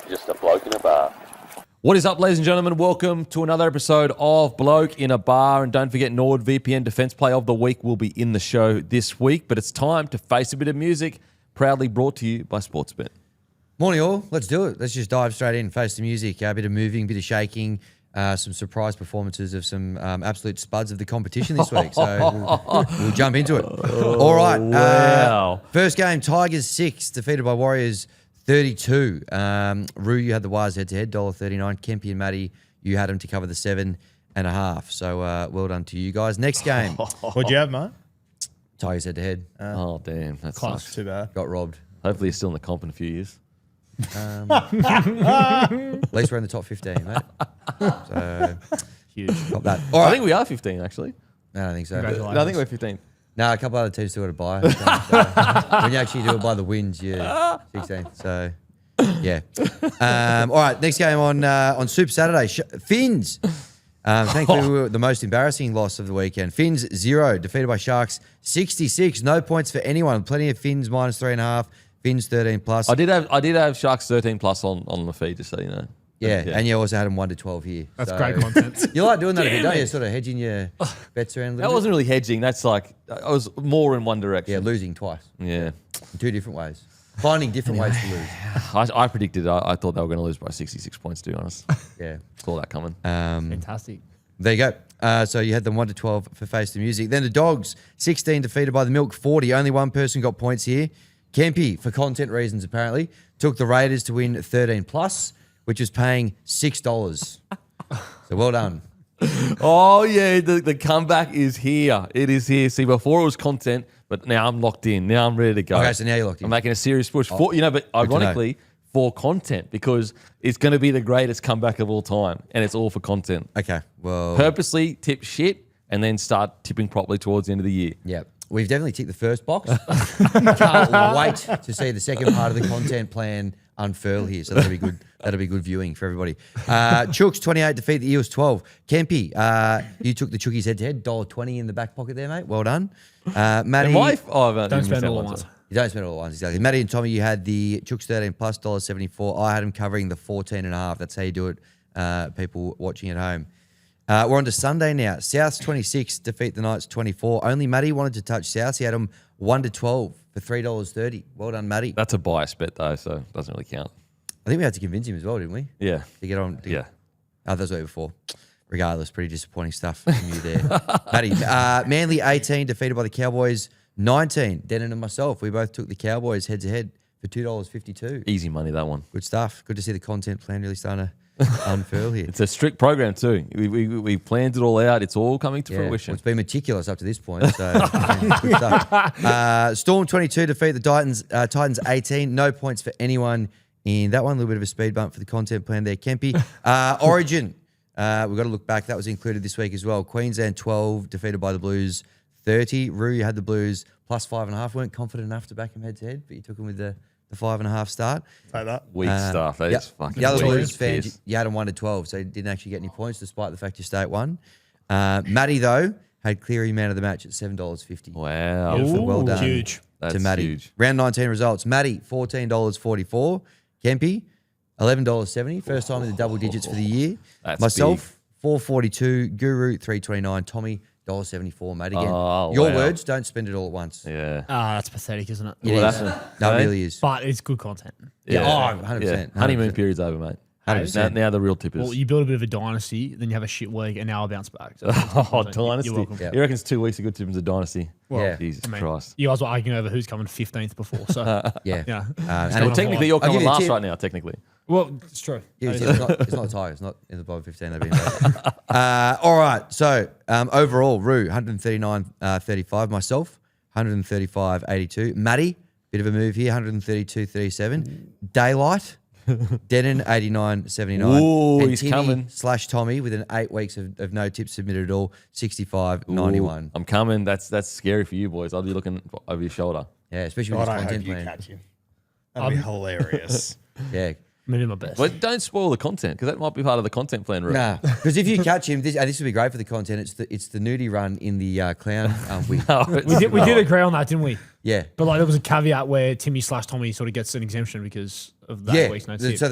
just a bloke in a bar. What is up, ladies and gentlemen? Welcome to another episode of Bloke in a Bar. And don't forget, NordVPN Defense Play of the Week will be in the show this week. But it's time to face a bit of music, proudly brought to you by Sportsbet. Morning all, let's do it. Let's just dive straight in, face the music, a bit of moving, bit of shaking, some surprise performances of some absolute spuds of the competition this week. So we'll jump into it. All right. Wow. First game, Tigers 6, defeated by Warriors 32. Roo, you had the Wires head-to-head, $1.39. Kempy and Matty, you had them to cover the 7.5. So well done to you guys. Next game. What'd you have, mate? Tigers head-to-head. Oh, damn. That Close, sucks. too bad. Got robbed. Hopefully you're still in the comp in a few years. At least we're in the top 15, mate. So Huge. got that. All right. I think we are 15, actually. No, I don't think so. Congratulations. No, I think we're 15. No, a couple other teams still got to buy. So when you actually do it by the wins, you're 16. So, yeah. All right, next game on Super Saturday. Finns. Thankfully, we were the most embarrassing loss of the weekend. Finns 0, defeated by Sharks 66. No points for anyone. Plenty of Finns minus 3.5. Finns 13 plus. I did have Sharks 13 plus on the feed, just so you know. Yeah, and you also had them 1 to 12 here. That's So great content. You like doing that a bit, don't you? Sort of hedging your bets around a That little wasn't really hedging. That's like, I was more in one direction. bit. Yeah, losing twice. Yeah. In 2 different ways. Finding different ways to lose. I predicted, I thought they were going to lose by 66 points, to be honest. Yeah. Saw that coming. Fantastic. There you go. So you had them 1 to 12 for Face the Music. Then the Dogs, 16, defeated by the Milk 40. Only one person got points here. Kempy, for content reasons apparently, took the Raiders to win 13 plus, which was paying $6. So well done. Oh, yeah, the comeback is here. It is here. See, before it was content, but now I'm locked in. Now I'm ready to go. Okay, so now you're locked in. I'm making a serious push. For, but ironically, for content, because it's going to be the greatest comeback of all time, and it's all for content. Okay, well, Purposely tip shit, and then start tipping properly towards the end of the year. yeah. We've definitely ticked the first box. Can't wait to see the second part of the content plan unfurl here. So that'll be good. That'll be good viewing for everybody. Chooks 28 defeat the Eels 12. Kempy, you took the Chookies head-to-head, $1.20 in the back pocket there, mate. Well done. Matty, Don't spend all at once. you don't spend it all at once, exactly. Matty and Tommy, you had the Chooks 13 plus $1.74. I had them covering the 14.5. That's how you do it, people watching at home. We're on to Sunday now. Souths 26 defeat the Knights 24. Only Matty wanted to touch Souths. He had them 1 to 12 for $3.30. Well done, Matty. That's a bias bet, though, so it doesn't really count. I think we had to convince him as well, didn't we? Yeah. To get on. Yeah. Oh, that was way before. Regardless, pretty disappointing stuff from you there. Matty, Manly 18 defeated by the Cowboys 19. Denon and myself, we both took the Cowboys head-to-head for $2.52. Easy money, that one. Good stuff. Good to see the content plan really starting to unfurl here. It's a strict program, too. We planned it all out. It's all coming to fruition. Well, it's been meticulous up to this point. So, good stuff. Storm 22 defeat the Titans 18. No points for anyone in that one. A little bit of a speed bump for the content plan there, Kempy. Origin, we've got to look back. That was included this week as well. Queensland 12 defeated by the Blues 30. Roo, you had the Blues plus 5.5. Weren't confident enough to back them head-to-head, but you took them with the 5.5 start. Like that. Weak stuff. That is fucking The other weak. Blues fans, you had them 1 to 12, so you didn't actually get any points despite the fact you stayed at 1. Matty, though, had Cleary man of the match at $7.50. Wow. Beautiful. Well done. Huge. That's to Matty. huge. Round 19 results. Matty, $14.44. Kempy, $11.70. First time in the double digits for the year. That's Myself, $4.42. Guru, $3.29. Tommy, $1.74. Matty again. Oh, Your wow. words, don't spend it all at once. Yeah. That's pathetic, isn't it? It Well, is. that's No, it yeah. really is. But it's good content. Yeah, Yeah. 100%. Honeymoon period's over, mate. 100%. Now the real tippers. Well, you build a bit of a dynasty, then you have a shit week, and now I'll bounce back. So Oh, dynasty. You're welcome. Yeah. You reckon it's 2 weeks of good tippers a dynasty? Well, Yeah. Jesus I mean, Christ. you guys were arguing over who's coming 15th before. So, Yeah. yeah. And Well, technically, you're I'll give coming you a last tip. right now, technically. Well, it's true. Yeah, it's not a tie. It's not in the bottom 15. That'd be all right. So overall, Roo, 139.35. Myself, 135.82. Matty, bit of a move here, 132.37. Daylight, Denon, 89.79. Ooh, and he's Timmy coming. / Tommy with an 8 weeks of no tips submitted at all, 65.91. Ooh, I'm coming. That's scary for you boys. I'll be looking over your shoulder. Yeah, especially with God, this I hope content you plan. catch him. That'd be hilarious. Yeah. I'm going to do my best. But don't spoil the content, because that might be part of the content plan, right? Nah, because if you catch him, this would be great for the content. It's the nudie run in the clown wig. No, we did agree on that, didn't we? Yeah. But like there was a caveat where Timmy/Tommy sort of gets an exemption because of that week's no tip. So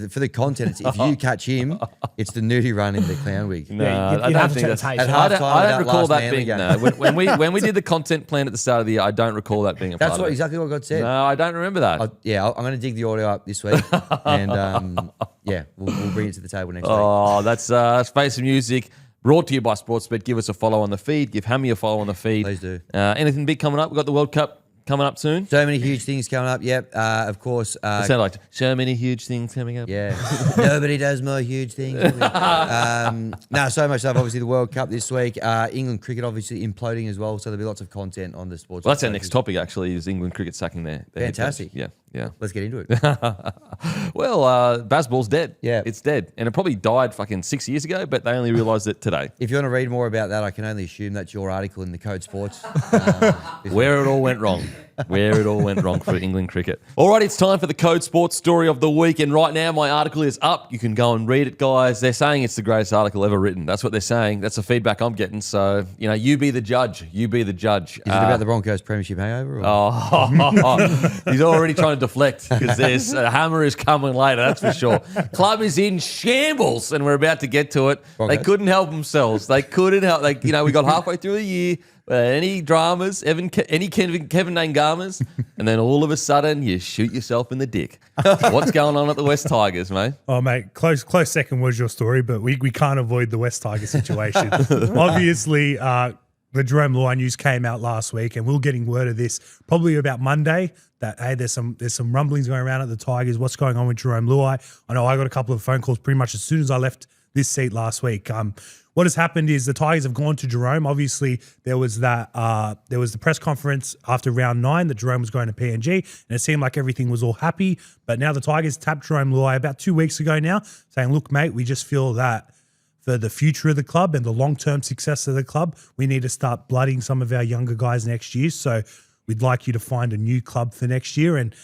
for the content, it's if you catch him, it's the nudie run in the clown wig. No, Yeah, I you'd don't have to think take that's. the taste. At I don't, halftime I of don't that recall last that Manly being. game. No, when we did the content plan at the start of the year, I don't recall that being a That's part what of it. exactly what God said. No, I don't remember that. I'm going to dig the audio up this week, and we'll bring it to the table next week. Oh, that's Space and Music. Brought to you by Sportsbet. Give us a follow on the feed. Give Hammy a follow on the feed. Please do. Anything big coming up? We've got the World Cup coming up soon. So many huge things coming up. Yep. Of course. It sounded like so many huge things coming up. Yeah. Nobody does more huge things. No, so much stuff. Obviously, the World Cup this week. England cricket obviously imploding as well. So there'll be lots of content on the sports. Well, that's our next topic, actually, is England cricket sacking their head Fantastic. coach. Yeah. Let's get into it. Well, Bazball's dead. Yeah. It's dead. And it probably died fucking 6 years ago, but they only realised it today. If you want to read more about that, I can only assume that's your article in the Code Sports. Where it all went wrong. Where it all went wrong for England cricket. All right, it's time for the Code Sports story of the week. And right now, my article is up. You can go and read it, guys. They're saying it's the greatest article ever written. That's what they're saying. That's the feedback I'm getting. So, you be the judge. You be the judge. Is it about the Broncos premiership hangover? Or? Oh, he's already trying to deflect because there's a hammer is coming later, that's for sure. Club is in shambles, and we're about to get to it. Broncos. They couldn't help themselves. They couldn't help. We got halfway through the year. Any dramas, any Kevin Nangamas, and then all of a sudden you shoot yourself in the dick. What's going on at the West Tigers, mate? Oh, mate, close second was your story, but we can't avoid the West Tigers situation. Obviously, the Jarome Luai news came out last week, and we were getting word of this probably about Monday that, hey, there's some rumblings going around at the Tigers. What's going on with Jarome Luai? I know I got a couple of phone calls pretty much as soon as I left this seat last week. What has happened is the Tigers have gone to Jarome. Obviously, there was the press conference after round 9 that Jarome was going to PNG, and it seemed like everything was all happy. But now the Tigers tapped Jarome Luai about 2 weeks ago now, saying, look, mate, we just feel that for the future of the club and the long-term success of the club, we need to start blooding some of our younger guys next year. So we'd like you to find a new club for next year. And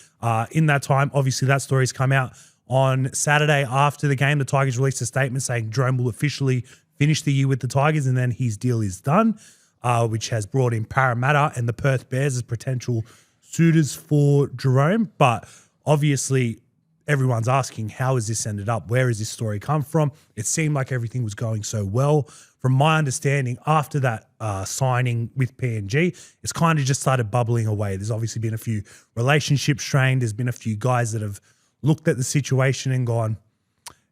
in that time, obviously that story's come out. On Saturday after the game, the Tigers released a statement saying Jarome will officially finish the year with the Tigers and then his deal is done, which has brought in Parramatta and the Perth Bears as potential suitors for Jarome. But obviously, everyone's asking, how has this ended up? Where has this story come from? It seemed like everything was going so well. From my understanding, after that signing with PNG, it's kind of just started bubbling away. There's obviously been a few relationships strained. There's been a few guys that have looked at the situation and gone,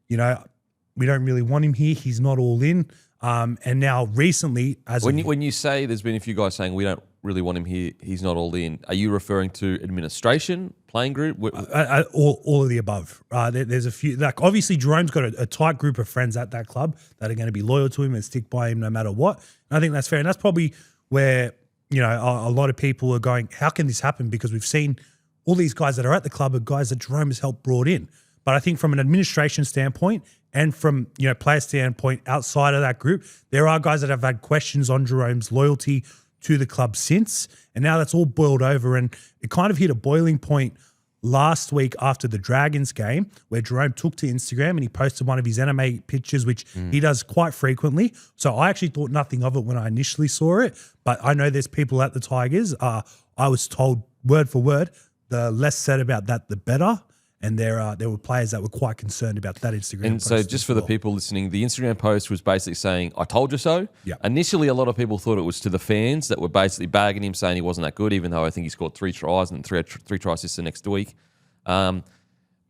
we don't really want him here. He's not all in. And now recently, when you say there's been a few guys saying we don't really want him here, he's not all in, are you referring to administration, playing group? All of the above. There's a few. Like obviously, Jerome's got a tight group of friends at that club that are going to be loyal to him and stick by him no matter what. And I think that's fair. And that's probably where a lot of people are going, how can this happen? Because we've seen all these guys that are at the club are guys that Jarome has helped brought in. But I think from an administration standpoint and from player standpoint outside of that group, there are guys that have had questions on Jerome's loyalty to the club since. And now that's all boiled over. And it kind of hit a boiling point last week after the Dragons game where Jarome took to Instagram and he posted one of his anime pictures, which he does quite frequently. So I actually thought nothing of it when I initially saw it. But I know there's people at the Tigers. I was told word for word, the less said about that, the better. And there were players that were quite concerned about that Instagram And post so just for the people listening, the Instagram post was basically saying, I told you so. Yeah. Initially, a lot of people thought it was to the fans that were basically bagging him, saying he wasn't that good, even though I think he scored 3 tries and three try assists the next week. But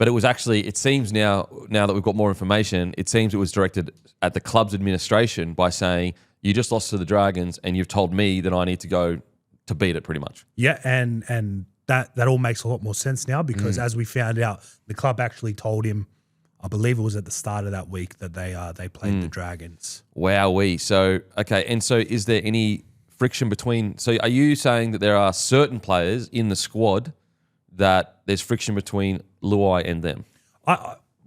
it was actually, it seems now that we've got more information, it seems it was directed at the club's administration by saying, you just lost to the Dragons and you've told me that I need to go to beat it pretty much. Yeah, and that all makes a lot more sense now because as we found out, the club actually told him, I believe it was at the start of that week, that they played the Dragons. Wowee. So, okay, and so is there any friction between, so are you saying that there are certain players in the squad that there's friction between Luai and them?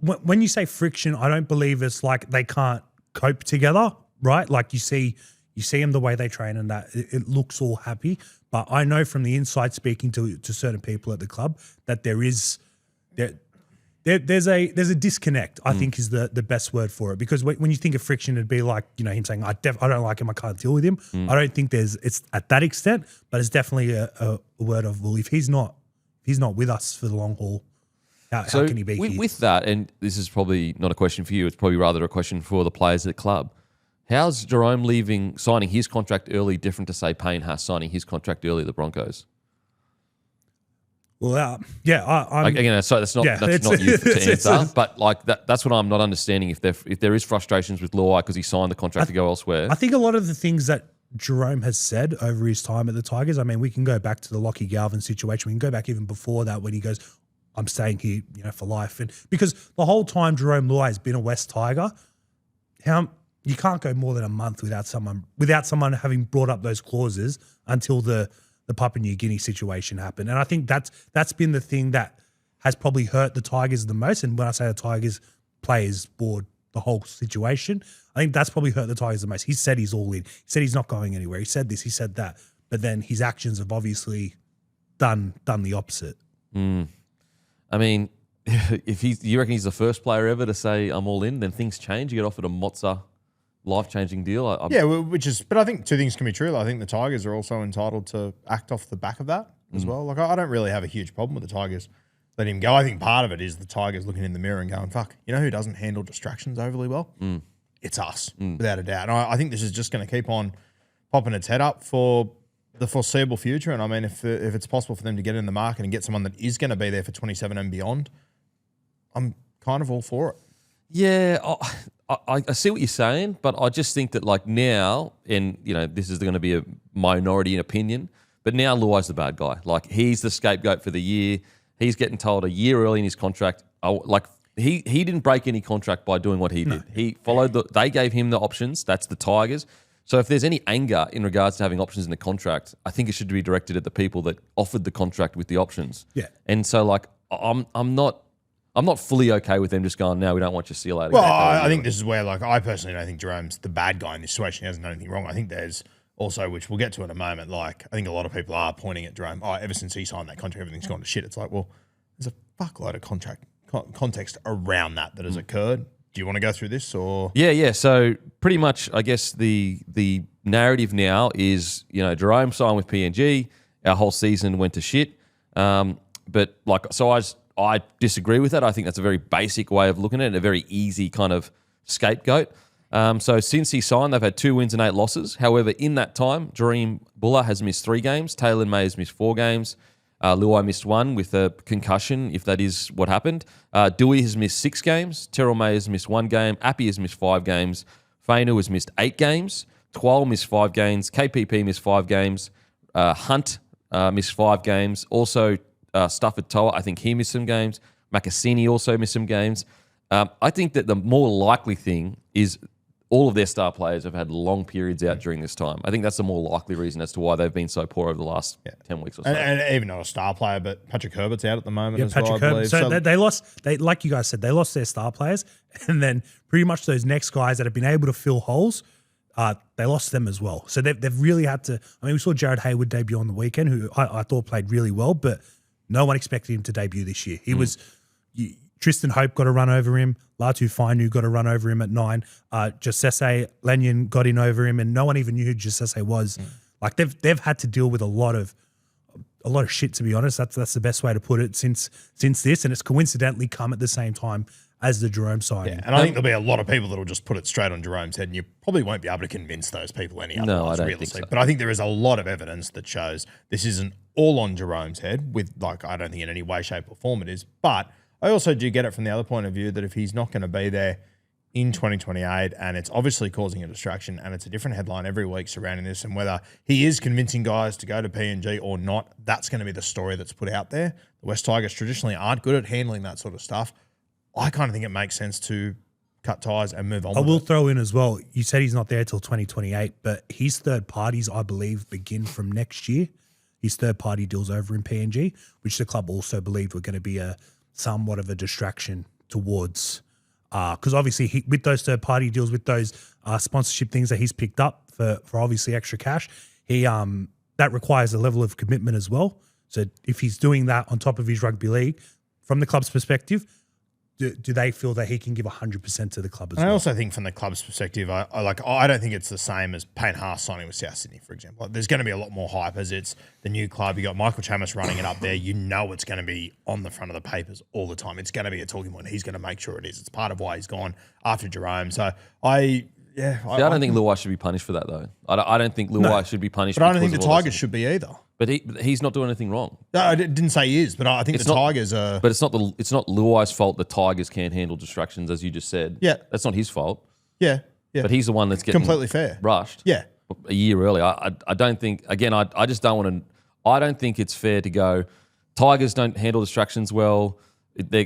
When you say friction, I don't believe it's like they can't cope together, right? Like you see them the way they train and that it looks all happy. But I know from the inside, speaking to certain people at the club, that there's a disconnect, I think, is the best word for it. Because when you think of friction, it'd be like, him saying, I don't like him, I can't deal with him. I don't think it's at that extent, but it's definitely a word of, well, if he's not with us for the long haul, how can he be here? With that, and this is probably not a question for you, it's probably rather a question for the players at the club. How's Jarome signing his contract early different to, say, Payne Haas signing his contract early at the Broncos? Well, I'm again, so that's not you to answer, but like that's what I'm not understanding. If there is frustrations with Luai because he signed the contract to go elsewhere, I think a lot of the things that Jarome has said over his time at the Tigers. I mean, we can go back to the Lockie Galvin situation. We can go back even before that when he goes, "I'm staying here, for life," and because the whole time Jarome Luai has been a West Tiger, you can't go more than a month without someone having brought up those clauses until the Papua New Guinea situation happened. And I think that's been the thing that has probably hurt the Tigers the most. And when I say the Tigers, players, board, the whole situation, I think that's probably hurt the Tigers the most. He said he's all in. He said he's not going anywhere. He said this, he said that. But then his actions have obviously done the opposite. I mean, you reckon he's the first player ever to say I'm all in, then things change. You get offered a Mozza life-changing deal. But I think two things can be true. I think the Tigers are also entitled to act off the back of that as well. Like, I don't really have a huge problem with the Tigers letting him go. I think part of it is the Tigers looking in the mirror and going, fuck, who doesn't handle distractions overly well? It's us, without a doubt. And I think this is just going to keep on popping its head up for the foreseeable future. And I mean, if it's possible for them to get in the market and get someone that is going to be there for 27 and beyond, I'm kind of all for it. Yeah, I see what you're saying, but I just think that like now, and this is going to be a minority in opinion, but now Luai's the bad guy. Like he's the scapegoat for the year. He's getting told a year early in his contract. He didn't break any contract by doing what he did. He followed they gave him the options. That's the Tigers. So if there's any anger in regards to having options in the contract, I think it should be directed at the people that offered the contract with the options. Yeah. And so like I'm not fully okay with them just going, no, we don't want you, see you later. Well, I think this is where, I personally don't think Jerome's the bad guy in this situation. He hasn't done anything wrong. I think there's also, which we'll get to in a moment, I think a lot of people are pointing at Jarome. Ever since he signed that contract, everything's gone to shit. It's like, well, there's a fuckload of context around that has occurred. Do you want to go through this or? Yeah. So pretty much, I guess the narrative now is, Jarome signed with PNG. Our whole season went to shit. I disagree with that. I think that's a very basic way of looking at it, a very easy kind of scapegoat. So since he signed, they've had 2 wins and 8 losses. However, in that time, Jarome Buller has missed 3 games. Taylor May has missed 4 games. Luai missed 1 with a concussion, if that is what happened. Dewey has missed 6 games. Terrell May has missed 1 game. Appy has missed 5 games. Fainu has missed 8 games. Twal missed 5 games. KPP missed 5 games. Hunt missed 5 games. Also, Stafford Toa, I think he missed some games. Makasini also missed some games. I think that the more likely thing is all of their star players have had long periods out during this time. I think that's the more likely reason as to why they've been so poor over the last 10 weeks or so. And even not a star player, but Patrick Herbert's out at the moment as Patrick well, I Herbert. believe. So they lost, like you guys said, they lost their star players. And then pretty much those next guys that have been able to fill holes, they lost them as well. So they've really had to, we saw Jared Hayward debut on the weekend, who I thought played really well, but no one expected him to debut this year. He was Tristan Hope got a run over him. Latu Fainu got a run over him at 9. Jasese Lanyon got in over him, and no one even knew who Jasese was. Like they've had to deal with a lot of shit, to be honest. That's the best way to put it since this, and it's coincidentally come at the same time as the Jarome signing. Yeah, and I think there'll be a lot of people that'll just put it straight on Jerome's head, and you probably won't be able to convince those people any otherwise. No, I don't realistically. think so. But I think there is a lot of evidence that shows this isn't all on Jerome's head. I don't think in any way, shape, or form it is. But I also do get it from the other point of view that if he's not going to be there in 2028, and it's obviously causing a distraction, and it's a different headline every week surrounding this, and whether he is convincing guys to go to PNG or not, that's going to be the story that's put out there. The West Tigers traditionally aren't good at handling that sort of stuff. I kind of think it makes sense to cut ties and move on. I will throw in as well, you said he's not there till 2028, but his third parties, I believe, begin from next year. His third party deals over in PNG, which the club also believed were going to be somewhat of a distraction towards, because obviously with those third party deals, with those sponsorship things that he's picked up for obviously extra cash, that requires a level of commitment as well. So if he's doing that on top of his rugby league, from the club's perspective, do they feel that he can give 100% to the club as And I well? also think from the club's perspective, I don't think it's the same as Payne Haas signing with South Sydney, for example. Like, there's going to be a lot more hype as it's the new club. You got Michael Chamis running it up there. You know it's going to be on the front of the papers all the time. It's going to be a talking point. He's going to make sure it is. It's part of why he's gone after Jarome. So I don't think Luai should be punished for that, though. I don't think Luai should be punished. But I don't think the because of all Tigers should be either. But he's not doing anything wrong. No, I didn't say he is, but I think the Tigers are. But it's not Luai's fault the Tigers can't handle distractions, as you just said. Yeah. That's not his fault. Yeah. But he's the one that's getting completely fair. Rushed. Yeah. A year early. I don't think, again, I just don't want to, I don't think it's fair to go, Tigers don't handle distractions well.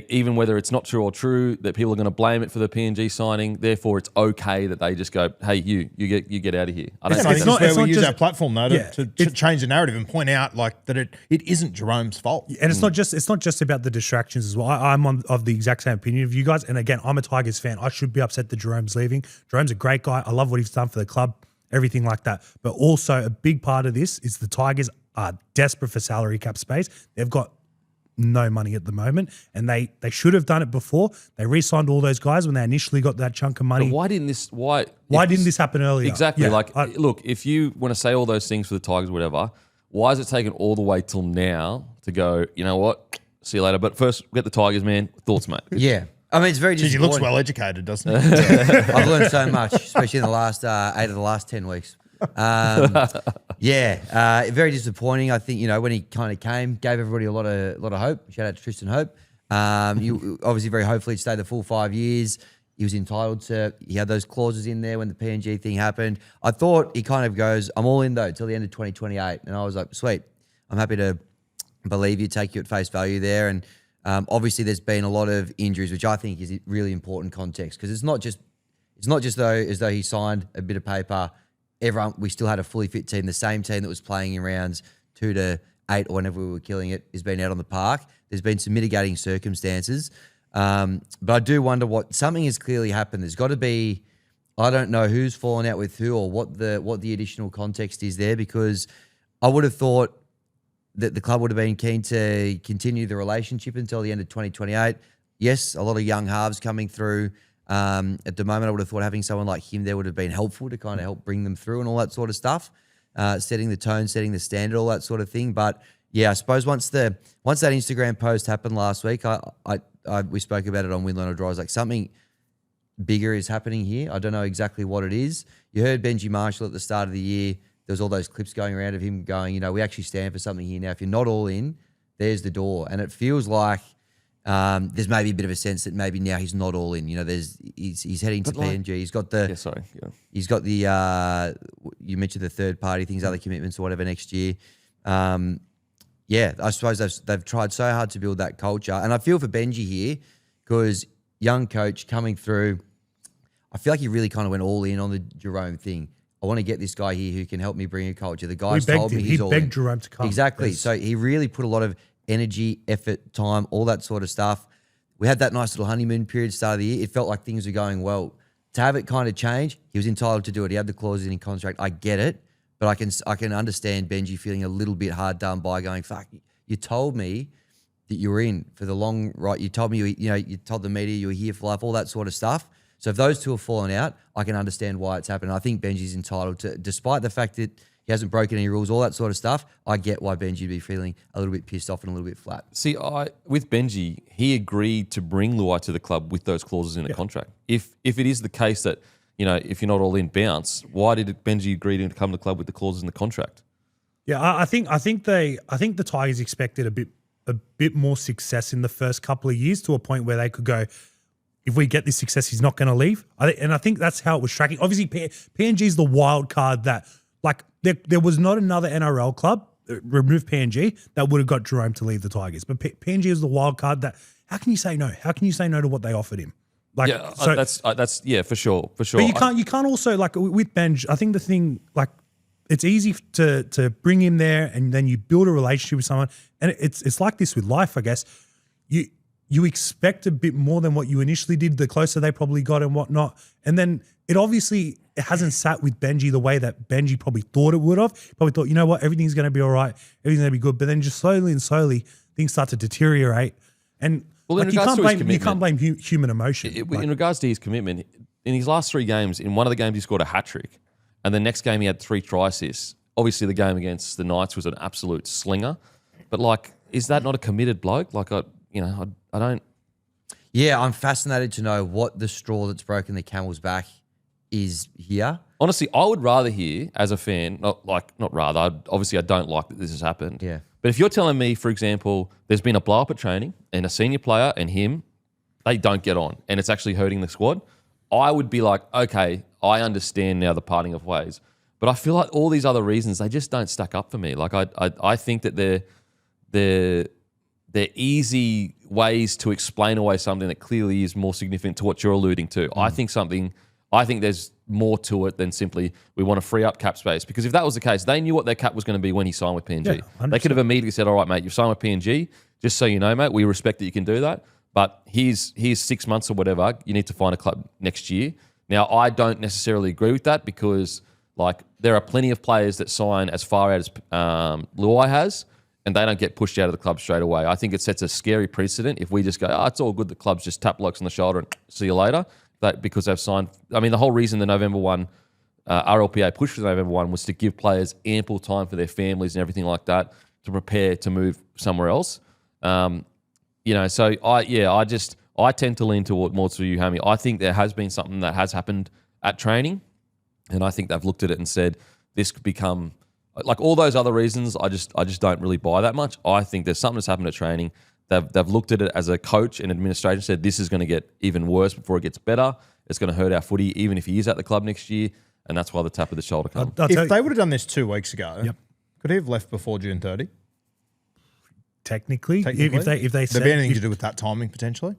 Even whether it's not true or true, that people are going to blame it for the PNG signing. Therefore, it's okay that they just go, "Hey, you get out of here." I don't I think think that's that's where we use just- our platform though to change the narrative and point out like that it isn't Jerome's fault. And it's not just about the distractions as well. I'm of the exact same opinion of you guys. And again, I'm a Tigers fan. I should be upset that Jerome's leaving. Jerome's a great guy. I love what he's done for the club, everything like that. But also a big part of this is the Tigers are desperate for salary cap space. They've got no money at the moment, and they should have done it before. They re-signed all those guys when they initially got that chunk of money. But why didn't this happen earlier? Exactly. Yeah, Look, if you want to say all those things for the Tigers, whatever, why is it taken all the way till now to go, you know what, see you later? But first, get the Tigers, man. Thoughts, mate? Yeah. I mean, it's very Geez, he disappointing. looks well educated, doesn't he? I've learned so much, especially in the last 8 of the last 10 weeks. Very disappointing. I think, when he kind of came, gave everybody a lot of hope. Shout out to Tristan Hope. You obviously very hopefully he'd stay the full 5 years. He was entitled to. He had those clauses in there when the PNG thing happened. I thought he kind of goes, "I'm all in though till the end of 2028," and I was like, "Sweet, I'm happy to believe you, take you at face value there." And obviously, there's been a lot of injuries, which I think is a really important context because it's not just as though he signed a bit of paper. We still had a fully fit team. The same team that was playing in rounds 2 to 8 or whenever we were killing it has been out on the park. There's been some mitigating circumstances. But I do wonder something has clearly happened. There's got to be, I don't know who's fallen out with who or what the additional context is there, because I would have thought that the club would have been keen to continue the relationship until the end of 2028. Yes, a lot of young halves coming through. At the moment, I would have thought having someone like him there would have been helpful to kind of help bring them through and all that sort of stuff, setting the tone, setting the standard, all that sort of thing. But yeah, I suppose once that Instagram post happened last week, we spoke about it on Win, Learn or Draw. I was like, something bigger is happening here. I don't know exactly what it is. You heard Benji Marshall at the start of the year. There was all those clips going around of him going, we actually stand for something here now. If you're not all in, there's the door. And it feels like there's maybe a bit of a sense that maybe now he's not all in. He's heading to PNG. He's got the he's got the you mentioned the third party things, other commitments or whatever next year. I suppose they've tried so hard to build that culture, and I feel for Benji here because young coach coming through. I feel like he really kind of went all in on the Jarome thing. I want to get this guy here who can help me bring a culture. The guy's told me he's all in. He begged Jarome to come. Exactly. Yes. So he really put a lot of energy, effort, time, all that sort of stuff. We had that nice little honeymoon period start of the year. It felt like things were going well. To have it kind of change, he was entitled to do it. He had the clauses in his contract. I get it, but I can understand Benji feeling a little bit hard done by going, fuck, you told me that you were in for the long right. You told me you told the media you were here for life, all that sort of stuff. So if those two have fallen out, I can understand why it's happened. I think Benji's entitled to, despite the fact that he hasn't broken any rules, all that sort of stuff. I get why Benji would be feeling a little bit pissed off and a little bit flat. See, with Benji, he agreed to bring Luai to the club with those clauses in the contract. If it is the case that, if you're not all in, bounce, why did Benji agree to come to the club with the clauses in the contract? Yeah, I think the Tigers expected a bit more success in the first couple of years, to a point where they could go, if we get this success, he's not going to leave. And I think that's how it was tracking. Obviously, PNG is the wild card that, there was not another NRL club, remove PNG, that would have got Jarome to leave the Tigers. But PNG is the wild card that, how can you say no? How can you say no to what they offered him? That's for sure. But you can't also, with Benj, I think the thing, it's easy to bring him there and then you build a relationship with someone. And it's like this with life, I guess. You expect a bit more than what you initially did, the closer they probably got and whatnot. And then it hasn't sat with Benji the way that Benji probably thought it would have. He probably thought, you know what, everything's going to be all right. Everything's going to be good. But then just slowly and slowly, things start to deteriorate. And Well, in Like, you regards can't to his blame commitment, human emotion. in regards to his commitment, in his last 3 games, in one of the games he scored a hat trick, and the next game he had 3 try assists. Obviously, the game against the Knights was an absolute slinger, but like, is that not a committed bloke? Like, I don't. Yeah, I'm fascinated to know what the straw that's broken the camel's back is here. Honestly, I would rather hear as a fan, obviously I don't like that this has happened. Yeah. But if you're telling me, for example, there's been a blow up at training and a senior player and him, they don't get on and it's actually hurting the squad, I would be like, okay, I understand now the parting of ways. But I feel like all these other reasons, they just don't stack up for me. Like I think that they're easy ways to explain away something that clearly is more significant to what you're alluding to. I think there's more to it than simply we want to free up cap space. Because if that was the case, they knew what their cap was going to be when he signed with PNG. Yeah, they could have immediately said, all right, mate, you've signed with PNG. Just so you know, mate, we respect that you can do that. But here's 6 months or whatever. You need to find a club next year. Now, I don't necessarily agree with that because like there are plenty of players that sign as far out as Luai has, and they don't get pushed out of the club straight away. I think it sets a scary precedent if we just go, it's all good. The clubs just tap blokes on the shoulder and see you later. That because they've signed. I mean, the whole reason the November 1 RLPA push for the November 1 was to give players ample time for their families and everything like that to prepare to move somewhere else. So I tend to lean toward more to you, Hammy. I think there has been something that has happened at training, and I think they've looked at it and said this could become like all those other reasons. I just don't really buy that much. I think there's something that's happened at training. They've looked at it as a coach and administration, said this is going to get even worse before it gets better. It's going to hurt our footy, even if he is at the club next year, and that's why the tap of the shoulder comes. If they would have done this 2 weeks ago, could he have left before June 30? Technically, if they said, there'd be anything to do with that timing potentially.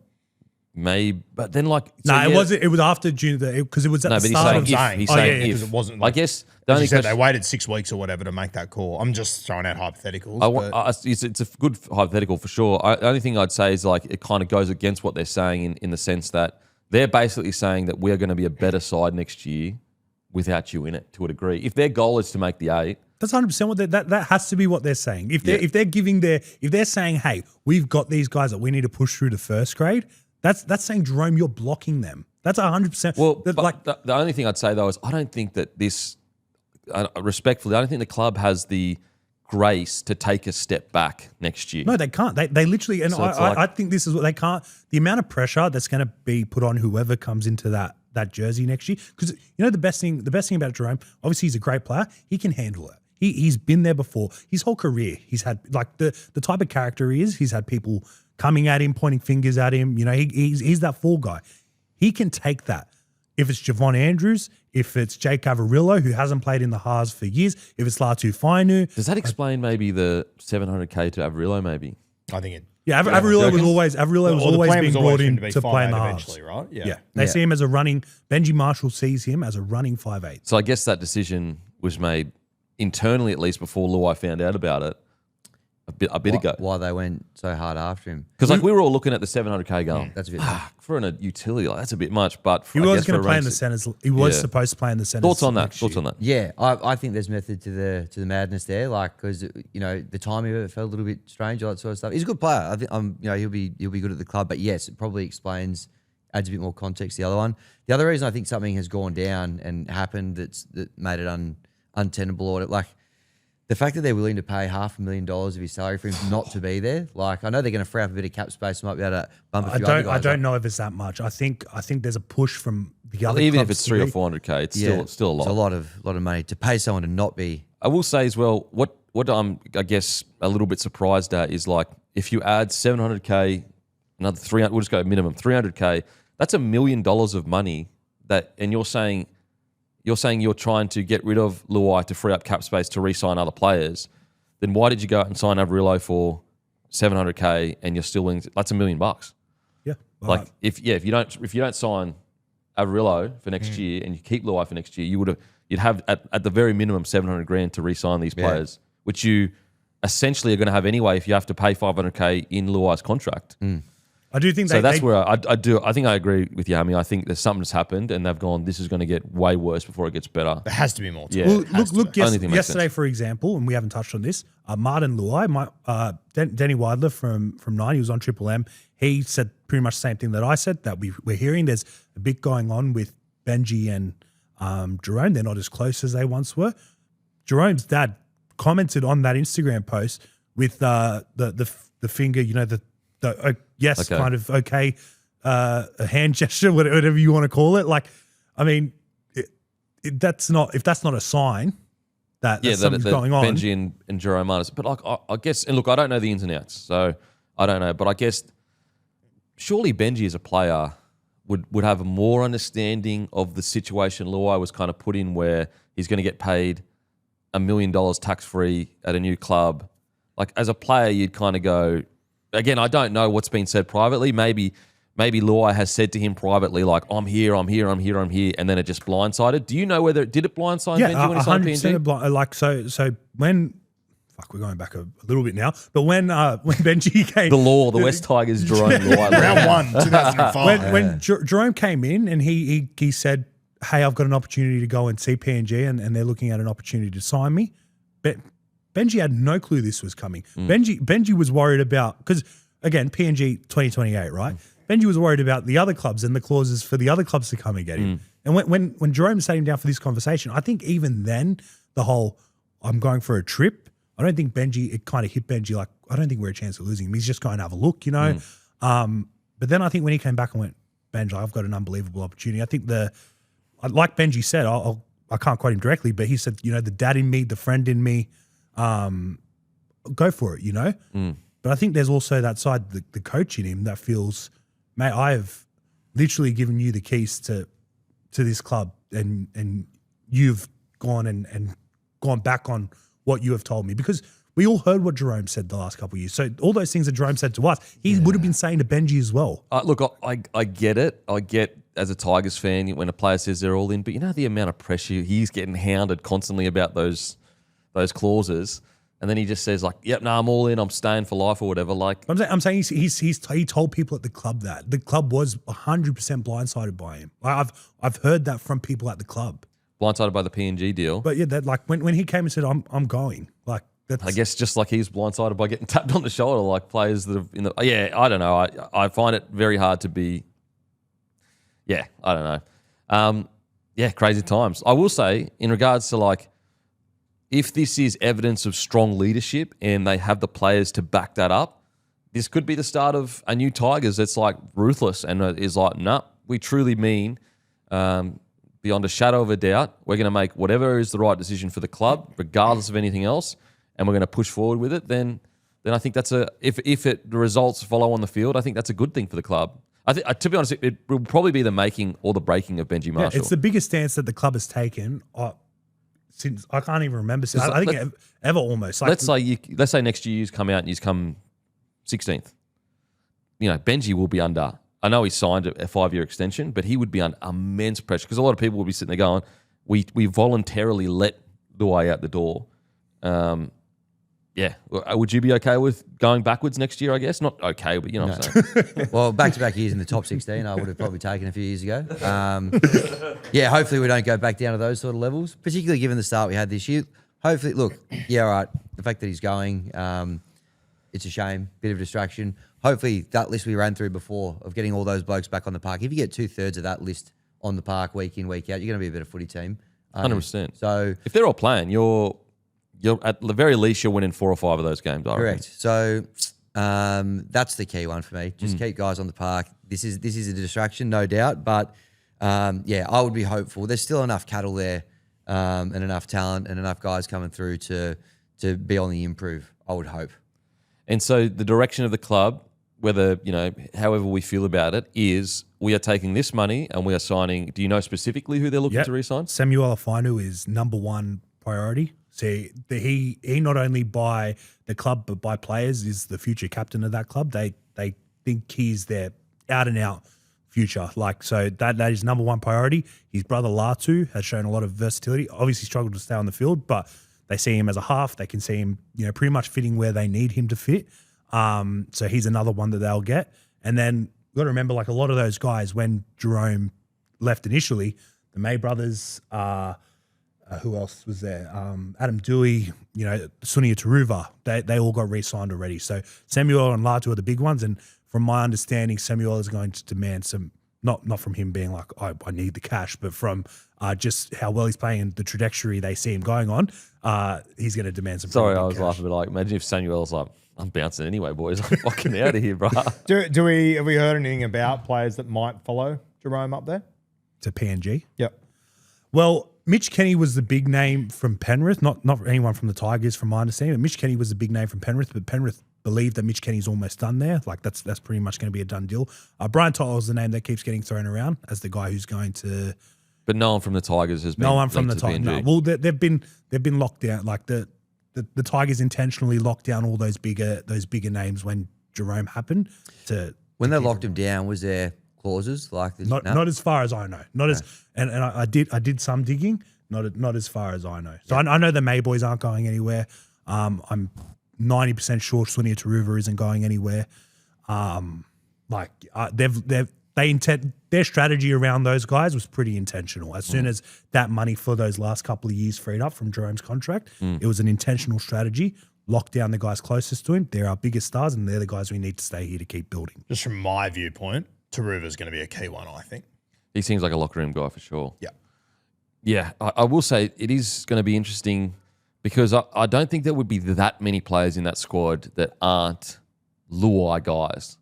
Maybe, but then it was after June because it was at the start of he's saying if. Because it wasn't. I guess the as only you said, question, they waited 6 weeks or whatever to make that call. I'm just throwing out hypotheticals. it's a good hypothetical for sure. The only thing I'd say is like it kind of goes against what they're saying in the sense that they're basically saying that we're going to be a better side next year without you in it to a degree. If their goal is to make the 8. That's 100% what that has to be what they're saying. If they're saying, hey, we've got these guys that we need to push through to first grade, that's saying, Jarome, you're blocking them. That's 100%. Well, the only thing I'd say though is I don't think that this, respectfully, I don't think the club has the grace to take a step back next year. No, they can't. They literally, and so I think this is what they can't. The amount of pressure that's going to be put on whoever comes into that jersey next year, because the best thing about Jarome, obviously he's a great player. He can handle it. He's been there before. His whole career, he's had like the type of character he is. He's had people coming at him, pointing fingers at him. He's that fall guy. He can take that. If it's Javon Andrews, if it's Jake Averillo, who hasn't played in the halves for years, if it's Latu Fainu. Does that explain maybe the $700K to Averillo? Maybe I think it. Yeah, Averillo was always being brought in to play in the halves. Eventually, right? Yeah. They see him as a running. Benji Marshall sees him as a running 5'8". So I guess that decision was made internally, at least before Luai found out about it a bit ago. Why they went so hard after him? Because we were all looking at the $700K going, that's a bit for a utility, that's a bit much. But he was going to play in the centers. He was supposed to play in the centers. Thoughts on that? Yeah, I think there's method to the madness there. Like because the timing of it felt a little bit strange, all that sort of stuff. He's a good player. I think he'll be good at the club. But yes, it probably adds a bit more context to the other one. The other reason I think something has gone down and happened that made it untenable or like. The fact that they're willing to pay $500,000 of his salary for him not to be there, like I know they're going to free up a bit of cap space, might be able to bump a few other guys. I don't know if it's that much. I think there's a push from the other. Even clubs if it's $300,000 or $400,000, it's still a lot. It's a lot of money to pay someone to not be. I will say as well, what I'm I guess a little bit surprised at is like if you add $700K, another 300, we'll just go minimum $300K. That's $1 million of money and you're saying you're trying to get rid of Luai to free up cap space to re-sign other players, then why did you go out and sign Averillo for $700K and you're still willing to, that's $1 million? Yeah. Like if you don't sign Averillo for next year and you keep Luai for next year, you'd have at the very minimum $700,000 to re-sign these players, which you essentially are going to have anyway if you have to pay $500K in Luai's contract. I do think So that's where I think I agree with you, Hammy. I think there's something that's happened and they've gone, this is going to get way worse before it gets better. There has to be more to Yeah. it. Well, look. Only thing makes Yesterday, sense. for example, and we haven't touched on this. Martin Luai, Denny Weidler from 9, he was on Triple M. He said pretty much the same thing that I said, that we're hearing. There's a bit going on with Benji and Jarome. They're not as close as they once were. Jerome's dad commented on that Instagram post with the finger, yes, Okay. kind of okay, a hand gesture, whatever you want to call it. Like, I mean, if that's not a sign that something's going on. Benji and Jarome Martis. But like, I guess, and look, I don't know the ins and outs, so I don't know. But I guess surely Benji as a player would have more understanding of the situation Luai was kind of put in, where he's going to get paid $1 million tax-free at a new club. Like, as a player, you'd kind of go, again, I don't know what's been said privately. Maybe Luai has said to him privately, like, I'm here, and then it just blindsided. Do you know did it blindside Benji when he signed PNG? Like, so when, we're going back a little bit now, but when Benji came, The West Tigers, Jarome Luai. Round 1, 2005. when Jerome came in and he said, hey, I've got an opportunity to go and see PNG and they're looking at an opportunity to sign me. But Benji had no clue this was coming. Benji was worried about, because again, PNG 2028, right? Benji was worried about the other clubs and the clauses for the other clubs to come and get him. And when Jerome sat him down for this conversation, I think even then, the whole, I'm going for a trip, I don't think it kind of hit Benji like, I don't think we're a chance of losing him. He's just going to have a look, But then I think when he came back and went, Benji, I've got an unbelievable opportunity. I think like Benji said, I can't quote him directly, but he said, the dad in me, the friend in me, go for it, But I think there's also that side, the coach in him that feels, mate, I have literally given you the keys to this club and you've gone and gone back on what you have told me, because we all heard what Jerome said the last couple of years. So all those things that Jerome said to us, he would have been saying to Benji as well. Look, I get it. I get, as a Tigers fan, when a player says they're all in, but the amount of pressure, he's getting hounded constantly about those clauses, and then he just says like, "Yep, no, I'm all in. I'm staying for life or whatever." Like, I'm saying he told people at the club that the club was 100% blindsided by him. I've heard that from people at the club. blindsided by the PNG deal. But yeah, that like when he came and said, "I'm going," like that's, I guess just like he's blindsided by getting tapped on the shoulder, like players that have in the I don't know. I find it very hard to be. Yeah, I don't know. Crazy times. I will say, in regards to like, if this is evidence of strong leadership and they have the players to back that up, this could be the start of a new Tigers that's like ruthless and is like, nah, we truly mean, beyond a shadow of a doubt, we're going to make whatever is the right decision for the club, regardless of anything else, and we're going to push forward with it. Then I think that's if the results follow on the field, I think that's a good thing for the club. I think, to be honest, it will probably be the making or the breaking of Benji Marshall. It's the biggest stance that the club has taken since I can't even remember. Since, I think ever almost. Like, let's say next year you come out and you come 16th. Benji will be under. I know he signed a 5-year extension, but he would be under immense pressure because a lot of people will be sitting there going, "We voluntarily let Luai out the door." Would you be okay with going backwards next year, I guess? Not okay, but you know what I'm saying. Well, back-to-back years in the top 16, I would have probably taken a few years ago. Hopefully we don't go back down to those sort of levels, particularly given the start we had this year. Hopefully, look, all right, the fact that he's going, it's a shame, bit of a distraction. Hopefully that list we ran through before of getting all those blokes back on the park, if you get 2/3 of that list on the park week in, week out, you're going to be a better footy team. 100%. So if they're all playing, you're at the very least you're winning 4 or 5 of those games. Correct. So that's the key one for me. Just keep guys on the park. This is a distraction, no doubt. But I would be hopeful. There's still enough cattle there, and enough talent and enough guys coming through to be on the improve. I would hope. And so the direction of the club, whether however we feel about it, is we are taking this money and we are signing. Do you know specifically who they're looking to re-sign? Samuel Afinu is number one priority. So he not only by the club but by players is the future captain of that club. They think he's their out and out future. So that is number one priority. His brother Latu has shown a lot of versatility. Obviously struggled to stay on the field, but they see him as a half. They can see him pretty much fitting where they need him to fit. So he's another one that they'll get. And then you got to remember, like a lot of those guys, when Jarome left initially, the May brothers, who else was there? Adam Dewey, Sunia Taruva, they all got re-signed already. So Samuel and Latu are the big ones. And from my understanding, Samuel is going to demand some, not from him being like, I need the cash, but from just how well he's playing and the trajectory they see him going on, he's going to demand some. Sorry, I was cash. laughing, but like, imagine if Samuel's like, I'm bouncing anyway, boys. I'm fucking out of here, bro. Have we heard anything about players that might follow Jarome up there? To PNG. Yep. Well, Mitch Kenny was the big name from Penrith, not anyone from the Tigers, from my understanding. But Mitch Kenny was the big name from Penrith, but Penrith believed that Mitch Kenny's almost done there. Like that's pretty much going to be a done deal. Brian To'o is the name that keeps getting thrown around as the guy who's going to. But no one from the Tigers has been. No one from the linked to Tigers. PNG. No. Well, they've been locked down. Like the Tigers intentionally locked down all those bigger names when Jarome happened. When they locked him down, was there clauses like this? Not as far as I know. And I did some digging. Not as far as I know. So I know the May boys aren't going anywhere. I'm 90% sure Sunia Taruva isn't going anywhere. Their strategy around those guys was pretty intentional. As soon as that money for those last couple of years freed up from Jerome's contract, it was an intentional strategy. Lock down the guys closest to him. They're our biggest stars, and they're the guys we need to stay here to keep building. Just from my viewpoint, Taruva's going to be a key one, I think. He seems like a locker room guy for sure. Yeah. Yeah, I will say it is going to be interesting because I don't think there would be that many players in that squad that aren't Luai guys.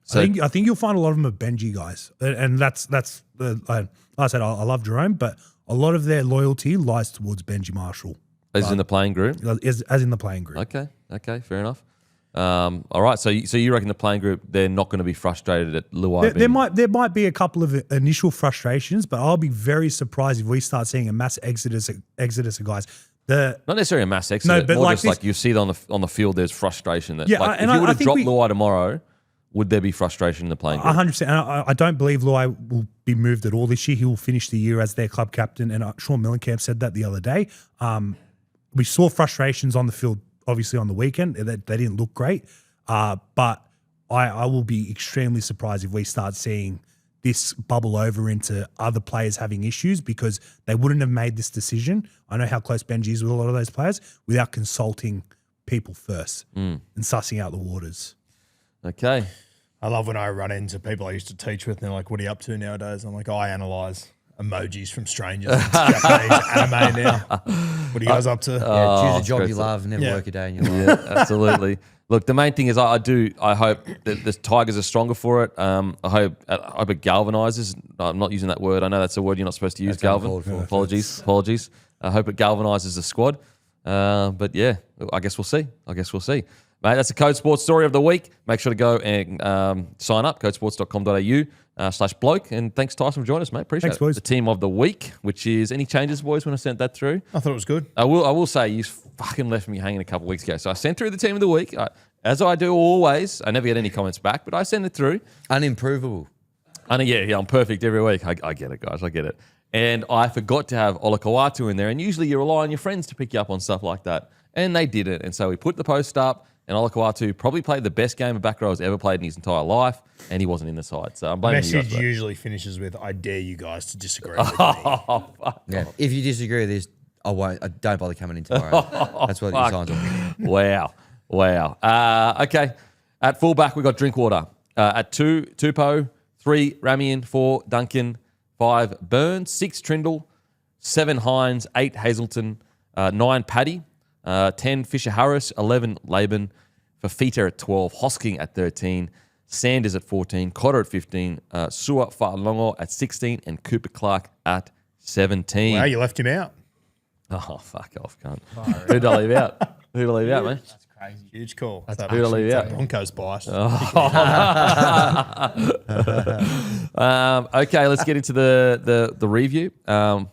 So I think you'll find a lot of them are Benji guys, and that's like I said, I love Jarome, but a lot of their loyalty lies towards Benji Marshall, as in the playing group. as in the playing group. Okay, fair enough. All right, so you reckon the playing group they're not going to be frustrated at Luai? There might be a couple of initial frustrations, but I'll be very surprised if we start seeing a mass exodus of guys. Not necessarily a mass exodus, but more like just this, like you see it on the field. There's frustration that Yeah, like, and if you were I to think drop Luai tomorrow, would there be frustration in the playing group? 100%. And I don't believe Luai will be moved at all this year. He will finish the year as their club captain, and Sean Millenkamp said that the other day. We saw frustrations on the field, obviously on the weekend. They didn't look great. But I will be extremely surprised if we start seeing this bubble over into other players having issues, because they wouldn't have made this decision. I know how close Benji is with a lot of those players without consulting people first and sussing out the waters. Okay. I love when I run into people I used to teach with and they're like, what are you up to nowadays? I'm like, I analyse emojis from strangers. It's Japanese anime now. What are you guys up to? Choose a job great you stuff. love, never Yeah. work a day in your life. Yeah, absolutely. Look, the main thing is I hope that the Tigers are stronger for it. I hope it galvanizes. I'm not using that word. I know that's a word you're not supposed to use, That's Galvin. uncalled for. Apologies. I hope it galvanizes the squad. But yeah, I guess we'll see. Mate, that's the Code Sports story of the week. Make sure to go and sign up, codesports.com.au/bloke. And thanks, Tyson, for joining us, mate. Appreciate Thanks, it. boys. The team of the week, which is any changes, boys, when I sent that through? I thought it was good. I will say you fucking left me hanging a couple of weeks ago. So I sent through the team of the week. As I do always, I never get any comments back, but I send it through. Unimprovable. And yeah, I'm perfect every week. I get it, guys. I get it. And I forgot to have Olakau'atu in there. And usually you rely on your friends to pick you up on stuff like that. And they did it. And so we put the post up, and Olakau'atu probably played the best game of back row he's ever played in his entire life, and he wasn't in the side. So I'm blaming you guys. Message usually finishes with, I dare you guys to disagree with me. Yeah. If you disagree with this, I won't. Don't bother coming in tomorrow. That's what your signs are. Wow. Okay. At fullback, we got Drinkwater. At 2, Tupou. 3, Ramian. 4, Duncan. 5, Burns. 6, Trindle. 7, Hines. 8, Hazleton. 9, Paddy. 10, Fisher Harris. 11, Laban. Fafita at 12. Hosking at 13. Sanders at 14. Cotter at 15. Sua Fa'alongo at 16. And Cooper Clark at 17. Wow, you left him out. Oh, fuck off, cunt. Who'd I leave out? Man? That's crazy. Huge call. That's who to leave out. Broncos bias. Okay, let's get into the review. And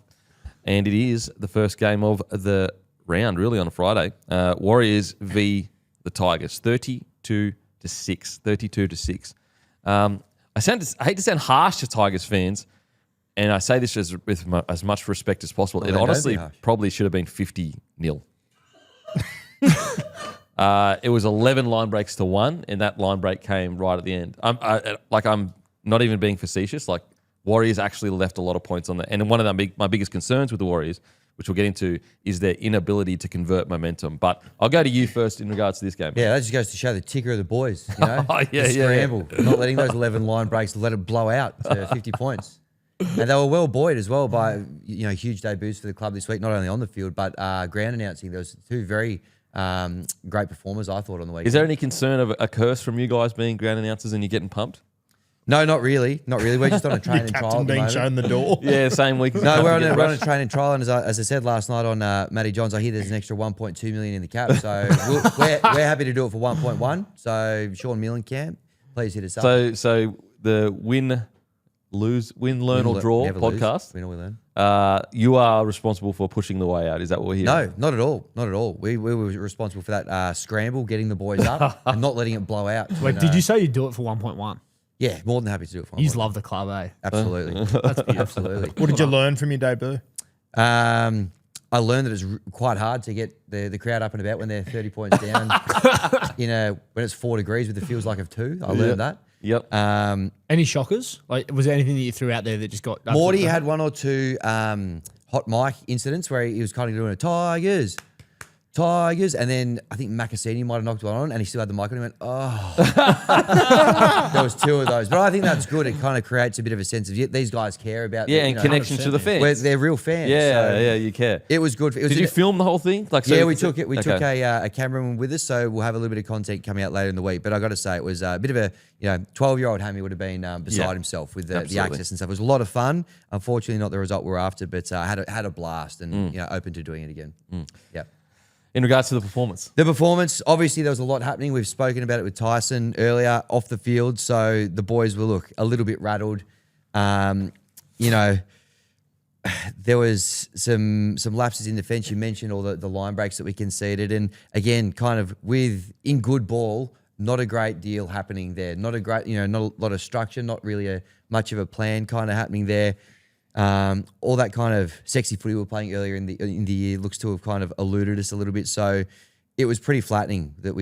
it is the first game of the round, really, on a Friday. Warriors v. the Tigers, 32-6. 32-6. I hate to sound harsh to Tigers fans, and I say this with as much respect as possible. Well, it then don't honestly be harsh. probably should have been 50-0. It was 11 line breaks to 1, and that line break came right at the end. I'm not even being facetious. Like, Warriors actually left a lot of points on that. And one of my biggest concerns with the Warriors, which we'll get into, is their inability to convert momentum. But I'll go to you first in regards to this game. Yeah, that just goes to show the ticker of the boys, you know? Oh, yeah, the yeah, scramble, not letting those 11 line breaks let it blow out to 50 points. And they were well buoyed as well by, huge debuts for the club this week, not only on the field, but ground announcing. There was two very great performers, I thought, on the weekend. Is there any concern of a curse from you guys being ground announcers and you getting pumped? No, not really. Not really. We're just on a training trial. Captain being shown the door. Yeah, same week. No, we're on a training trial, and as I said last night on Matty Johns, I hear there's an extra 1.2 million in the cap, so we're happy to do it for 1.1. So Sean Millenkamp, please hit us up. So the win, learn or draw Never podcast. Lose. Win or we learn. You are responsible for pushing the way out. Is that what we're hearing? No, not at all. Not at all. We were responsible for that scramble, getting the boys up, and not letting it blow out. Wait, did you say you'd do it for 1.1? Yeah, more than happy to do it for 1.1. You just love the club, eh? Absolutely. That's beautiful. Absolutely. What did you learn from your debut? I learned that it's quite hard to get the crowd up and about when they're 30 points down. When it's 4 degrees with the feels like of 2. I learned that. Yep. Any shockers? Like, was there anything that you threw out there that just got... Morty had 1 or 2 hot mic incidents where he was kind of doing a Tigers, and then I think Macassini might have knocked one on, and he still had the mic on. He went, oh. There was 2 of those, but I think that's good. It kind of creates a bit of a sense of these guys care about. Yeah, and connection to the fans. They're real fans. Yeah, you care. It was good. Did you film the whole thing? Yeah, we took it. We took a cameraman with us, so we'll have a little bit of content coming out later in the week. But I got to say, it was a bit of a 12-year-old Hammy would have been beside himself with the access and stuff. It was a lot of fun. Unfortunately, not the result we're after, but had a blast and open to doing it again. Yeah. In regards to the performance? The performance, obviously there was a lot happening. We've spoken about it with Tyson earlier off the field. So the boys were, a little bit rattled. There was some lapses in defence. You mentioned all the line breaks that we conceded. And again, kind of in good ball, not a great deal happening there. Not a great, not a lot of structure, not really much of a plan kind of happening there. All that kind of sexy footy we were playing earlier in the year looks to have kind of eluded us a little bit. So it was pretty flattening that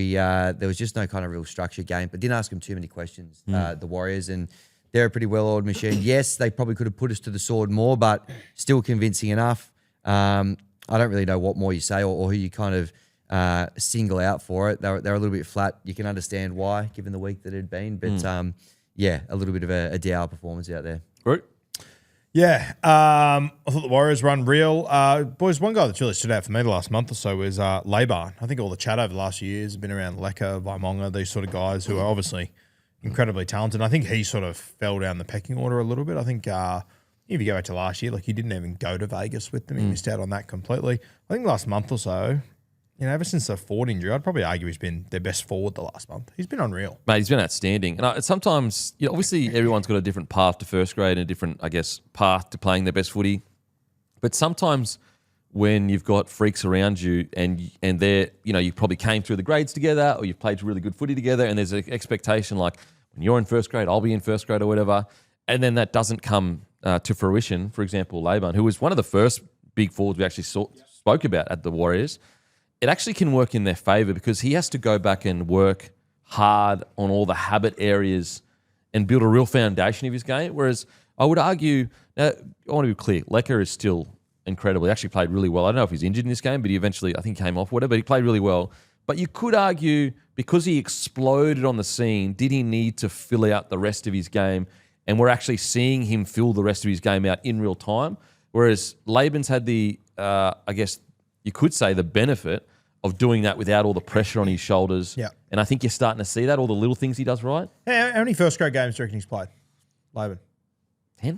there was just no kind of real structured game. But didn't ask them too many questions, the Warriors, and they're a pretty well-oiled machine. Yes, they probably could have put us to the sword more, but still convincing enough. I don't really know what more you say or who you kind of single out for it. They're a little bit flat. You can understand why, given the week that it had been. But a little bit of a dour performance out there. Right. Yeah, I thought the Warriors run real. Boys, one guy that's really stood out for me the last month or so was Laban. I think all the chat over the last few years has been around Lecker, Vaimonga, these sort of guys who are obviously incredibly talented. I think he sort of fell down the pecking order a little bit. I think if you go back to last year, he didn't even go to Vegas with them. He missed out on that completely. I think last month or so, ever since the Ford injury, I'd probably argue he's been their best forward the last month. He's been unreal. Mate, he's been outstanding. And sometimes, obviously everyone's got a different path to first grade and a different, path to playing their best footy. But sometimes when you've got freaks around you and they're, you probably came through the grades together or you've played really good footy together and there's an expectation like when you're in first grade, I'll be in first grade or whatever. And then that doesn't come to fruition. For example, Laban, who was one of the first big forwards we actually spoke about at the Warriors. It actually can work in their favour because he has to go back and work hard on all the habit areas and build a real foundation of his game. Whereas I would argue, now I want to be clear, Lecker is still incredible. He actually played really well. I don't know if he's injured in this game, but he eventually, I think, came off whatever, but he played really well. But you could argue because he exploded on the scene, did he need to fill out the rest of his game? And we're actually seeing him fill the rest of his game out in real time. Whereas Laban's had the, you could say, the benefit of doing that without all the pressure on his shoulders. Yeah. And I think you're starting to see that, all the little things he does right. How many first grade games do you reckon he's played, Laban? 10?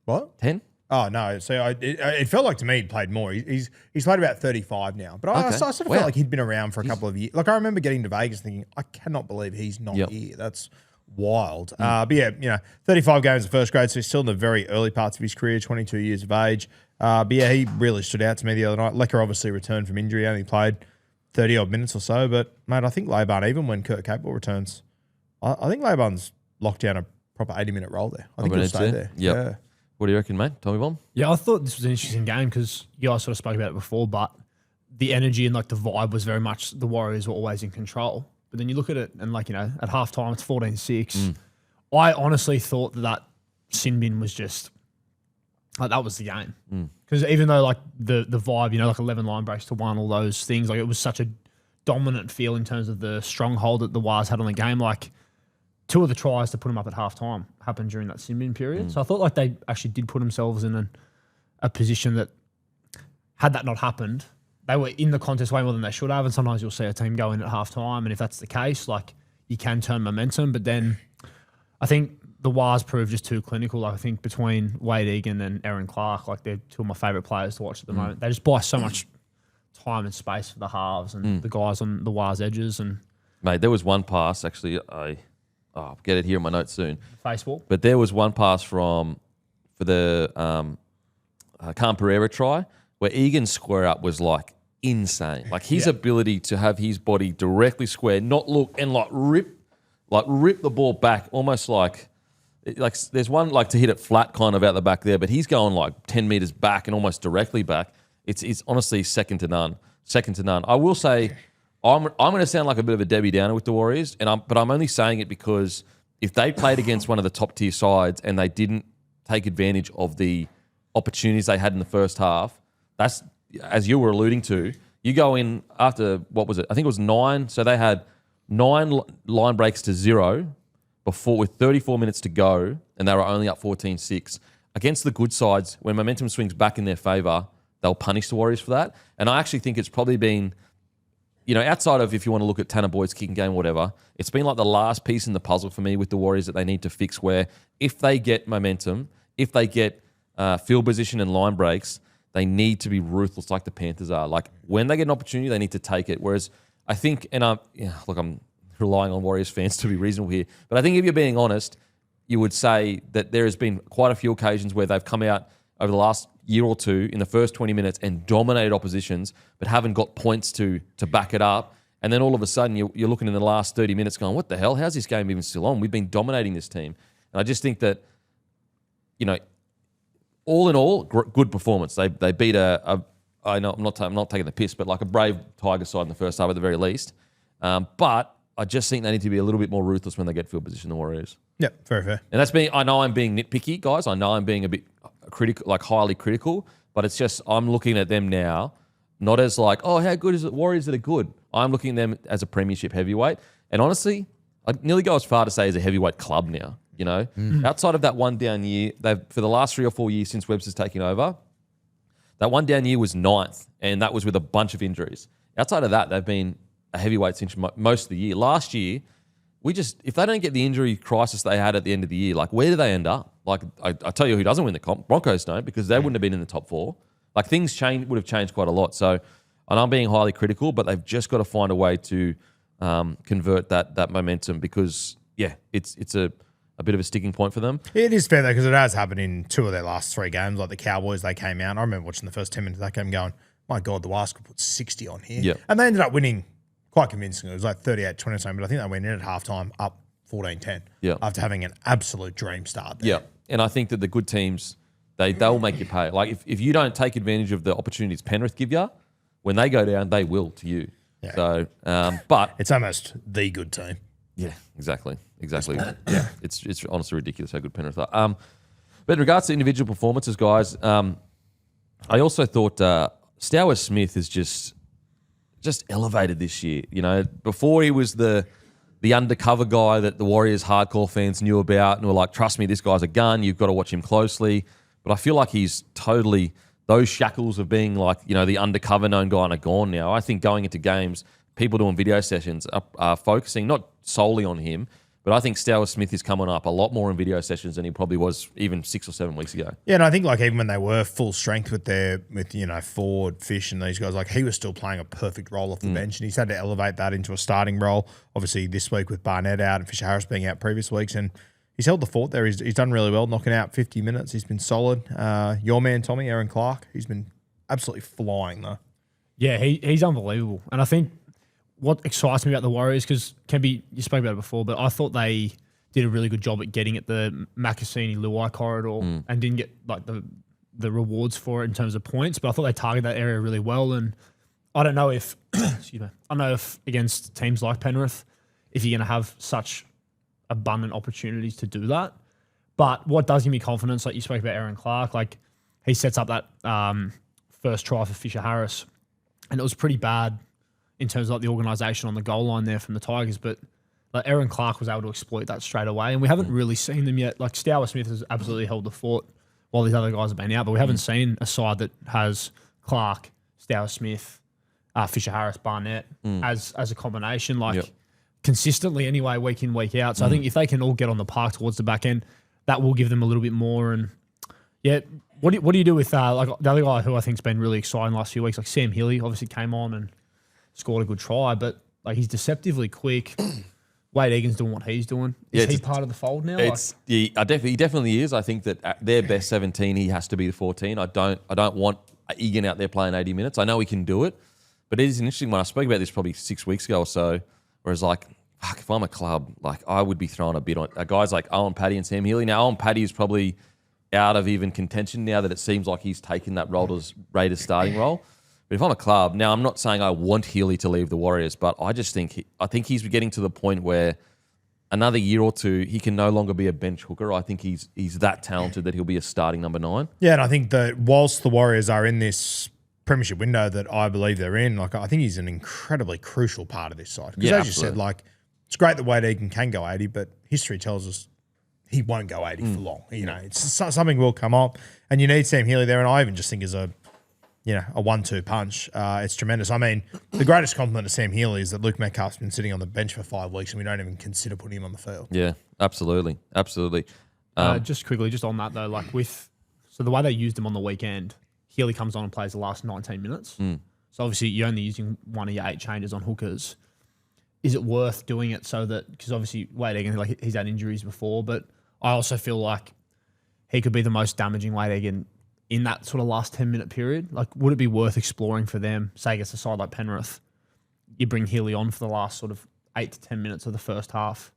What? 10? Oh, no. So it felt like to me he'd played more. He's played about 35 now. But I sort of felt like he'd been around for a couple of years. I remember getting to Vegas thinking, I cannot believe he's not here. That's wild. But yeah, 35 games in first grade, so he's still in the very early parts of his career, 22 years of age. But yeah, he really stood out to me the other night. Lecker obviously returned from injury, only played 30-odd minutes or so. But, mate, I think Laban, even when Kurt Capewell returns, I think Laban's locked down a proper 80-minute role there. I think he'll stay there. Yep. Yeah. What do you reckon, mate? Tommy Bomb? Yeah, I thought this was an interesting game because you guys sort of spoke about it before, but the energy and like the vibe was very much the Warriors were always in control. But then you look at it and like, at halftime it's 14-6. I honestly thought that sin bin was just like that was the game. Because even though like the vibe, like 11 line breaks to 1, all those things, like it was such a dominant feel in terms of the stronghold that the Wars had on the game. Like 2 of the tries to put them up at halftime happened during that sin bin period. So I thought like they actually did put themselves in a position that had that not happened, they were in the contest way more than they should have. And sometimes you'll see a team go in at halftime, and if that's the case, like you can turn momentum. But then I think the Wars proved just too clinical. Like I think between Wade Egan and Aaron Clark, like they're 2 of my favourite players to watch at the moment. They just buy so much time and space for the halves and the guys on the Wars edges. And Mate, there was one pass, actually, I'll get it here in my notes soon. Facebook. But there was one pass for the Khan Pereira try where Egan's square up was like insane. Like his ability to have his body directly square, not look and rip the ball back almost like there's one like to hit it flat kind of out the back there, but he's going like 10 meters back and almost directly back. It's honestly second to none. Second to none. I will say I'm going to sound like a bit of a Debbie Downer with the Warriors, but I'm only saying it because if they played against one of the top tier sides and they didn't take advantage of the opportunities they had in the first half, that's, as you were alluding to, you go in after, what was it? I think it was 9. So they had 9 line breaks to 0 with 34 minutes to go, and they were only up 14-6. Against the good sides, when momentum swings back in their favour, they'll punish the Warriors for that. And I actually think it's probably been, outside of if you want to look at Tanner Boyd's kicking game, whatever, it's been like the last piece in the puzzle for me with the Warriors that they need to fix, where if they get momentum, if they get field position and line breaks, they need to be ruthless like the Panthers are. Like when they get an opportunity, they need to take it. Whereas I think, and I'm relying on Warriors fans to be reasonable here, but I think if you're being honest, you would say that there has been quite a few occasions where they've come out over the last year or two in the first 20 minutes and dominated oppositions, but haven't got points to back it up. And then all of a sudden you're looking in the last 30 minutes going, what the hell? How's this game even still on? We've been dominating this team. And I just think that, all in all, good performance. They beat I know I'm not taking the piss, but like a brave Tiger side in the first half at the very least. But I just think they need to be a little bit more ruthless when they get field position, the Warriors. Yeah, very fair. And that's I know I'm being nitpicky, guys. I know I'm being a bit critical, like highly critical, but it's just I'm looking at them now, not as like, oh, how good is it? Warriors that are good. I'm looking at them as a premiership heavyweight. And honestly, I'd nearly go as far to say as a heavyweight club now. Outside of that one down year, for the last 3 or 4 years since Webster's taken over, that one down year was 9th, and that was with a bunch of injuries. Outside of that, they've been a heavyweight since most of the year. Last year, if they don't get the injury crisis they had at the end of the year, like where do they end up? Like I tell you who doesn't win the comp, Broncos don't, because they wouldn't have been in the top 4. Like things would have changed quite a lot. So, and I'm being highly critical, but they've just got to find a way to convert that momentum because it's a bit of a sticking point for them. It is fair though, because it has happened in 2 of their last 3 games. Like the Cowboys, they came out. I remember watching the first 10 minutes of that game going, my God, the Wars could put 60 on here. Yep. And they ended up winning quite convincingly. It was like 38-20 or something, but I think they went in at halftime up 14-10 after having an absolute dream start there. Yeah, and I think that the good teams, they'll make you pay. Like if you don't take advantage of the opportunities Penrith give you, when they go down, they will to you. Yeah. So, but it's almost the good team. Yeah, exactly. Yeah, it's honestly ridiculous how good Penrith are. But in regards to individual performances, guys, I also thought Stowers Smith is just elevated this year. Before he was the undercover guy that the Warriors hardcore fans knew about and were like, trust me, this guy's a gun. You've got to watch him closely. But I feel like he's totally, those shackles of being like, the undercover known guy are gone now. I think going into games, people doing video sessions are focusing not solely on him, but I think Stowers Smith is coming up a lot more in video sessions than he probably was even 6 or 7 weeks ago. Yeah, and I think like even when they were full strength with Ford, Fish, and these guys, like he was still playing a perfect role off the bench, and he's had to elevate that into a starting role. Obviously, this week with Barnett out and Fisher Harris being out previous weeks, and he's held the fort there. He's done really well, knocking out 50 minutes. He's been solid. Your man Tommy, Aaron Clark, he's been absolutely flying though. Yeah, he's unbelievable, and I think what excites me about the Warriors, because you spoke about it before, but I thought they did a really good job at getting at the Makasini-Luai corridor and didn't get like the rewards for it in terms of points, but I thought they targeted that area really well. And I don't know if, excuse me, I don't know if against teams like Penrith, if you're going to have such abundant opportunities to do that. But what does give me confidence, like you spoke about Aaron Clark, like he sets up that first try for Fisher Harris, and it was pretty bad in terms of like the organisation on the goal line there from the Tigers, but like Aaron Clark was able to exploit that straight away, and we haven't really seen them yet. Like Stour Smith has absolutely held the fort while these other guys have been out, but we haven't seen a side that has Clark, Stour Smith, Fisher Harris, Barnett as a combination, like consistently anyway, week in, week out. So I think if they can all get on the park towards the back end, that will give them a little bit more. And yeah, what do you do with like the other guy who I think's been really exciting the last few weeks, like Sam Healy, obviously came on and scored a good try, but like he's deceptively quick. Wade Egan's doing what he's doing. Is he part of the fold now? He definitely is. I think that at their best 17, he has to be the 14. I don't want Egan out there playing 80 minutes. I know he can do it, but it is an interesting one. I spoke about this probably 6 weeks ago or so, whereas like, fuck, if I'm a club, like I would be throwing a bit on guys like Owen Paddy and Sam Healy. Now, Owen Paddy is probably out of even contention now that it seems like he's taken that Raiders starting role. But if I'm a club, now I'm not saying I want Healy to leave the Warriors, but I just think he's getting to the point where another year or two, he can no longer be a bench hooker. I think he's that talented that he'll be a starting number 9. Yeah, and I think that whilst the Warriors are in this premiership window that I believe they're in, like I think he's an incredibly crucial part of this side. Because as you said, like it's great that Wade Egan can go 80, but history tells us he won't go 80 for long. You know, it's something will come up, and you need Sam Healy there. And I even just think as a 1-2 punch, it's tremendous. I mean, the greatest compliment to Sam Healy is that Luke Metcalf's been sitting on the bench for 5 weeks, and we don't even consider putting him on the field. Yeah, absolutely. Just quickly, just on that though, like so the way they used him on the weekend, Healy comes on and plays the last 19 minutes. So obviously you're only using one of your 8 changes on hookers. Is it worth doing it so that, because obviously Wade Egan, like he's had injuries before, but I also feel like he could be the most damaging Wade Egan in that sort of last 10-minute period. Like, would it be worth exploring for them, say against a side like Penrith, you bring Healy on for the last sort of 8 to 10 minutes of the first half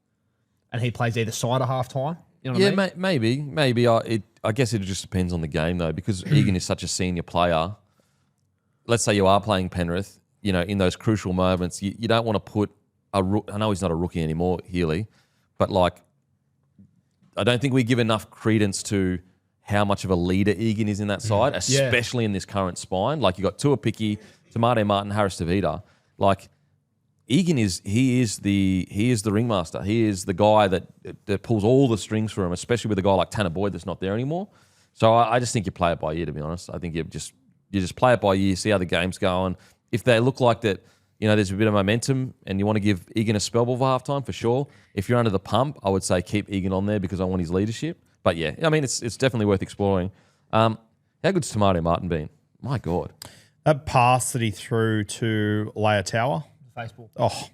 and he plays either side at half time? You know what I mean? Maybe. I guess it just depends on the game though, because Egan is such a senior player. Let's say you are playing Penrith, in those crucial moments, you don't want to put I know he's not a rookie anymore, Healy, but like, I don't think we give enough credence to how much of a leader Egan is in that side, especially in this current spine. Like you got Tuapiki, Tamate Martin, Harris Tavita. Like Egan is the ringmaster. He is the guy that pulls all the strings for him, especially with a guy like Tanner Boyd that's not there anymore. So I just think you play it by ear, to be honest. I think you just play it by ear, see how the game's going. If they look like that, there's a bit of momentum and you want to give Egan a spell ball for halftime, for sure. If you're under the pump, I would say keep Egan on there because I want his leadership. But yeah, I mean, it's definitely worth exploring. How good's Tamate Martin been? My God. That pass that he threw to Leia Tower. Facebook. Oh,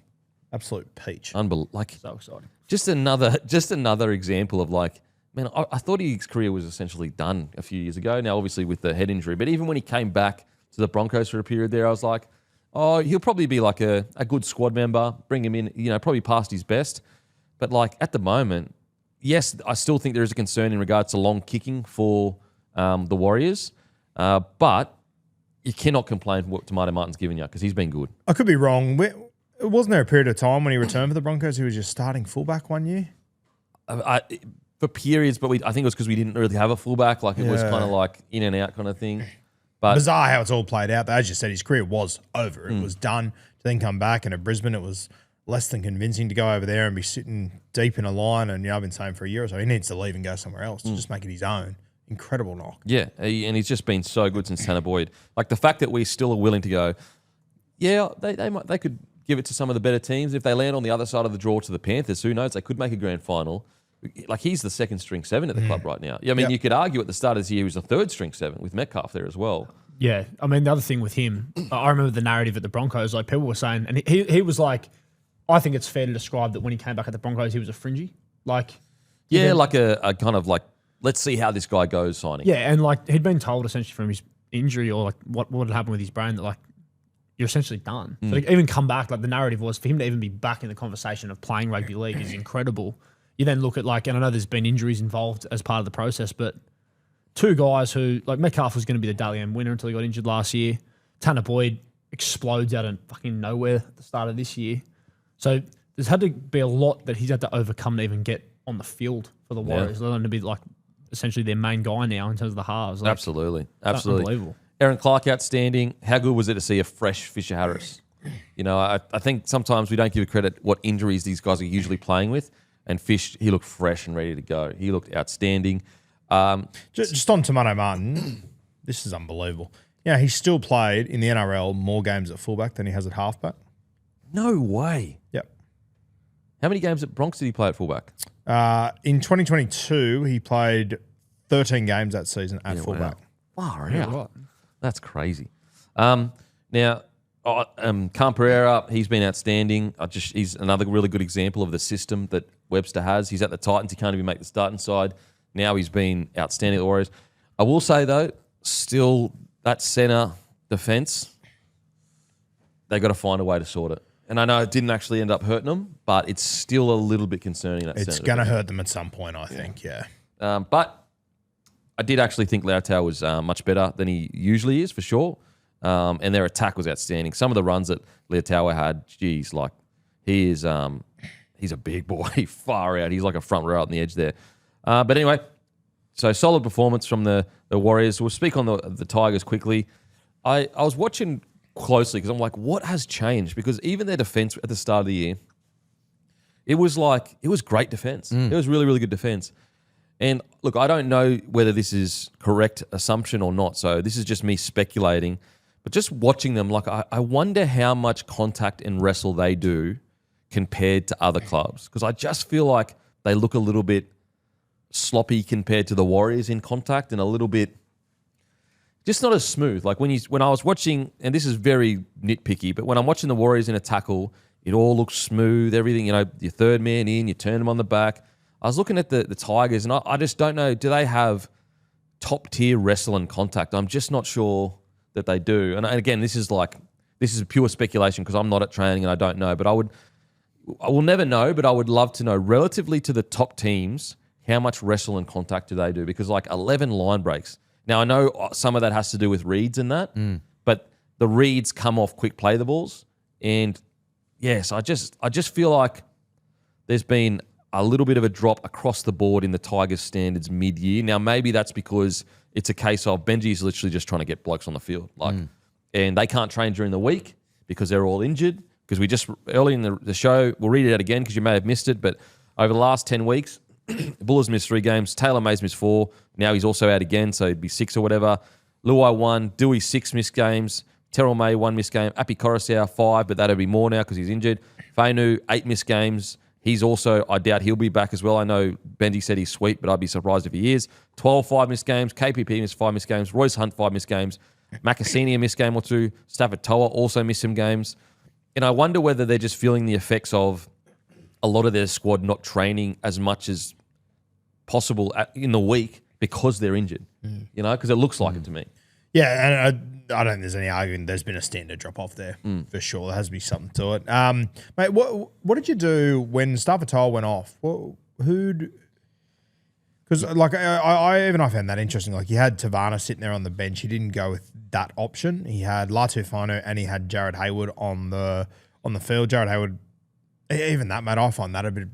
absolute peach. Unbelievable. Like, So exciting. just another example of like, man, I thought his career was essentially done a few years ago. Now, obviously with the head injury, but even when he came back to the Broncos for a period there, I was like, oh, he'll probably be like a good squad member, bring him in, probably past his best. But like at the moment, yes, I still think there is a concern in regards to long kicking for the Warriors. But you cannot complain for what Tamate Martin's given you because he's been good. I could be wrong. Wasn't there a period of time when he returned for the Broncos he was just starting fullback one year? For periods, but I think it was because we didn't really have a fullback. Like it was kind of like in and out kind of thing. But bizarre how it's all played out. As you said, his career was over. It was done to then come back. And at Brisbane, it was less than convincing to go over there and be sitting deep in a line. And I've been saying for a year or so, he needs to leave and go somewhere else to just make it his own. Incredible knock. Yeah, and he's just been so good since Tanner Boyd. Like the fact that we still are willing to go, yeah, they could give it to some of the better teams. If they land on the other side of the draw to the Panthers, who knows? They could make a grand final. Like he's the second string 7 at the club right now. Yeah, I mean, you could argue at the start of this year he was the third string 7 with Metcalf there as well. Yeah, I mean, the other thing with him, I remember the narrative at the Broncos, like people were saying, and he was like, I think it's fair to describe that when he came back at the Broncos, he was a fringy. Like, yeah, like a kind of like, let's see how this guy goes signing. Yeah, and like he'd been told essentially from his injury or like what had happened with his brain that like you're essentially done. So like, even come back, like the narrative was for him to even be back in the conversation of playing rugby league is incredible. You then look at like, and I know there's been injuries involved as part of the process, but two guys who, like Metcalf was going to be the Dally M winner until he got injured last year. Tanner Boyd explodes out of fucking nowhere at the start of this year. So there's had to be a lot that he's had to overcome to even get on the field for the Warriors, let alone to be like essentially their main guy now in terms of the halves. Like, Absolutely. unbelievable. Aaron Clark outstanding. How good was it to see a fresh Fisher Harris? You know, I think sometimes we don't give credit what injuries these guys are usually playing with. And Fish, he looked fresh and ready to go. He looked outstanding. Just on Tomato Martin, this is unbelievable. Yeah, he still played in the NRL more games at fullback than he has at halfback. No way. Yep. How many games at Bronx did he play at fullback? In 2022, he played 13 games that season at fullback. Wow. Right. That's crazy. Now, Cam Pereira, he's been outstanding. He's another really good example of the system that Webster has. He's at the Titans. He can't even make the starting side. Now he's been outstanding at the Warriors. I will say, though, still that centre defence, they got to find a way to sort it. And I know it didn't actually end up hurting them, but it's still a little bit concerning. It's going to hurt them at some point, I think, yeah. But I did actually think Lautau was much better than he usually is, for sure. And their attack was outstanding. Some of the runs that Lautau had, geez, like he is, he's a big boy, far out. He's like a front row out on the edge there. But anyway, so solid performance from the Warriors. We'll speak on the Tigers quickly. I was watching closely because I'm like, what has changed? Because even their defense at the start of the year, it was great defense. It was really, really good defense. And look, I don't know whether this is correct assumption or not. So this is just me speculating. But just watching them, like I wonder how much contact and wrestle they do compared to other clubs. Because I just feel like they look a little bit sloppy compared to the Warriors in contact and a little bit just not as smooth. Like when I was watching, and this is very nitpicky, but when I'm watching the Warriors in a tackle, it all looks smooth, everything, you know, your third man in, you turn them on the back. I was looking at the Tigers, and I just don't know, do they have top-tier wrestle and contact? I'm just not sure that they do. And again, this is pure speculation because I'm not at training and I don't know. But I will never know, but I would love to know, relatively to the top teams, how much wrestle and contact do they do? Because like 11 line breaks. Now, I know some of that has to do with reads and that, but the reads come off quick play the balls. And yes, I just feel like there's been a little bit of a drop across the board in the Tigers standards mid-year. Now, maybe that's because it's a case of Benji's literally just trying to get blokes on the field. And they can't train during the week because they're all injured. Because we just, early in the show, we'll read it out again because you may have missed it, but over the last 10 weeks, Bullers missed 3 games. Taylor May's missed 4. Now he's also out again, so he'd be 6 or whatever. Luai 1. Dewey 6 missed games. Terrell May 1 missed game. Api Coruscant 5, but that'll be more now because he's injured. Fainu 8 missed games. He's also, I doubt he'll be back as well. I know Benji said he's sweet, but I'd be surprised if he is. 12 5 missed games. KPP missed 5 missed games. Royce Hunt 5 missed games. Makasini a missed game or 2. Stafford Toa also missed some games. And I wonder whether they're just feeling the effects of a lot of their squad not training as much as possible in the week because they're injured, you know, because it looks like it to me. Yeah, and I don't think there's any arguing there's been a standard drop-off there, for sure. There has to be something to it. Mate, what did you do when Stafford went off? Because, like, I found that interesting. Like, he had Tavana sitting there on the bench. He didn't go with that option. He had Latu Fano and he had Jared Hayward on the field. Jared Hayward, even that, mate, I find that a bit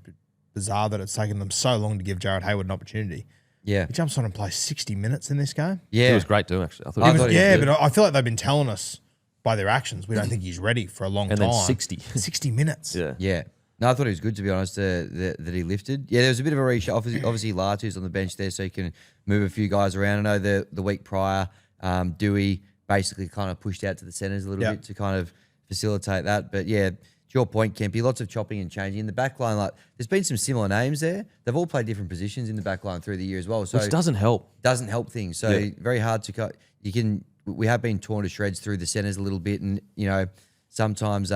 bizarre that it's taken them so long to give Jared Hayward an opportunity. Yeah. He jumps on and plays 60 minutes in this game. Yeah. It was great too, actually. I thought But I feel like they've been telling us by their actions, we don't think he's ready for a long time. And then 60. 60 minutes. Yeah. Yeah. No, I thought he was good, to be honest, that he lifted. Yeah, there was a bit of a reshuffle. Obviously, Latu's on the bench there, so he can move a few guys around. I know the week prior, Dewey basically kind of pushed out to the centres a little bit to kind of facilitate that. But yeah, to your point, Kempy, lots of chopping and changing. In the back line, like, there's been some similar names there. They've all played different positions in the back line through the year as well. So which doesn't help. Doesn't help things. So very hard to cut. We have been torn to shreds through the centres a little bit, and, you know, sometimes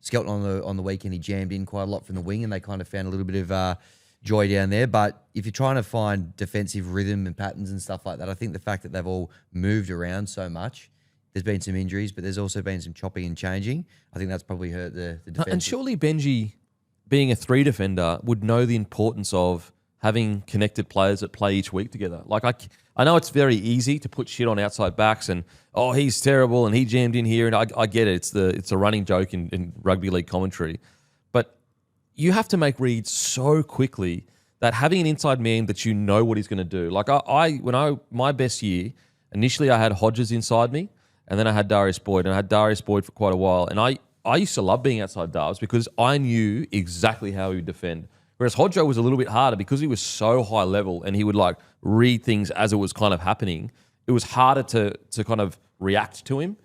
Skelton on the weekend, he jammed in quite a lot from the wing, and they kind of found a little bit of joy down there. But if you're trying to find defensive rhythm and patterns and stuff like that, I think the fact that they've all moved around so much, there's been some injuries, but there's also been some chopping and changing. I think that's probably hurt the defense. And surely Benji, being a 3 defender, would know the importance of having connected players that play each week together. Like I know it's very easy to put shit on outside backs and he's terrible and he jammed in here, and I get it. It's a running joke in rugby league commentary, but you have to make reads so quickly that having an inside man that you know what he's going to do. Like my best year, initially I had Hodges inside me, and then I had Darius Boyd, and I had Darius Boyd for quite a while, and I used to love being outside Darius because I knew exactly how he would defend. Whereas Hodjo was a little bit harder because he was so high level and he would like read things as it was kind of happening. It was harder to kind of react to him.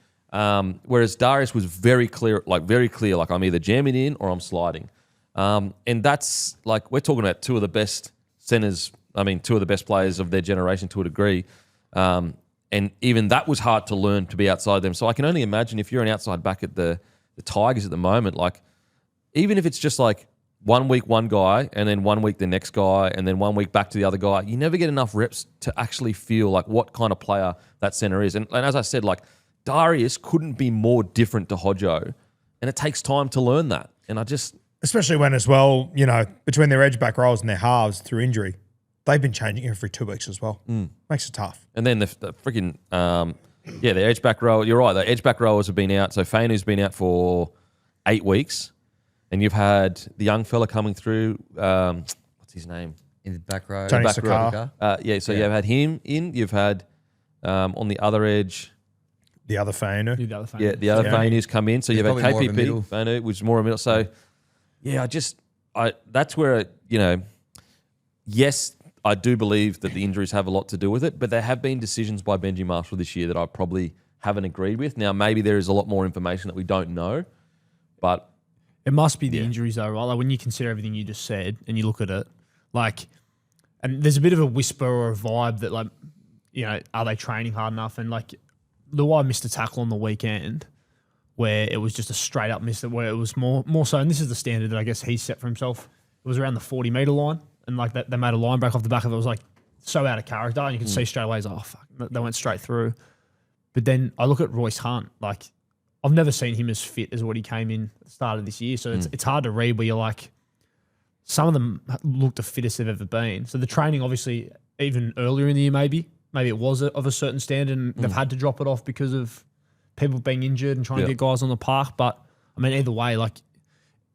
Whereas Darius was very clear, like I'm either jamming in or I'm sliding. And that's like, we're talking about two of the best centers. I mean, two of the best players of their generation to a degree. And even that was hard to learn to be outside them. So I can only imagine if you're an outside back at the Tigers at the moment, like even if it's just like 1 week one guy and then 1 week the next guy and then 1 week back to the other guy, you never get enough reps to actually feel like what kind of player that center is. And as I said, like Darius couldn't be more different to Hodjo, and it takes time to learn that. And especially when as well, between their edge back roles and their halves through injury, they've been changing every 2 weeks as well. Makes it tough. And then the freaking, the edge back row, you're right, the edge back rowers have been out. So Fainu's been out for 8 weeks. And you've had the young fella coming through, what's his name? In the back row. Tony back Sakar. row. You've had him in. You've had on the other edge. The other Fainu. The other Fainu's come in. So you've had probably more of a middle. KPP, Fainu, which is more a middle. So, that's where, yes, I do believe that the injuries have a lot to do with it, but there have been decisions by Benji Marshall this year that I probably haven't agreed with. Now, maybe there is a lot more information that we don't know, but it must be the injuries though, right? Like when you consider everything you just said and you look at it, like, and there's a bit of a whisper or a vibe that like, are they training hard enough? And like, Luai missed a tackle on the weekend where it was just a straight up miss, where it was more so, and this is the standard that I guess he's set for himself. It was around the 40-metre line, and like they made a line break off the back of it. It was like so out of character, and you could see straight away, he's like, oh fuck, they went straight through. But then I look at Royce Hunt, like, I've never seen him as fit as what he came in at the start of this year. So it's hard to read where you're like, some of them look the fittest they've ever been. So the training, obviously, even earlier in the year, maybe it was of a certain standard and they've had to drop it off because of people being injured and trying to get guys on the park. But I mean, either way, like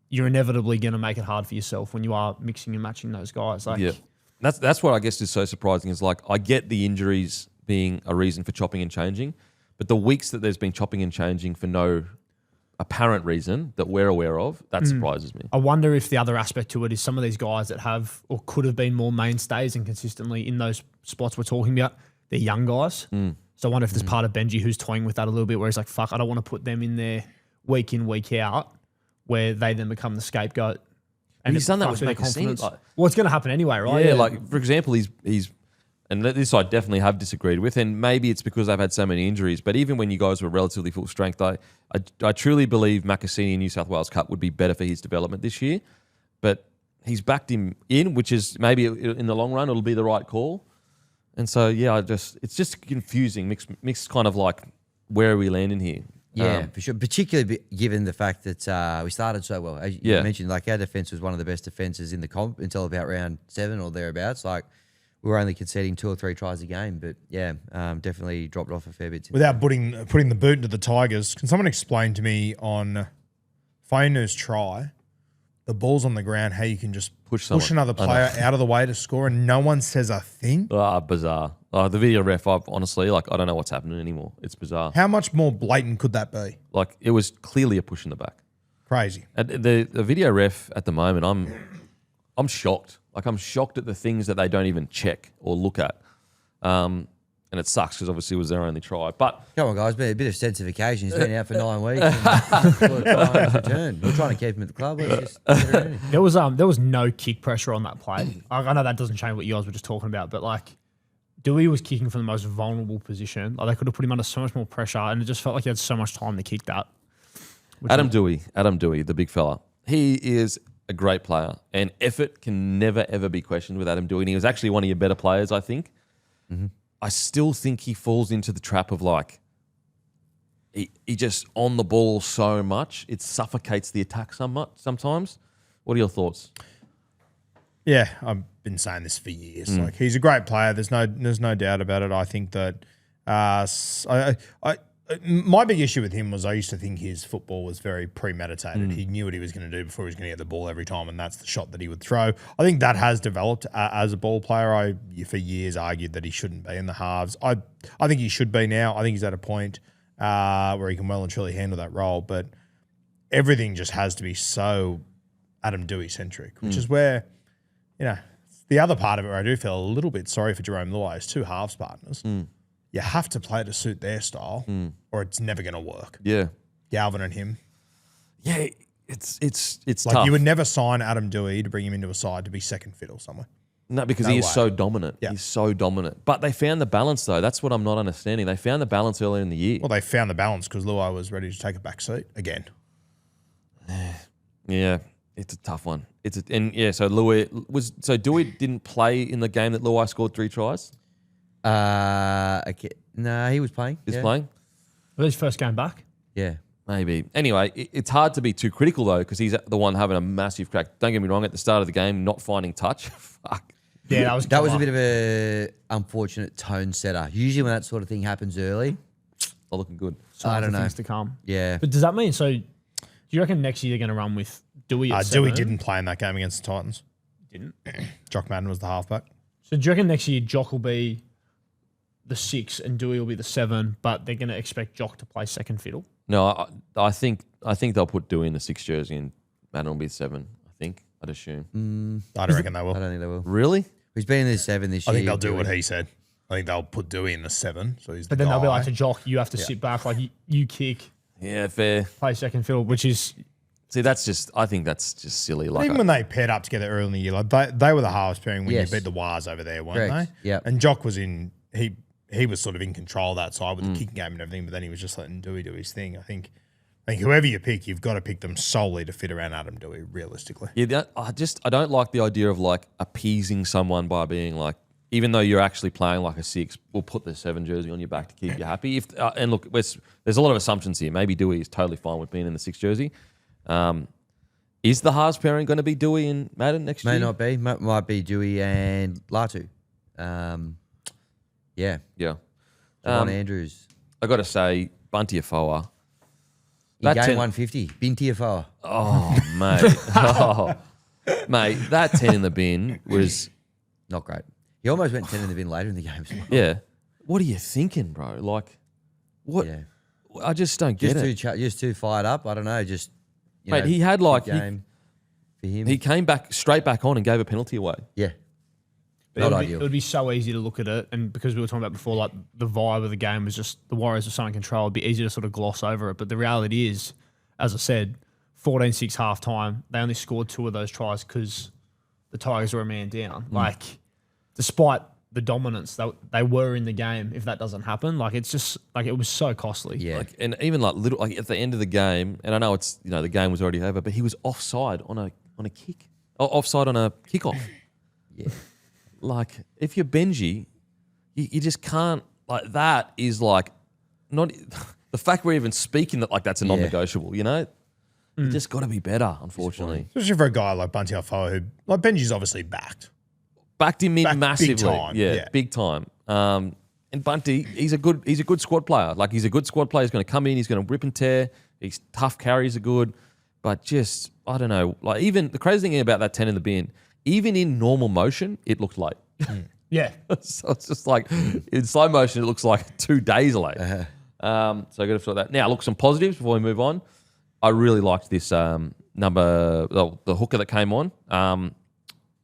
you're inevitably going to make it hard for yourself when you are mixing and matching those guys. Like, that's what I guess is so surprising is like, I get the injuries being a reason for chopping and changing, but the weeks that there's been chopping and changing for no apparent reason that we're aware of, that surprises me. I wonder if the other aspect to it is some of these guys that have or could have been more mainstays and consistently in those spots we're talking about, they're young guys. So I wonder if there's part of Benji who's toying with that a little bit where he's like, fuck, I don't want to put them in there week in, week out where they then become the scapegoat. And he's done that with confidence. Like, well, it's going to happen anyway, right? Yeah, like for example, he's and this I definitely have disagreed with, and maybe it's because they've had so many injuries, but even when you guys were relatively full strength, I truly believe Macassini in New South Wales Cup would be better for his development this year, but he's backed him in, which is maybe in the long run, it'll be the right call. And so, it's just confusing, mixed kind of like, where are we landing here? Yeah, for sure. Particularly given the fact that we started so well. As you mentioned, like our defense was one of the best defenses in the comp until about round 7 or thereabouts. Like we were only conceding 2 or 3 tries a game, but definitely dropped off a fair bit. Without putting the boot into the Tigers, can someone explain to me on Fainu's try, the ball's on the ground, how you can just push another player out of the way to score and no one says a thing? Bizarre. The video ref, honestly, like, I don't know what's happening anymore. It's bizarre. How much more blatant could that be? Like, it was clearly a push in the back. Crazy. And the video ref at the moment, I'm shocked. Like, I'm shocked at the things that they don't even check or look at. And it sucks because obviously it was their only try. But come on, guys, a bit of sense of occasion. He's been out for 9 weeks. And return. We're trying to keep him at the club. There was no kick pressure on that play. I know that doesn't change what you guys were just talking about, but like Dewey was kicking from the most vulnerable position. Like they could have put him under so much more pressure, and it just felt like he had so much time to kick that. Adam Dewey, the big fella. He is a great player, and effort can never ever be questioned with Adam Dewey. And he was actually one of your better players, I think. Mm-hmm. I still think he falls into the trap of like, he just on the ball so much, it suffocates the attack sometimes. What are your thoughts? Yeah, I've been saying this for years. Like he's a great player. There's no doubt about it. I think that my big issue with him was I used to think his football was very premeditated. He knew what he was going to do before he was going to get the ball every time, and that's the shot that he would throw. I think that has developed as a ball player. I for years argued that he shouldn't be in the halves. I think he should be now. I think he's at a point where he can well and truly handle that role, but everything just has to be so Adam Doueihi centric, which is where, the other part of it where I do feel a little bit sorry for Jarome Luai is two halves partners. You have to play to suit their style or it's never going to work. Yeah. Galvin and him. Yeah, it's Like tough. you would never sign Adam Doueihi to bring him into a side to be second fiddle somewhere. No, because No he is way. so dominant. Yeah. He's so dominant. But they found the balance, though. That's what I'm not understanding. They found the balance earlier in the year. Well, they found the balance because Luai was ready to take a back seat again. Yeah, it's a tough one. So Doueihi didn't play in the game that Luai scored 3 tries. Okay. No, he was playing. He's yeah. playing. Was his first game back? Yeah. Maybe. Anyway, it's hard to be too critical, though, because he's the one having a massive crack. Don't get me wrong, at the start of the game, not finding touch. Fuck. Yeah, That was a bit of a unfortunate tone setter. Usually when that sort of thing happens early, Not looking good. I don't know. Things to come. Yeah. But does that mean, so do you reckon next year they're going to run with Doueihi at 7? Doueihi didn't play in that game against the Titans. Didn't. Jock Madden was the halfback. So do you reckon next year Jock will be the 6 and Doueihi will be the 7, but they're going to expect Jock to play second fiddle? No, I think they'll put Doueihi in the 6 jersey and Madden will be 7, I think. I'd assume. I don't reckon they will. I don't think they will. Really? He's been in the 7 this I year. think they'll do what Doueihi. he said. I think they'll put Doueihi in the 7. So he's But the then they'll be guy. like to Jock, you have to sit back, like you kick, Yeah, fair. play second fiddle, which is See, I think that's just silly. Like, Even when they paired up together early in the year, like they were the halves pairing when Yes. you beat the Wars over there, weren't Correct. they? Yep. And Jock was in. He was sort of in control of that side with the kicking game and everything, but then he was just letting Doueihi do his thing. I think whoever you pick, you've got to pick them solely to fit around Adam Doueihi, realistically. yeah, I don't like the idea of like appeasing someone by being like, even though you're actually playing like a 6, we'll put the 7 jersey on your back to keep you happy. And look, there's a lot of assumptions here. Maybe Doueihi is totally fine with being in the 6 jersey. Is the halves pairing going to be Doueihi and Madden next year? May not be. Might be Doueihi and Latu. Yeah. Yeah. Javon Andrews. I got to say, Bunty Afoa. In game 150. Binti Afoa. Oh, mate. Mate, that 10 in the bin was, Not great. He almost went 10 in the bin later in the game. yeah. What are you thinking, bro? Like, what? Yeah. I just don't get it. Just too fired up. I don't know. Just, Mate, he had like, good game for him. he came back straight back on and gave a penalty away. Yeah. But Not it ideal. would be so easy to look at it, and because we were talking about before, like the vibe of the game was just the Warriors were so in control. It'd be easy to sort of gloss over it, but the reality is, as I said, 14-6 half time. They only scored 2 of those tries because the Tigers were a man down. Like, despite the dominance they were in the game, if that doesn't happen, like it's just like it was so costly. Yeah. Like, and even like little, like at the end of the game, and I know it's, the game was already over, but he was offside on a kick, offside on a kickoff. Yeah. Like, if you're Benji, you just can't, like, that is like, not, the fact we're even speaking that, like, that's a non-negotiable, you just got to be better, unfortunately. Especially for a guy like Bunty Afoa, who, like, Benji's obviously backed. Backed him in Back big massively. time, yeah. Big time. And Bunty, he's a good squad player. Like, he's a good squad player. He's going to come in, he's going to rip and tear. His tough carries are good. But just, I don't know, like, even the crazy thing about that 10 in the bin, even in normal motion, it looked late. Yeah. So it's just like, in slow motion, it looks like 2 days late. So I got to sort that. Now, look, some positives before we move on. I really liked this the hooker that came on,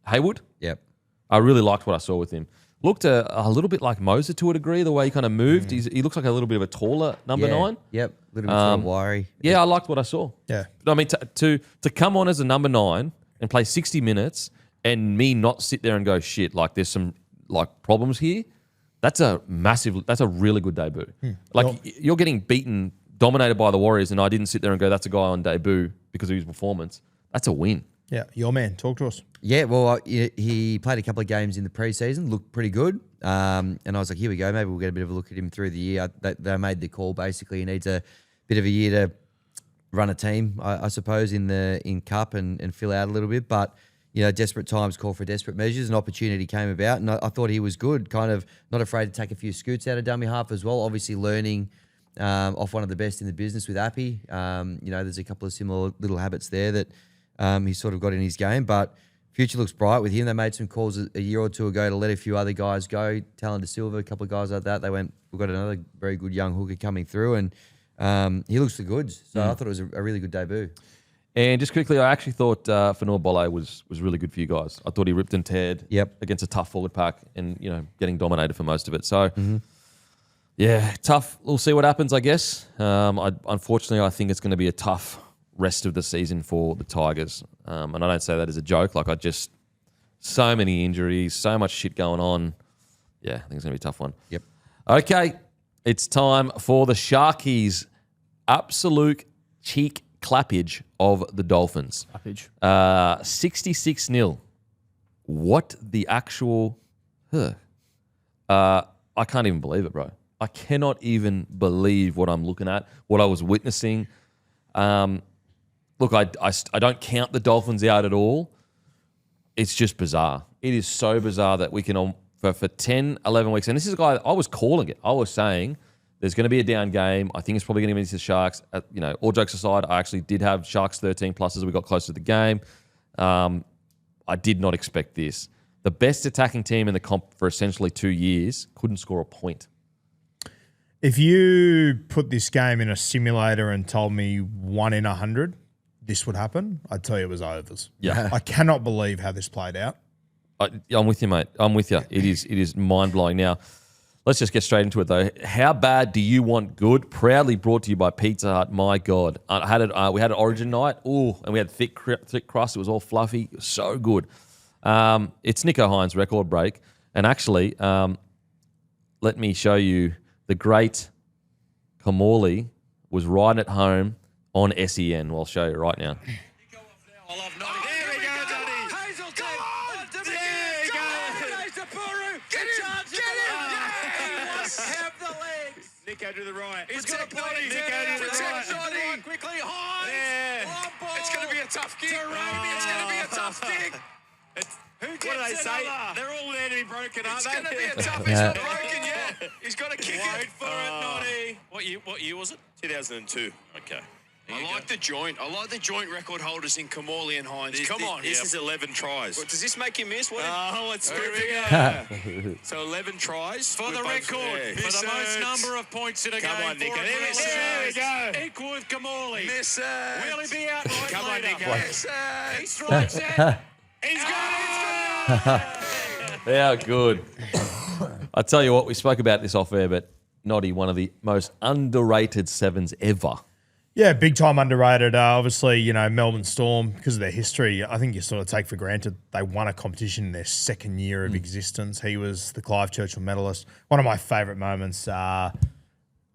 Haywood. Yep. I really liked what I saw with him. Looked a little bit like Moser to a degree, the way he kind of moved. He looks like a little bit of a taller number 9. Yep. A little bit sort of wiry. Yeah, I liked what I saw. Yeah. I mean, to come on as a number 9 and play 60 minutes and me not sit there and go, shit, like there's some like problems here, that's a really good debut. Like you're getting beaten, dominated by the Warriors, and I didn't sit there and go, that's a guy on debut because of his performance. That's a win. Yeah. Your man. Talk to us. Yeah, well, he played a couple of games in the preseason, looked pretty good. And I was like, here we go. Maybe we'll get a bit of a look at him through the year. They made the call, basically. He needs a bit of a year to run a team, I suppose, in Cup and fill out a little bit. But desperate times call for desperate measures. An opportunity came about, and I thought he was good, kind of not afraid to take a few scoots out of dummy half as well, obviously learning off one of the best in the business with Appy. There's a couple of similar little habits there that he's sort of got in his game, but future looks bright with him. They made some calls a year or two ago to let a few other guys go. Talon De Silva, a couple of guys like that. We've got another very good young hooker coming through, and he looks the goods. So I thought it was a really good debut. And just quickly, I actually thought Fanua Bolle was really good for you guys. I thought he ripped and teared against a tough forward pack and, getting dominated for most of it. So, yeah, tough. We'll see what happens, I guess. Unfortunately, I think it's going to be a tough rest of the season for the Tigers. And I don't say that as a joke. So many injuries, so much shit going on. Yeah, I think it's going to be a tough one. Yep. Okay, it's time for the Sharkies' absolute cheek clappage of the Dolphins. 66-0. What the actual... I can't even believe it, bro. I cannot even believe what I'm looking at, what I was witnessing. Look, I don't count the Dolphins out at all. It's just bizarre. It is so bizarre that we can, for 10, 11 weeks, and this is a guy, I was calling it. I was saying there's going to be a down game. I think it's probably going to be the Sharks. All jokes aside, I actually did have Sharks 13 plus as we got closer to the game. I did not expect this. The best attacking team in the comp for essentially 2 years couldn't score a point. If you put this game in a simulator and told me 1 in 100, this would happen, I'd tell you it was overs. Yeah. I cannot believe how this played out. I'm with you, mate. I'm with you. It is mind-blowing. Now, let's just get straight into it, though. How bad do you want good? Proudly brought to you by Pizza Hut. My God. We had an Origin night. Ooh, and we had thick crust. It was all fluffy. It was so good. It's Nicho Hines' record break. And actually, let me show you the great Kamali was right at home on SEN. Well, I'll show you right now. I love Notty. There we go, Notty. Hazelton. There we go. Tupou. Get him. Have the legs. Nicho to the right. He's got a Notty. Nicho to the Notty. Quickly. Hines. Yeah. It's going to be a tough gig. It's going to be a tough gig. Who gets What do they say? another? They're all there to be broken, aren't It's they? going to be a tough. He's not broken yet. He's got to kick Wait it. for it, Notty. What year was it? 2002. Okay. I like the joint. I like the joint record holders in Kamali and Hines. Come on. This is 11 tries. Does this make you miss? Let's There we go. go. So 11 tries. For the record, Yeah. for the most number of points in a Come game. on, Nicho. for There we go. Equal with Kamali. Miss it. Will he be out right Come on, later? Nicho. Miss it. He strikes it. He's got it. How good. I tell you what, we spoke about this off air, but Noddy, one of the most underrated sevens ever. Yeah, big time underrated. Obviously, Melbourne Storm, because of their history, I think you sort of take for granted they won a competition in their second year of existence. He was the Clive Churchill medalist. One of my favourite moments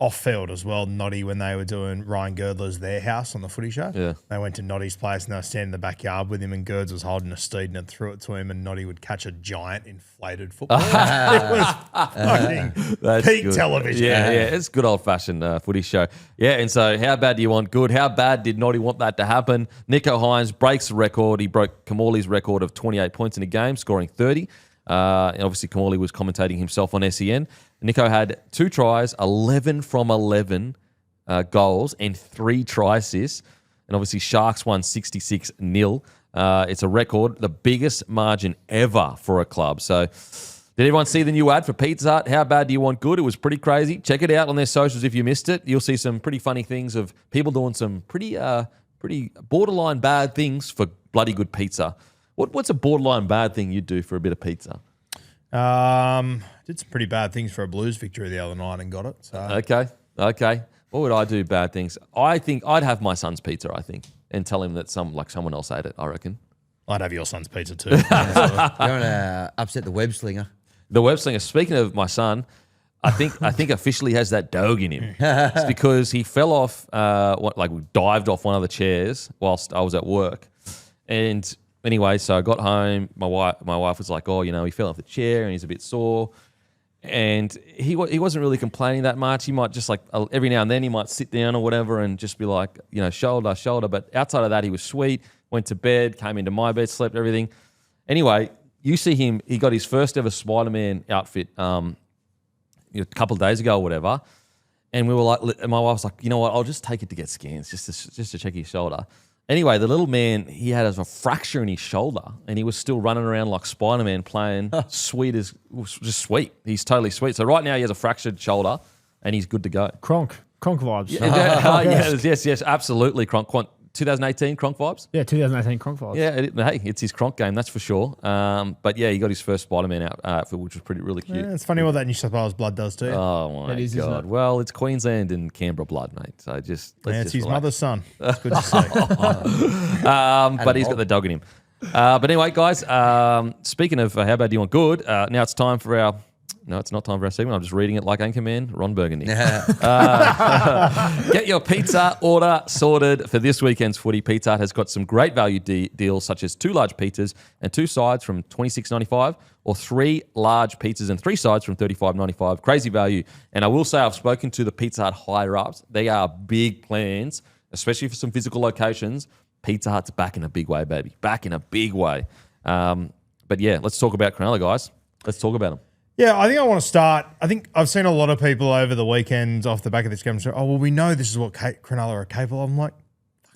off field as well, Noddy, when they were doing Ryan Girdler's Their House on the footy show. Yeah. They went to Noddy's place and they were standing in the backyard with him, and Girds was holding a steed and threw it to him, and Noddy would catch a giant inflated football. It was fucking peak good. television. Yeah, it's good old-fashioned footy show. Yeah, and so how bad do you want good? How bad did Noddy want that to happen? Nicho Hines breaks the record. He broke Kamali's record of 28 points in a game, scoring 30. And obviously, Kamali was commentating himself on SEN. Nicho had 2 tries, 11 from 11 goals, and 3 try assists. And obviously, Sharks won 66-0. It's a record, the biggest margin ever for a club. So, did everyone see the new ad for Pizza Hut? How bad do you want good? It was pretty crazy. Check it out on their socials if you missed it. You'll see some pretty funny things of people doing some pretty borderline bad things for bloody good pizza. What's a borderline bad thing you'd do for a bit of pizza? Did some pretty bad things for a Blues victory the other night and got it. So Okay. What would I do bad things? I think I'd have my son's pizza, and tell him that someone else ate it, I reckon. I'd have your son's pizza too. You don't want to upset the web slinger. The web slinger, speaking of my son, I think officially has that dog in him. It's because he fell off, dived off one of the chairs whilst I was at work. And anyway, so I got home. My wife was like, he fell off the chair and he's a bit sore. And he wasn't really complaining that much. He might just every now and then he might sit down or whatever and just be like, shoulder. But outside of that, he was sweet, went to bed, came into my bed, slept, everything. Anyway, you see him. He got his first ever Spider-Man outfit a couple of days ago or whatever. And we were like, and my wife was like, you know what? I'll just take it to get scans just to check his shoulder. Anyway, the little man, he had a fracture in his shoulder and he was still running around like Spider-Man playing just sweet. He's totally sweet. So right now he has a fractured shoulder and he's good to go. Kronk vibes. Yes, absolutely. Kronk 2018 Kronk vibes? Yeah, 2018 Kronk vibes. Yeah, it's his Kronk game, that's for sure. But yeah, he got his first Spider-Man outfit, which was really cute. Yeah, it's funny what that New South Wales blood does to you. Oh my It is, isn't God. it? Well, it's Queensland and Canberra blood, mate. So let's It's just his relax. mother's son. It's good to see. But he's got the dog in him. But anyway, guys, speaking of how bad do you want good, now it's time for our... No, it's not time for our segment. I'm just reading it like Anchorman, Ron Burgundy. Get your pizza order sorted for this weekend's footy. Pizza Hut has got some great value deals, such as 2 large pizzas and 2 sides from $26.95, or 3 large pizzas and 3 sides from $35.95. Crazy value. And I will say I've spoken to the Pizza Hut higher-ups. They are big plans, especially for some physical locations. Pizza Hut's back in a big way, baby. Back in a big way. But yeah, let's talk about Cronulla, guys. Let's talk about them. Yeah, I think I want to start. I think I've seen a lot of people over the weekend off the back of this game say, oh, well, we know this is what Cronulla are capable of. I'm like,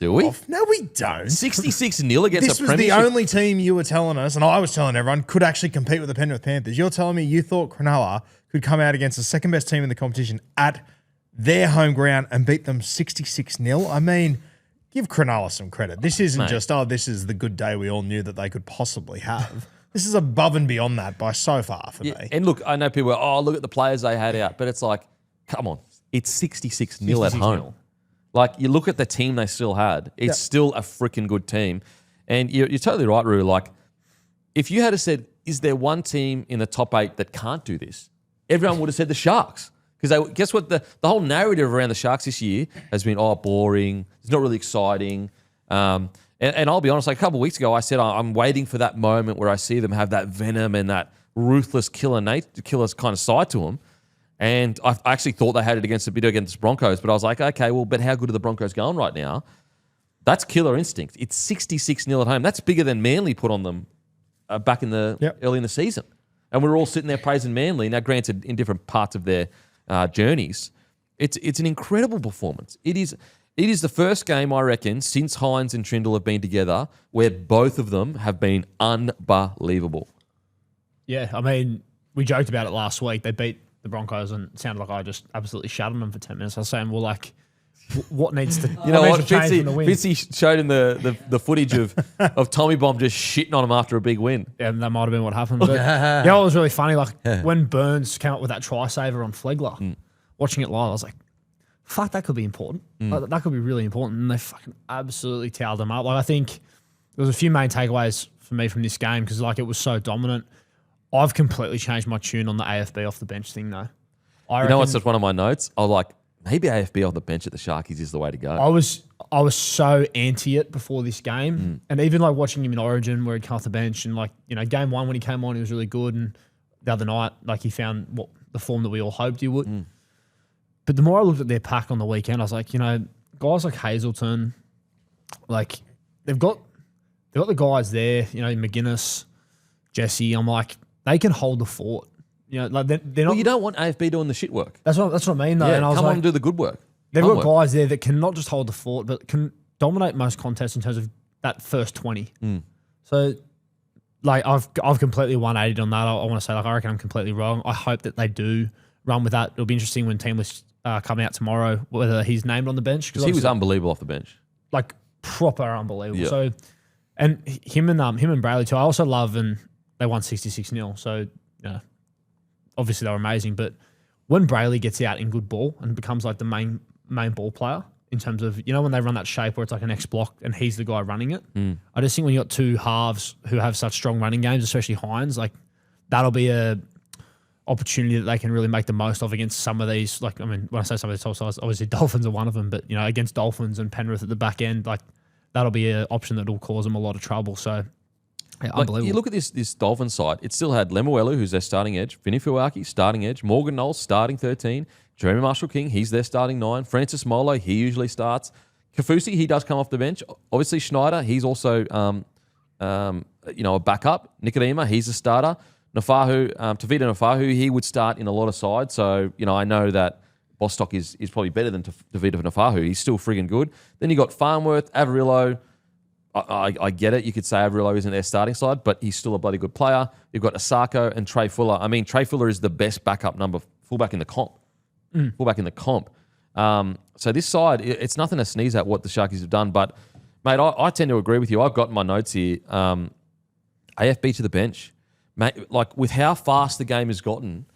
Do we? no, we don't. 66-0 against This a was the premiership. only team you were telling us, and I was telling everyone, could actually compete with the Penrith Panthers. You're telling me you thought Cronulla could come out against the second best team in the competition at their home ground and beat them 66-0? I mean, give Cronulla some credit. This isn't just, this is the good day we all knew that they could possibly have. This is above and beyond that by so far for me. And look, I know people are, look at the players they had out, but it's like, come on, it's 66-0 at home. Like, you look at the team they still had, it's still a freaking good team. And you're totally right, Roo. Like, if you had said, is there one team in the top 8 that can't do this? Everyone would have said the Sharks. Because guess what? The whole narrative around the Sharks this year has been, boring. It's not really exciting. And I'll be honest, like a couple of weeks ago, I said I'm waiting for that moment where I see them have that venom and that ruthless killer's kind of side to them. And I actually thought they had it against the Broncos, but I was like, okay, well, but how good are the Broncos going right now? That's killer instinct. It's 66-0 at home. That's bigger than Manly put on them back in the early in the season. And we were all sitting there praising Manly. Now, granted, in different parts of their journeys, it's an incredible performance. It is the first game, I reckon, since Hines and Trindle have been together where both of them have been unbelievable. Yeah, I mean, we joked about it last week. They beat the Broncos and it sounded like I just absolutely shut them for 10 minutes. I was saying, well, like, what needs to You know what? change from the win? Fitzy showed him the footage of Tommy Bomb just shitting on him after a big win. Yeah, that might have been what happened. But it was really funny. Like, when Burns came up with that try saver on Flegler, watching it live, I was like, fuck, that could be important. Like, that could be really important. And they fucking absolutely towed them up. Like, I think there was a few main takeaways for me from this game because, like, it was so dominant. I've completely changed my tune on the AFB off the bench thing, though. You know what's just one of my notes? I was like, maybe AFB off the bench at the Sharkies is the way to go. I was so anti it before this game. And even, like, watching him in Origin where he'd come off the bench and, like, you know, game 1 when he came on, he was really good. And the other night, like, he found the form that we all hoped he would. But the more I looked at their pack on the weekend, I was like, you know, guys like Hazelton, like they've got the guys there, you know, McGuinness, Jesse. I'm like, they can hold the fort. You know, like they're not. Well, you don't want AFB doing the shit work. That's what I mean, though. Yeah, and I was come like, on and do the good work. They've Fun got work. guys there that can not just hold the fort, but can dominate most contests in terms of that first 20. So, like, I've completely 180'd on that. I want to say, like, I reckon I'm completely wrong. I hope that they do run with that. It'll be interesting when team lists come out tomorrow, whether he's named on the bench. Because he was unbelievable off the bench. Like, proper unbelievable. Yeah. So, and him and Brayley too. I also love, and they won 66-0. So, you know, obviously they were amazing. But when Brayley gets out in good ball and becomes like the main ball player in terms of, you know, when they run that shape where it's like an X block and he's the guy running it. I just think when you got two halves who have such strong running games, especially Hines, like that'll be a opportunity that they can really make the most of against some of these. Like, I mean, when I say some of these top sides, obviously Dolphins are one of them, but, you know, against Dolphins and Penrith at the back end, like that'll be an option that will cause them a lot of trouble. So, yeah, Like, unbelievable. you look at this Dolphins side, it still had Lemuelu, who's their starting edge, Vinny Fuaki, starting edge, Morgan Knowles, starting 13, Jeremy Marshall-King, he's their starting 9, Francis Molo, he usually starts, Kafusi, he does come off the bench, obviously Schneider, he's also a backup. Nikodima, he's a starter. Tavita Nafahu, he would start in a lot of sides. So, I know that Bostock is probably better than Tavita Nafahu. He's still friggin' good. Then you got Farnworth, Averillo. I get it. You could say Averillo isn't their starting side, but he's still a bloody good player. You've got Asako and Trey Fuller. I mean, Trey Fuller is the best backup fullback in the comp. So this side, it's nothing to sneeze at what the Sharkies have done. But, mate, I tend to agree with you. I've got in my notes here, AFB to the bench. Mate, like with how fast the game has gotten,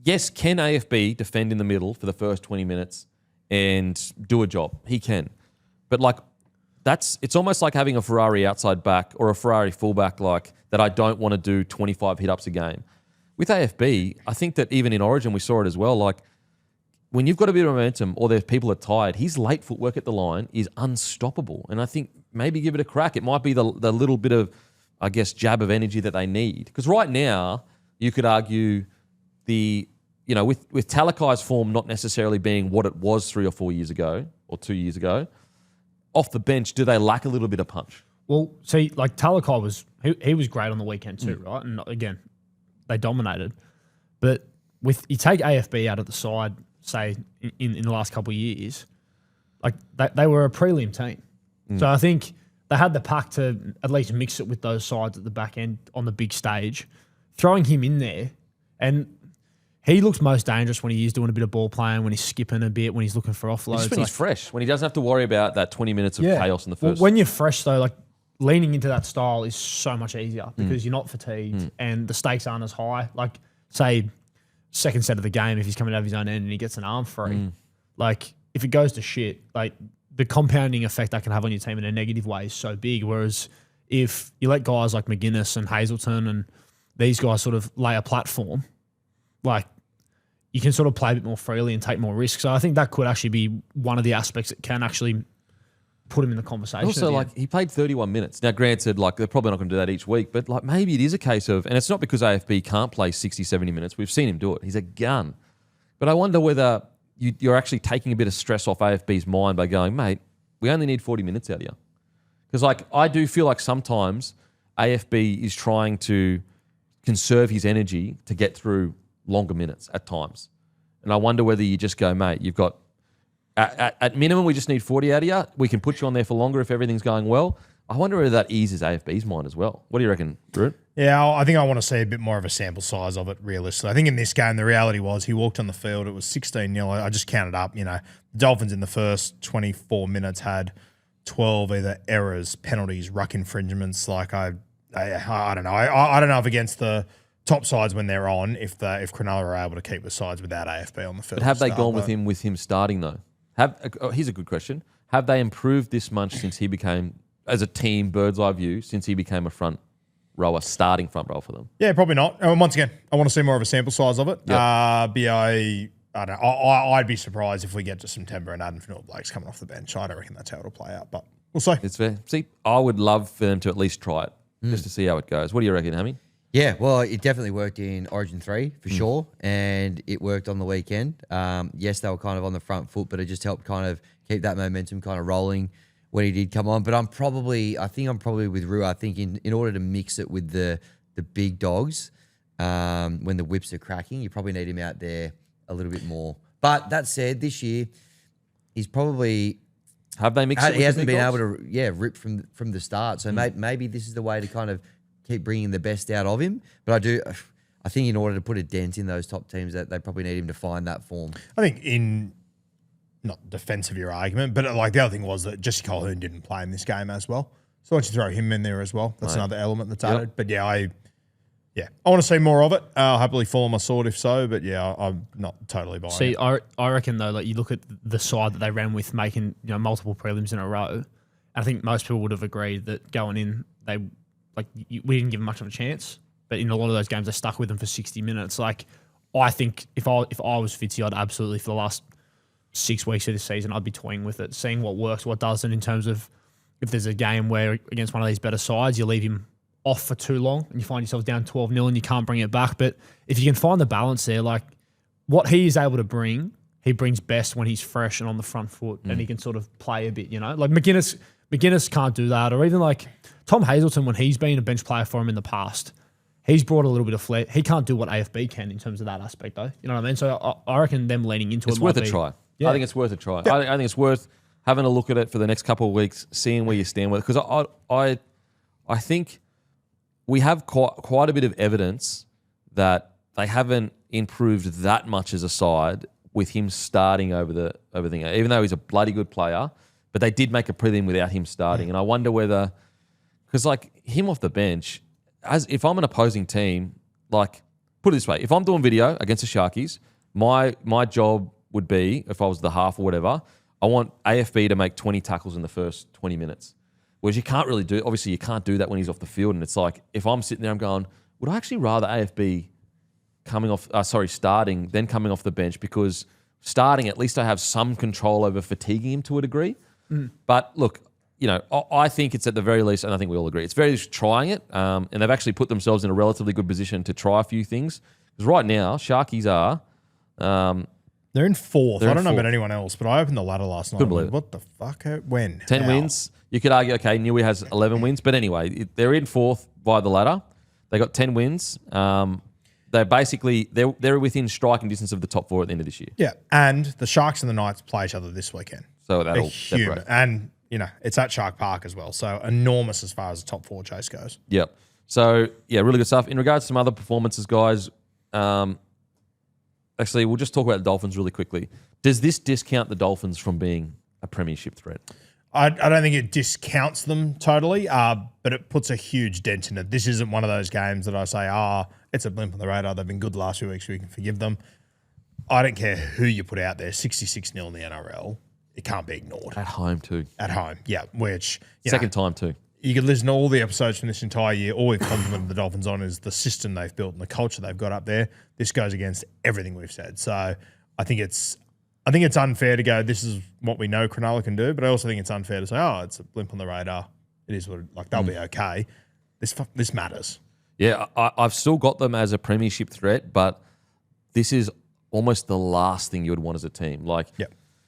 yes, can AFB defend in the middle for the first 20 minutes and do a job? He can. But, like, it's almost like having a Ferrari outside back or a Ferrari fullback like that I don't want to do 25 hit-ups a game. With AFB, I think that even in Origin we saw it as well, like when you've got a bit of momentum or there's people are tired, his late footwork at the line is unstoppable. And I think maybe give it a crack. It might be the little bit of, I guess, jab of energy that they need. Because right now, you could argue with Talakai's form not necessarily being what it was 3 or 4 years ago or 2 years ago, off the bench, do they lack a little bit of punch? Well, see, like Talakai he was great on the weekend too, right? And again, they dominated. But you take AFB out of the side, say, in the last couple of years, like they were a prelim team. So I think they had the pack to at least mix it with those sides at the back end on the big stage. Throwing him in there, and he looks most dangerous when he is doing a bit of ball playing, when he's skipping a bit, when he's looking for offloads. Just when he's fresh, when he doesn't have to worry about that 20 minutes of chaos in the first. Well, when you're fresh, though, like leaning into that style is so much easier because you're not fatigued and the stakes aren't as high. Like, say, second set of the game, if he's coming out of his own end and he gets an arm free, like, if it goes to shit, like, the compounding effect that can have on your team in a negative way is so big. Whereas if you let guys like McGuinness and Hazelton and these guys sort of lay a platform, like, you can sort of play a bit more freely and take more risks. So I think that could actually be one of the aspects that can actually put him in the conversation. Also, like, he played 31 minutes. Now, granted, like, they're probably not going to do that each week, but, like, maybe it is a case of, and it's not because AFB can't play 60, 70 minutes. We've seen him do it. He's a gun. But I wonder whether you're actually taking a bit of stress off AFB's mind by going, mate, we only need 40 minutes out of you. Because, like, I do feel like sometimes AFB is trying to conserve his energy to get through longer minutes at times. And I wonder whether you just go, mate, you've got, at minimum, we just need 40 out of you. We can put you on there for longer if everything's going well. I wonder whether that eases AFB's mind as well. What do you reckon, Drew? Yeah, I think I want to see a bit more of a sample size of it, realistically. I think in this game, the reality was he walked on the field. It was 16-0. I just counted up, the Dolphins in the first 24 minutes had 12 either errors, penalties, ruck infringements. Like, I don't know. I don't know if against the top sides when they're on, if Cronulla are able to keep the sides without AFB on the field. But have they gone with him starting, though? Here's a good question. Have they improved this much since he became, as a team, bird's eye view, since he became a starting front row for them? Yeah, probably not. Once again, I want to see more of a sample size of it. Yep. I don't know. I'd be surprised if we get to September and Adam Blake's coming off the bench. I don't reckon that's how it'll play out, but we'll see. It's fair. See, I would love for them to at least try it, just to see how it goes. What do you reckon, Hammy? Yeah, well, it definitely worked in Origin 3 for sure, and it worked on the weekend. Yes, they were kind of on the front foot, but it just helped kind of keep that momentum kind of rolling when he did come on. But I think I'm probably with Rue. I think in order to mix it with the big dogs, when the whips are cracking, you probably need him out there a little bit more. But that said, this year he's probably have they mixed it with he hasn't been dogs? able to rip from the start. So maybe this is the way to kind of keep bringing the best out of him. But I think in order to put a dent in those top teams, that they probably need him to find that form. I think in not defense of your argument, but like the other thing was that Jesse Colquhoun didn't play in this game as well. So why don't you throw him in there as well? That's another element that's added. But I want to see more of it. I'll happily fall on my sword if so, but I'm not totally buying it. See, I reckon though, like you look at the side that they ran with making multiple prelims in a row, I think most people would have agreed that going in, we didn't give them much of a chance. But in a lot of those games, they stuck with them for 60 minutes. Like, I think if I was Fitzy, I'd absolutely, for the last 6 weeks of this season, I'd be toying with it, seeing what works, what doesn't, in terms of if there's a game where against one of these better sides, you leave him off for too long and you find yourself down 12-0 and you can't bring it back. But if you can find the balance there, like what he is able to bring, he brings best when he's fresh and on the front foot and he can sort of play a bit, Like McGuinness McGuinness can't do that. Or even like Tom Hazelton, when he's been a bench player for him in the past, he's brought a little bit of flair. He can't do what AFB can in terms of that aspect, though. You know what I mean? So I reckon them leaning into It's it worth might a be, try. Yeah. I think it's worth a try. I think it's worth having a look at it for the next couple of weeks, seeing where you stand with it. Because I think we have quite a bit of evidence that they haven't improved that much as a side with him starting over the thing. Even though he's a bloody good player, but they did make a prelim without him starting. And I wonder whether, because like him off the bench, if I'm an opposing team, like put it this way, if I'm doing video against the Sharkies, my job would be, if I was the half or whatever, I want AFB to make 20 tackles in the first 20 minutes. Whereas you can't really do, obviously you can't do that when he's off the field. And it's like, if I'm sitting there, I'm going, would I actually rather AFB starting, then coming off the bench? Because starting, at least I have some control over fatiguing him to a degree. But look, you know, I think it's at the very least, and I think we all agree, it's very least trying it. And they've actually put themselves in a relatively good position to try a few things. Because right now, Sharkies are... they're in fourth. They're I in don't know about fourth. anyone else, but I opened the ladder last night. Couldn't believe it. What the fuck? When? 10 How? wins. You could argue, okay, Newey has 11 wins. But anyway, they're in fourth via the ladder. They got 10 wins. They're basically, they're within striking distance of the top four at the end of this year. Yeah, and the Sharks and the Knights play each other this weekend. So They're that'll huge. separate. And, you know, it's at Shark Park as well. So enormous as far as the top four chase goes. Yep. So, yeah, really good stuff. In regards to some other performances, guys, actually, we'll just talk about the Dolphins really quickly. Does this discount the Dolphins from being a premiership threat? I don't think it discounts them totally, but it puts a huge dent in it. This isn't one of those games that I say, it's a blimp on the radar. They've been good the last few weeks. We can forgive them. I don't care who you put out there, 66-0 in the NRL. It can't be ignored. At home, too. At home, yeah. Which, Second time, too. You could listen to all the episodes from this entire year. All we've complimented the Dolphins on is the system they've built and the culture they've got up there. This goes against everything we've said. So I think it's unfair to go, this is what we know Cronulla can do, but I also think it's unfair to say, it's a blimp on the radar. It is what they'll be okay. This matters. Yeah, I've still got them as a premiership threat, but this is almost the last thing you would want as a team. Like,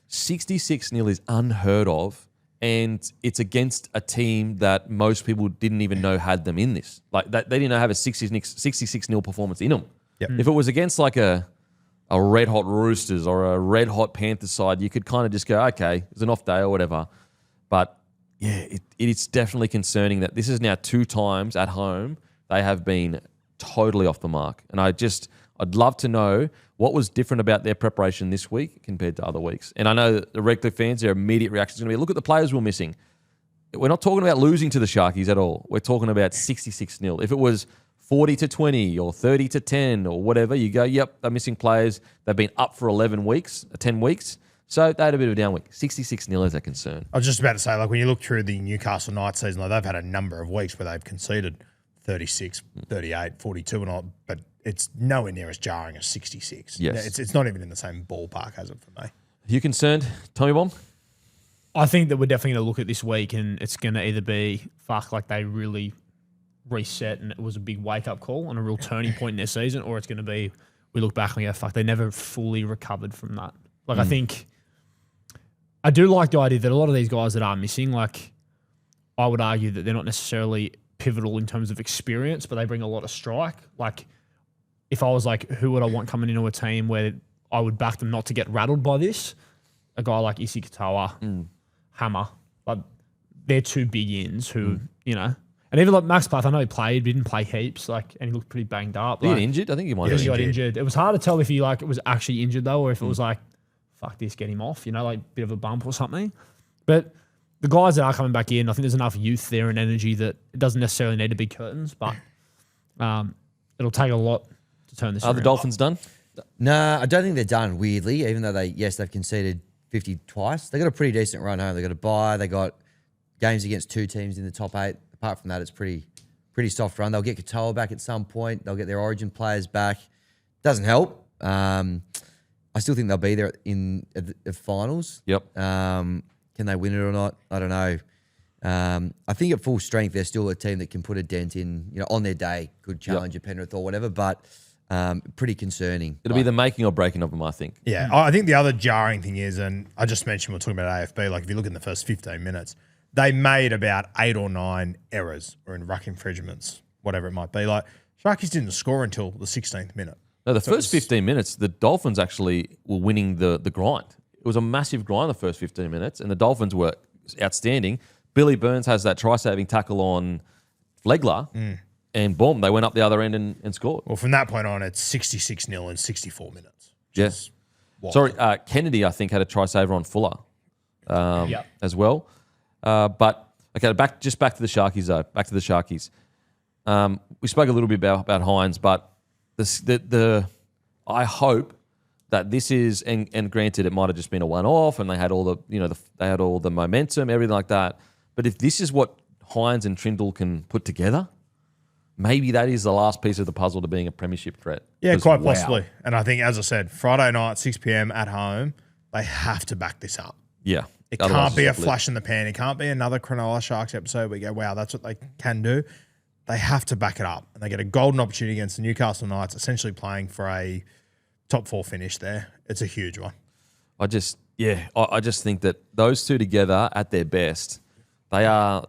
66-0 is unheard of, and it's against a team that most people didn't even know had them in this. Like, they didn't know have a 66-0 performance in them. Yep. If it was against like a red-hot Roosters or a red-hot Panthers side, you could kind of just go, okay, it's an off day or whatever. But, yeah, it's definitely concerning that this is now 2 times at home they have been totally off the mark. And I'd love to know what was different about their preparation this week compared to other weeks. And I know that the regular fans, their immediate reaction is going to be, look at the players we're missing. We're not talking about losing to the Sharkies at all. We're talking about 66-0. If it was 40-20 or 30-10 or whatever, you go, yep, they're missing players. They've been up for 10 weeks. So they had a bit of a down week. 66-0 is a concern. I was just about to say, like, when you look through the Newcastle Knights season, like, they've had a number of weeks where they've conceded 36, 38, 42 and all, but it's nowhere near as jarring as 66. Yes. It's not even in the same ballpark as it for me. Are you concerned, Tommy Bomb? I think that we're definitely going to look at this week and it's going to either be, like they really reset and it was a big wake-up call and a real turning point in their season, or it's going to be, we look back and we go, they never fully recovered from that. Like, I think, I do like the idea that a lot of these guys that are missing, like, I would argue that they're not necessarily pivotal in terms of experience, but they bring a lot of strike. Like, if I was like, who would I want coming into a team where I would back them not to get rattled by this? A guy like Isi Katoa, Hammer, like they're 2 big ins who, you know, and even like Max Plath, I know he played, but he didn't play heaps, like, and he looked pretty banged up. Did he like, get injured? I think he might he have got been injured. It was hard to tell if he was actually injured though, or if it was like, fuck this, get him off, you know, like bit of a bump or something. But the guys that are coming back in, I think there's enough youth there and energy that it doesn't necessarily need to be curtains, but it'll take a lot to turn this Are around. the Dolphins done? No, I don't think they're done, weirdly, even though they've conceded 50 twice. They got a pretty decent run home. They got a bye. They got games against 2 teams in the top 8. Apart from that, it's pretty soft run. They'll get Katoa back at some point. They'll get their origin players back. Doesn't help. I still think they'll be there in the finals. Yep. Can they win it or not? I don't know. I think at full strength, they're still a team that can put a dent in, you know, on their day, could challenge a Penrith or whatever, but pretty concerning. It'll be the making or breaking of them, I think. Yeah, I think the other jarring thing is, and I just mentioned we're talking about AFB, like if you look in the first 15 minutes, they made about 8 or 9 errors or in ruck infringements, whatever it might be. Like Sharkies didn't score until the 16th minute. No, the first 15 minutes, the Dolphins actually were winning the grind. It was a massive grind the first 15 minutes, and the Dolphins were outstanding. Billy Burns has that try-saving tackle on Flegler, and boom, they went up the other end and scored. Well, from that point on, it's 66-0 in 64 minutes. Yes. Sorry, Kennedy, I think, had a try-saver on Fuller as well. But, okay, back to the Sharkies, though. Back to the Sharkies. We spoke a little bit about Hines, but I hope that this is, and granted, it might have just been a one-off, and they had all the momentum, everything like that. But if this is what Hines and Trindle can put together, maybe that is the last piece of the puzzle to being a premiership threat. Yeah, quite possibly. And I think, as I said, Friday night, 6 p.m. at home, they have to back this up. Yeah. It can't be a flash in the pan. It can't be another Cronulla Sharks episode where you go, wow, that's what they can do. They have to back it up. And they get a golden opportunity against the Newcastle Knights, essentially playing for a top 4 finish there. It's a huge one. I just think that those two together at their best, they're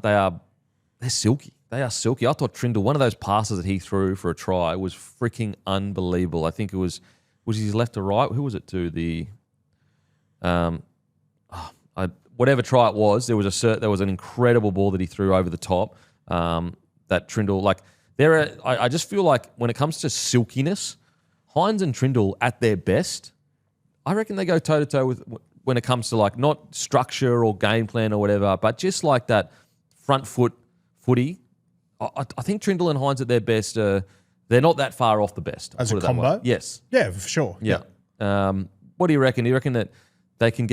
silky. They are silky. I thought Trindle, one of those passes that he threw for a try was freaking unbelievable. I think it was his left to right. Who was it to? The whatever try it was, there was an incredible ball that he threw over the top. That Trindle, I just feel like when it comes to silkiness, Hines and Trindle at their best, I reckon they go toe to toe with when it comes to like not structure or game plan or whatever, but just like that front foot footy. I think Trindle and Hines at their best, they're not that far off the best. As a combo? Yes. Yeah, for sure. Yeah. What do you reckon? Do you reckon that they can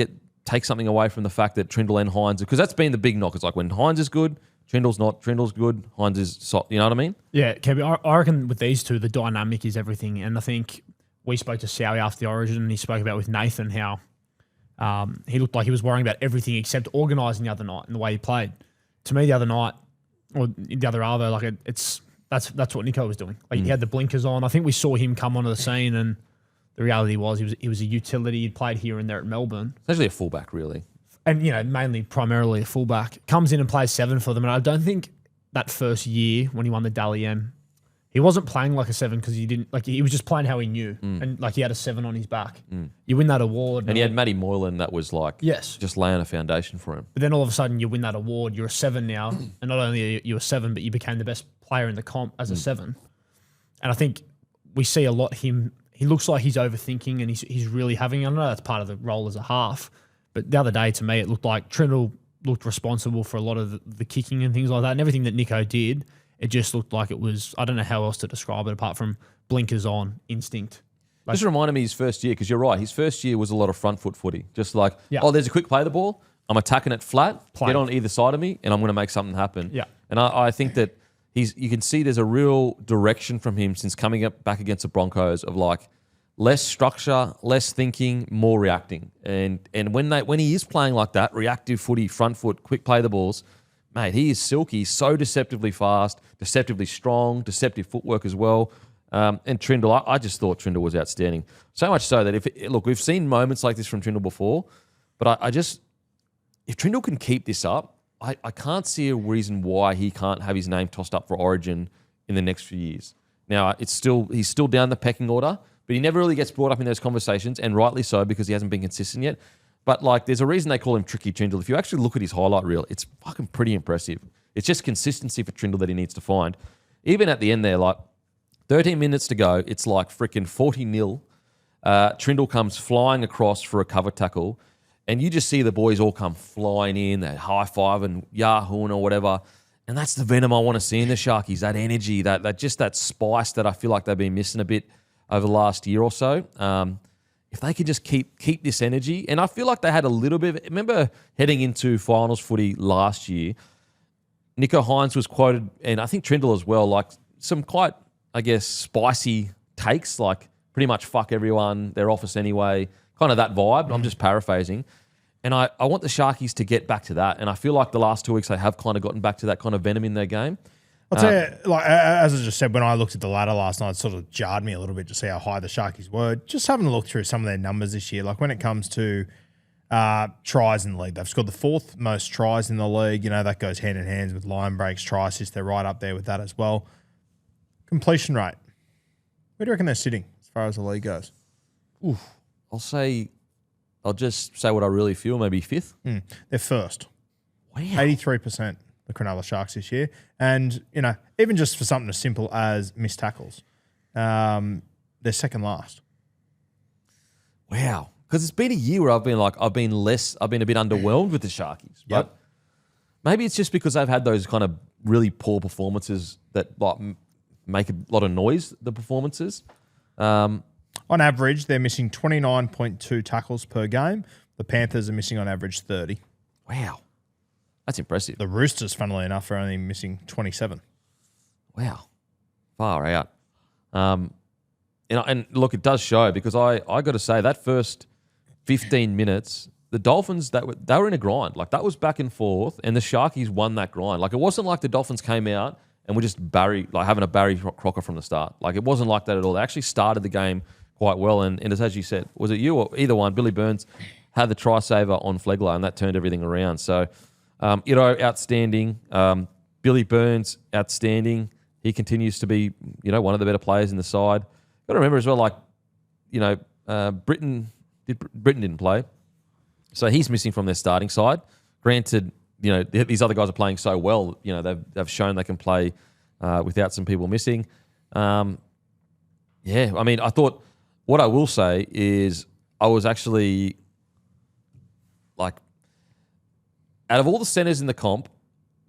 take something away from the fact that Trindle and Hines, because that's been the big knock. It's like when Hines is good, Trindle's not. Trindle's good, Hines is soft. You know what I mean? Yeah, Kevin, I reckon with these two, the dynamic is everything. And I think we spoke to Sowie after the Origin, and he spoke about with Nathan how he looked like he was worrying about everything except organising the other night and the way he played. To me, the other night, or the other Arvo, like that's what Nico was doing. Like he had the blinkers on. I think we saw him come onto the scene, and the reality was he was a utility. He played here and there at Melbourne. Essentially a fullback, really. And, primarily a fullback. Comes in and plays 7 for them. And I don't think that first year when he won the Dally M, he wasn't playing like a 7 because he was just playing how he knew. And he had a 7 on his back. You win that award. And he had Matty Moylan that was just laying a foundation for him. But then all of a sudden you win that award. You're a 7 now. And not only are you a 7, but you became the best player in the comp as a 7. And I think we see a lot him. He looks like he's overthinking and he's really having, I know that's part of the role as a half. But the other day, to me, it looked like Trindle looked responsible for a lot of the kicking and things like that. And everything that Nico did, it just looked like it was, I don't know how else to describe it apart from blinkers on, instinct. Just reminded me his first year, because you're right, his first year was a lot of front foot footy. Just like, there's a quick play the ball, I'm attacking it flat, get on either side of me, and I'm going to make something happen. Yeah. And I think that you can see there's a real direction from him since coming up back against the Broncos of like, less structure, less thinking, more reacting. And when he is playing like that, reactive footy, front foot, quick play the balls, mate, he is silky, so deceptively fast, deceptively strong, deceptive footwork as well. And Trindle, I just thought Trindle was outstanding. So much so that we've seen moments like this from Trindle before, but if Trindle can keep this up, I can't see a reason why he can't have his name tossed up for Origin in the next few years. Now, he's still down the pecking order, but he never really gets brought up in those conversations, and rightly so because he hasn't been consistent yet. But there's a reason they call him Tricky Trindle. If you actually look at his highlight reel, it's fucking pretty impressive. It's just consistency for Trindle that he needs to find. Even at the end there, 13 minutes to go, it's like freaking 40-0. Trindle comes flying across for a cover tackle, and you just see the boys all come flying in, they high-five and yahooing or whatever. And that's the venom I want to see in the Sharkies, that energy, that spice that I feel like they've been missing a bit over the last year or so. If they could just keep this energy, and I feel like they had a little bit of, remember heading into finals footy last year, Nico Hines was quoted, and I think Trindle as well, some quite, I guess, spicy takes, pretty much fuck everyone, they're off us anyway, kind of that vibe. I'm just paraphrasing. And I want the Sharkies to get back to that, and I feel like the last 2 weeks they have kind of gotten back to that kind of venom in their game. I'll tell you, as I just said, when I looked at the ladder last night, it sort of jarred me a little bit to see how high the Sharkies were. Just having a look through some of their numbers this year, when it comes to Tries in the league. They've scored the 4th most tries in the league. You know, that goes hand in hand with line breaks, try assists. They're right up there with that as well. Completion rate. Where do you reckon they're sitting as far as the league goes? I'll just say what I really feel, maybe 5th. They're first. Wow. 83%, the Cronulla Sharks this year. And, you know, even just for something as simple as missed tackles, they're second last. Wow. Because it's been a year where I've been a bit underwhelmed with the Sharkies. Yep. But maybe it's just because they've had those kind of really poor performances that like make a lot of noise, the performances. On average, they're missing 29.2 tackles per game. The Panthers are missing on average 30. Wow. That's impressive. The Roosters, funnily enough, are only missing 27. Wow. Far out. And look, it does show because I got to say that first 15 minutes, the Dolphins, they were in a grind. Like that was back and forth and the Sharkies won that grind. Like it wasn't like the Dolphins came out and were just having a Barry Crocker from the start. Like it wasn't like that at all. They actually started the game quite well. And as you said, was it you or either one? Billy Burns had the try saver on Flegler and that turned everything around. So, outstanding. Billy Burns, outstanding. He continues to be, one of the better players in the side. Got to remember as well, Britain didn't play. So he's missing from their starting side. Granted, these other guys are playing so well. They've shown they can play without some people missing. I thought what I will say is I was actually out of all the centers in the comp,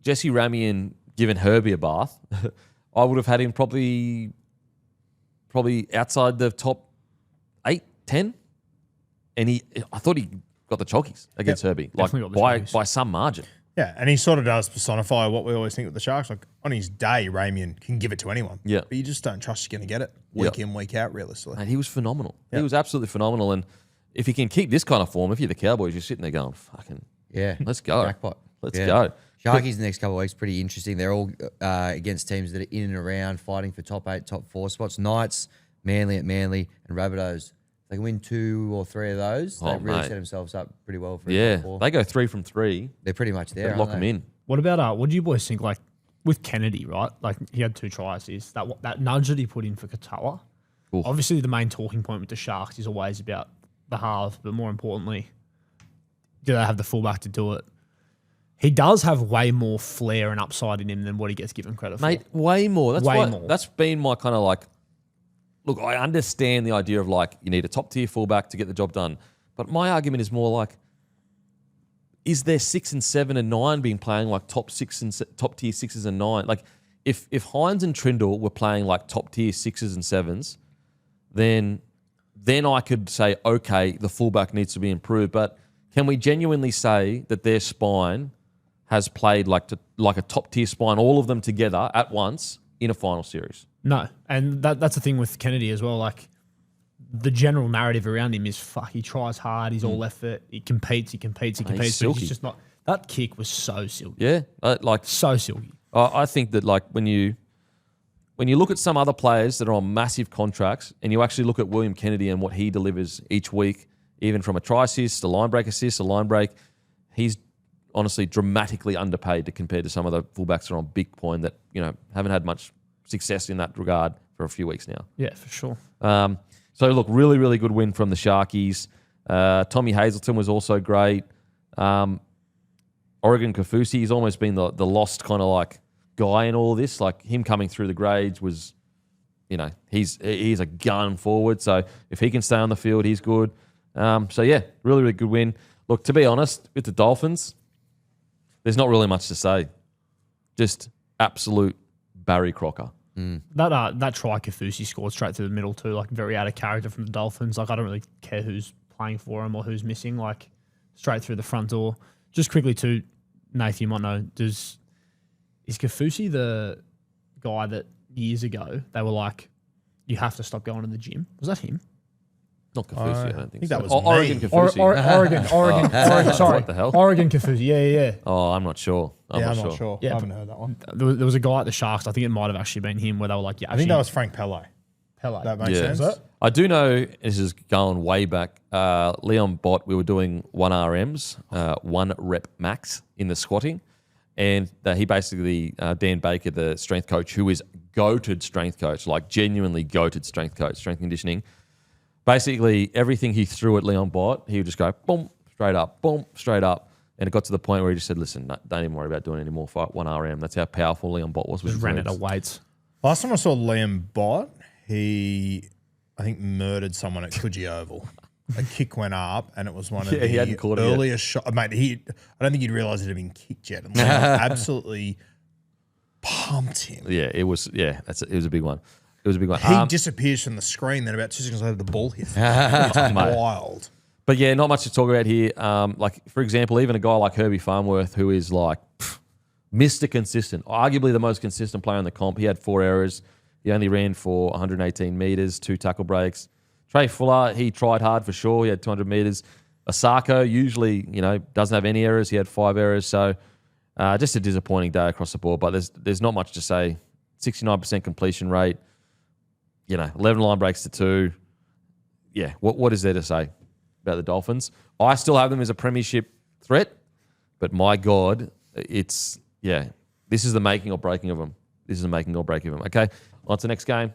Jesse Ramian given Herbie a bath, I would have had him probably outside the top 8, 10. And I thought he got the chockies against Herbie, by some margin. Yeah, and he sort of does personify what we always think with the Sharks. Like on his day, Ramian can give it to anyone. Yeah. But you just don't trust you're going to get it week in, week out, realistically. And he was phenomenal. Yeah. He was absolutely phenomenal. And if he can keep this kind of form, if you're the Cowboys, you're sitting there going, fucking, let's go. Jackpot. Let's go. Sharkies the next couple of weeks, pretty interesting. They're all against teams that are in and around fighting for top 8, top 4 spots. Knights, Manly at Manly, and Rabbitohs. If they can win 2 or 3 of those, they've really set themselves up pretty well for a top 4. They go 3 from 3. They're pretty much there. They lock them in. What about what do you boys think? Like with Kennedy, right? Like he had 2 tries. Is that nudge that he put in for Katoa? Oof. Obviously, the main talking point with the Sharks is always about the halves, but more importantly, do they have the fullback to do it? He does have way more flair and upside in him than what he gets given credit for. Mate, way more. More. That's been my kind of look, I understand the idea of you need a top tier fullback to get the job done. But my argument is more is there 6 and 7 and 9 being playing top tier 6s and 9? If Hines and Trindle were playing top tier 6s and 7s, then I could say, okay, the fullback needs to be improved. But can we genuinely say that their spine has played like a top tier spine, all of them together at once in a final series? No, and that's the thing with Kennedy as well. The general narrative around him is he tries hard, he's all effort, he competes, but he's just not. That kick was so silky. Yeah, so silky. I think that when you look at some other players that are on massive contracts, and you actually look at William Kennedy and what he delivers each week, even from a try assist, a line break assist, a line break, he's honestly dramatically underpaid compared to some of the fullbacks that are on big point that haven't had much success in that regard for a few weeks now. Yeah, for sure. So look, really, really good win from the Sharkies. Tommy Hazelton was also great. Oregon Kaufusi, he's almost been the lost kind of guy in all of this. Him coming through the grades was, he's a gun forward. So if he can stay on the field, he's good. Really, really good win. Look, to be honest, with the Dolphins, there's not really much to say. Just absolute Barry Crocker. That try Kaufusi scored straight through the middle too, very out of character from the Dolphins. I don't really care who's playing for him or who's missing, straight through the front door. Just quickly too, Nath, you might know, is Kaufusi the guy that years ago they were you have to stop going to the gym? Was that him? Not Kaufusi, I don't think so. that was Oregon me. Kaufusi. Oregon, sorry. What the hell? Oregon Kaufusi, yeah. Oh, I'm not sure. I'm not sure. Yeah, I haven't heard that one. There was a guy at the Sharks, I think it might have actually been him, where they were I think that was Frank Pele. Hello. That makes sense. I do know this is going way back. Leon Bott, we were doing 1RMs, 1 rep max in the squatting. And he basically, Dan Baker, the strength coach, who is goated strength coach, like genuinely goated strength coach, strength conditioning. Basically, everything he threw at Leon Bott, he would just go, boom, straight up, boom, straight up. And it got to the point where he just said, listen, don't even worry about doing any more 1RM. That's how powerful Leon Bott was with Just his ran out legs. of weights. Last time I saw Liam Bott, he, I think, murdered someone at Coogee Oval. A kick went up, and it was one of Yeah, he hadn't the caught it yet. earliest shots. Mate, I don't think he'd realised it had been kicked yet. And Liam absolutely pumped him. Yeah, it was. Yeah, it was a big one. It was a big one. He disappears from the screen. Then about 2 seconds later, the ball hits. It's wild. But yeah, not much to talk about here. Like, for example, even a guy like Herbie Farnworth, who is like Mr. Consistent, arguably the most consistent player in the comp. He had 4 errors. He only ran for 118 metres, 2 tackle breaks. Trey Fuller, he tried hard for sure. He had 200 metres. Asako usually, doesn't have any errors. He had 5 errors. So just a disappointing day across the board. But there's not much to say. 69% completion rate. 11 line breaks to 2. Yeah, what is there to say about the Dolphins? I still have them as a premiership threat, but my God, this is the making or breaking of them. This is the making or breaking of them. Okay, on to the next game.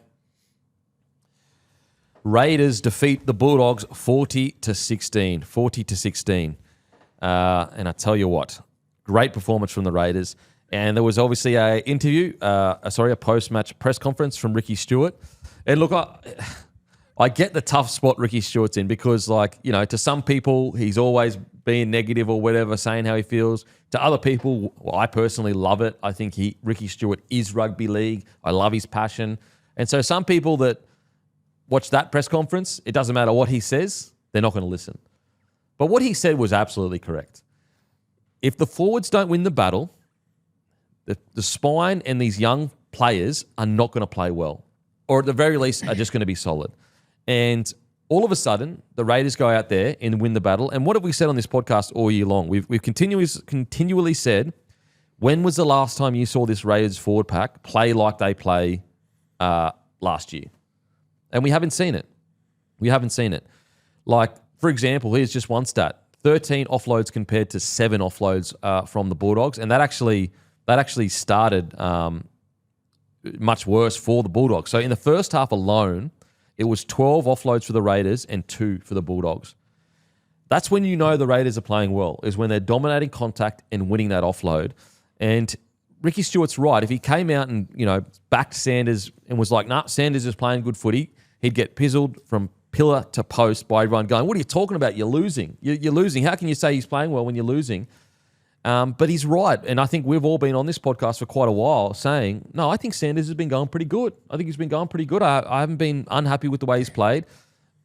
Raiders defeat the Bulldogs 40-16. 40-16. And I tell you what, great performance from the Raiders. And there was obviously a post-match press conference from Ricky Stewart. And look, I get the tough spot Ricky Stewart's in because, to some people, he's always being negative or whatever, saying how he feels. To other people, I personally love it. I think Ricky Stewart is rugby league. I love his passion. And so some people that watch that press conference, it doesn't matter what he says, they're not going to listen. But what he said was absolutely correct. If the forwards don't win the battle, the spine and these young players are not going to play well, or at the very least are just going to be solid. And all of a sudden, the Raiders go out there and win the battle. And what have we said on this podcast all year long? We've continually said, when was the last time you saw this Raiders forward pack play like they play last year? And we haven't seen it. We haven't seen it. Like, for example, here's just one stat. 13 offloads compared to 7 offloads from the Bulldogs. And that actually started much worse for the Bulldogs. So in the first half alone, it was 12 offloads for the Raiders and 2 for the Bulldogs. That's when you know the Raiders are playing well, is when they're dominating contact and winning that offload. And Ricky Stewart's right. If he came out and, backed Sanders and was like, nah, Sanders is playing good footy, he'd get pizzled from pillar to post by everyone going, what are you talking about? You're losing. You're losing. How can you say he's playing well when you're losing? But he's right. And I think we've all been on this podcast for quite a while saying, no, I think Sanders has been going pretty good. I think he's been going pretty good. I haven't been unhappy with the way he's played.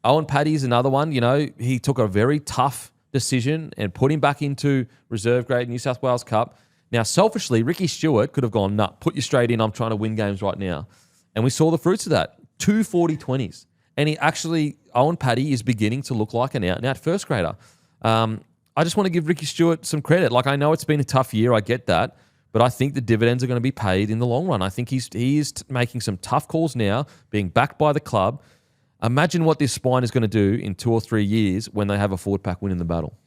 Owen Paddy's another one. He took a very tough decision and put him back into reserve grade New South Wales Cup. Now, selfishly, Ricky Stewart could have gone, nah, put you straight in. I'm trying to win games right now. And we saw the fruits of that. 2 40-20s. And Owen Paddy is beginning to look like an out-and-out first grader. I just want to give Ricky Stewart some credit. Like, I know it's been a tough year. I get that. But I think the dividends are going to be paid in the long run. I think he is making some tough calls now, being backed by the club. Imagine what this spine is going to do in 2 or 3 years when they have a forward pack winning the battle.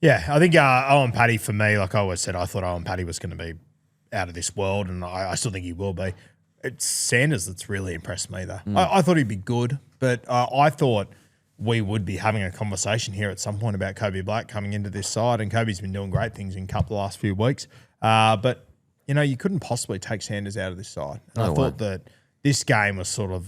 Yeah, I think Owen Paddy, for me, like I always said, I thought Owen Paddy was going to be out of this world, and I still think he will be. It's Sanders that's really impressed me, though. I thought he'd be good, but I thought we would be having a conversation here at some point about Kobe Black coming into this side, and Kobe's been doing great things in Cup the last few weeks. But, you couldn't possibly take Sanders out of this side. And I thought that this game was sort of,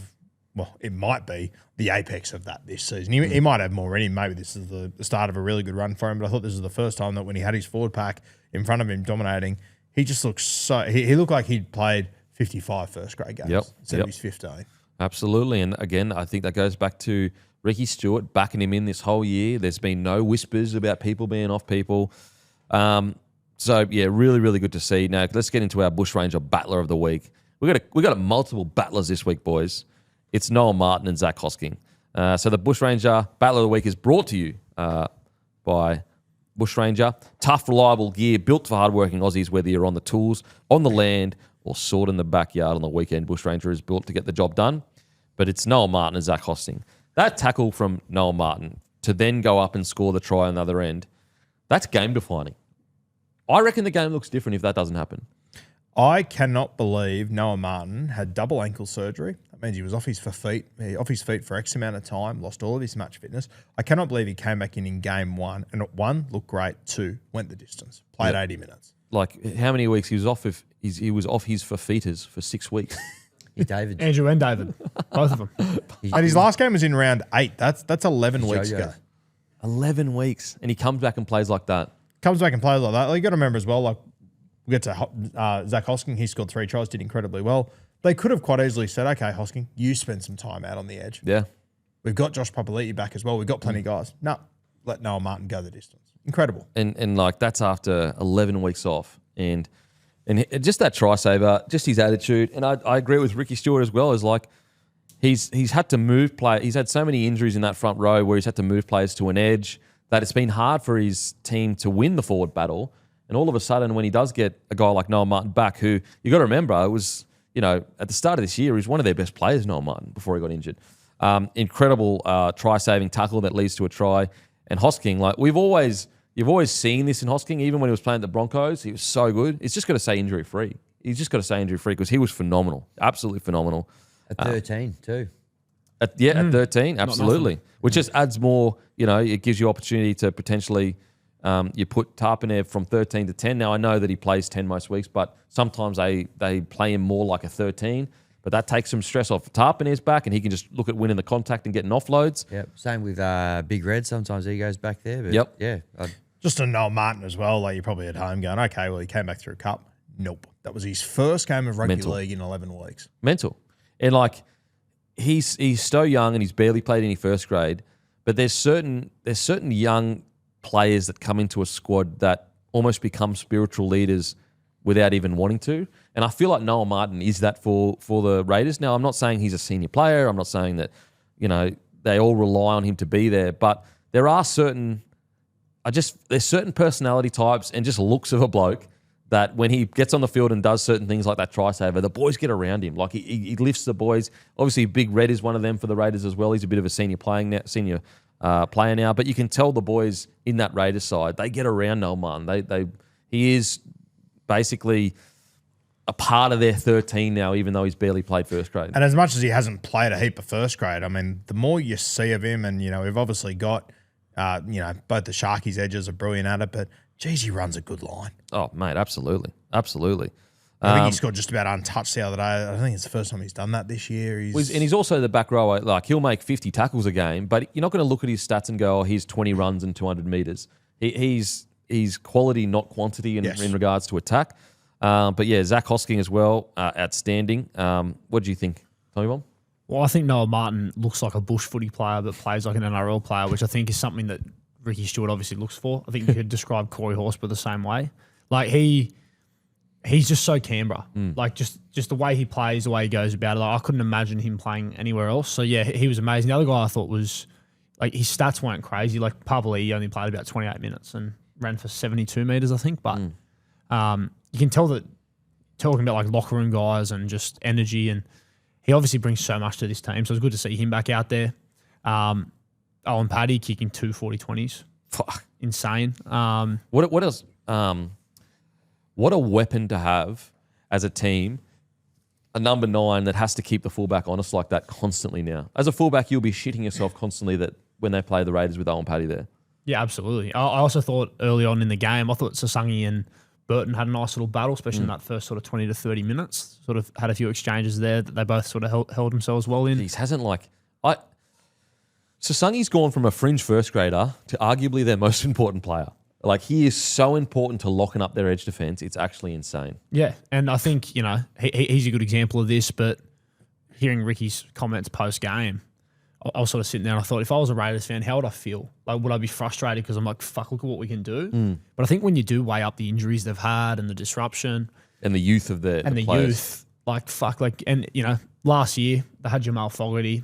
well, it might be the apex of that this season. He might have more in him. Maybe this is the start of a really good run for him, but I thought this was the first time that when he had his forward pack in front of him dominating, he just looked he looked like he'd played 55 first grade games instead of his 15. Absolutely. And again, I think that goes back to Ricky Stewart backing him in this whole year. There's been no whispers about people being off people. So, yeah, really, really good to see. Now, let's get into our Bushranger Battler of the Week. We got multiple battlers this week, boys. It's Noah Martin and Zach Hosking. So the Bushranger Battler of the Week is brought to you by Bushranger. Tough, reliable gear built for hardworking Aussies, whether you're on the tools, on the land, or sort in the backyard on the weekend. Bushranger is built to get the job done. but it's Noah Martin and Zach Hosting. That tackle from Noah Martin to then go up and score the try on the other end, that's game defining. I reckon the game looks different if that doesn't happen. I cannot believe Noah Martin had double ankle surgery. That means he was off his feet for X amount of time, lost all of his match fitness. I cannot believe he came back in game one, and at 1, looked great, 2, went the distance, played 80 minutes. Like, how many weeks he was off? If he was off his forfeiters for 6 weeks. He's David. Andrew and David, both of them. And his last game was in round 8. That's 11 weeks ago. 11 weeks, and he comes back and plays like that. Comes back and plays like that. Like, you got to remember as well, like, we get to Zach Hosking. He scored 3 tries, did incredibly well. They could have quite easily said, okay, Hosking, you spend some time out on the edge. Yeah. We've got Josh Papali'i back as well. We've got plenty of guys. No, let Noah Martin go the distance. Incredible. And like, that's after 11 weeks off. And just that try saver, just his attitude. And I agree with Ricky Stewart as well, as like, he's had to move play. He's had so many injuries in that front row where he's had to move players to an edge that it's been hard for his team to win the forward battle. And all of a sudden, when he does get a guy like Noah Martin back, who you got to remember, it was, at the start of this year, he was one of their best players, Noah Martin, before he got injured. Incredible try-saving tackle that leads to a try. And Hosking, like you've always seen this in Hosking, even when he was playing at the Broncos, he was so good. He's just got to stay injury-free. He's just got to stay injury-free because he was phenomenal, absolutely phenomenal. At 13 too. At 13, absolutely. Which just adds more, it gives you opportunity to potentially, you put Tarpanev from 13 to 10. Now, I know that he plays 10 most weeks, but sometimes they play him more like a 13. But that takes some stress off Tarpanev's back, and he can just look at winning the contact and getting offloads. Yep. Same with Big Red. Sometimes he goes back there. But yep. Yeah. Just a Noah Martin as well. Like, you're probably at home going, okay, well, he came back through Cup. Nope. That was his first game of rugby league in 11 weeks. Mental. And like, he's so young and he's barely played any first grade, but there's certain young players that come into a squad that almost become spiritual leaders without even wanting to. And I feel like Noah Martin is that for the Raiders. Now, I'm not saying he's a senior player. I'm not saying that, they all rely on him to be there, but there are certain personality types and just looks of a bloke that when he gets on the field and does certain things like that try saver, the boys get around him. Like, he lifts the boys. Obviously, Big Red is one of them for the Raiders as well. He's a bit of a senior player now, but you can tell the boys in that Raiders side, they get around Noah Martin. He is basically a part of their 13 now, even though he's barely played first grade. And as much as he hasn't played a heap of first grade, I mean, the more you see of him, and, we've obviously got, both the Sharkies edges are brilliant at it, but geez, he runs a good line. Oh, mate, absolutely. Absolutely. I think he scored just about untouched the other day. I think it's the first time he's done that this year. And he's also the back row. Like, he'll make 50 tackles a game, but you're not going to look at his stats and go, oh, he's 20 runs and 200 metres. He's quality, not quantity in regards to attack. But yeah, Zach Hosking as well, outstanding. What do you think, Tommy Bomb? Well, I think Noah Martin looks like a bush footy player but plays like an NRL player, which I think is something that Ricky Stewart obviously looks for. I think you could describe Corey Horsburgh the same way. Like, he's just so Canberra. Like, just the way he plays, the way he goes about it. Like, I couldn't imagine him playing anywhere else. So yeah, he was amazing. The other guy I thought was, like, his stats weren't crazy. Like, Papali'i only played about 28 minutes and ran for 72 metres, I think. But you can tell that, talking about like locker room guys and just energy, and he obviously brings so much to this team. So it's good to see him back out there. Owen Paddy kicking 2 40-20s. Fuck. Insane. What else? What a weapon to have as a team. A number 9 that has to keep the fullback honest like that constantly now. As a fullback, you'll be shitting yourself constantly that when they play the Raiders with Owen Paddy there. Yeah, absolutely. I also thought early on in the game, I thought Sasangi and Burton had a nice little battle, especially in that first sort of 20 to 30 minutes. Sort of had a few exchanges there that they both sort of held themselves well in. Jeez, Sasangi's gone from a fringe first grader to arguably their most important player. Like, he is so important to locking up their edge defense. It's actually insane. Yeah, and I think, he's a good example of this, but hearing Ricky's comments post-game, I was sort of sitting there and I thought, if I was a Raiders fan, how would I feel? Like, would I be frustrated because I'm like, fuck, look at what we can do? But I think when you do weigh up the injuries they've had and the disruption. And the youth of the players. Youth, like, fuck, like, and, last year they had Jamal Fogarty.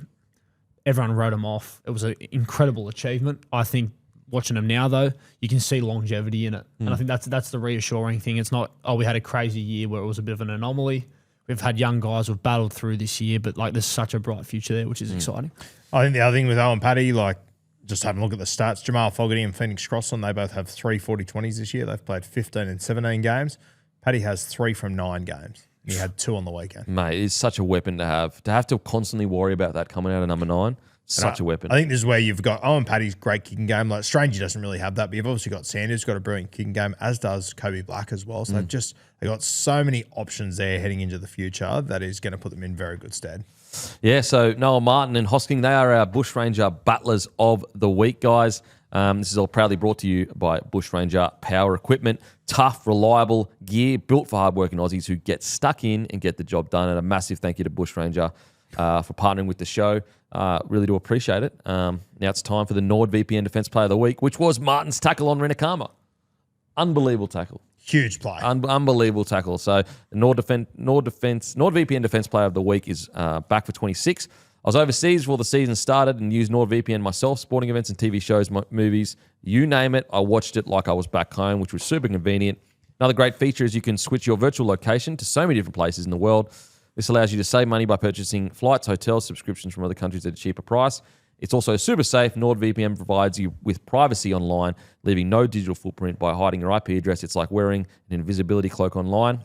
Everyone wrote him off. It was an incredible achievement. I think watching him now, though, you can see longevity in it. And I think that's the reassuring thing. It's not, we had a crazy year where it was a bit of an anomaly. we've had young guys who've battled through this year, but like there's such a bright future there, which is exciting. I think the other thing with Owen Paddy, like just having a look at the stats, Jamal Fogarty and Phoenix Crossland, they both have 3 40-20s this year. They've played 15 and 17 games. Paddy has 3 from 9 games. He had 2 on the weekend. Mate, it's such a weapon to have. To have to constantly worry about that coming out of number 9, such a weapon. I think this is where you've got Owen Paddy's great kicking game. Like Strangey doesn't really have that, but you've obviously got Sanders, got a brilliant kicking game, as does Kobe Black as well. So they've got so many options there heading into the future that is going to put them in very good stead. Yeah, so Noah Martin and Hosking, they are our Bushranger Butlers of the Week, guys. This is all proudly brought to you by Bushranger Power Equipment. Tough, reliable gear built for hardworking Aussies who get stuck in and get the job done. And a massive thank you to Bushranger for partnering with the show. Really do appreciate it. Now it's time for the NordVPN Defense Player of the Week, which was Martin's tackle on Renakama. Unbelievable tackle. Huge play. Unbelievable tackle. So NordVPN Defense Player of the Week is back for 26. I was overseas before the season started and used NordVPN myself, sporting events and TV shows, movies, you name it. I watched it like I was back home, which was super convenient. Another great feature is you can switch your virtual location to so many different places in the world. This allows you to save money by purchasing flights, hotels, subscriptions from other countries at a cheaper price. It's also super safe. NordVPN provides you with privacy online, leaving no digital footprint by hiding your IP address. It's like wearing an invisibility cloak online.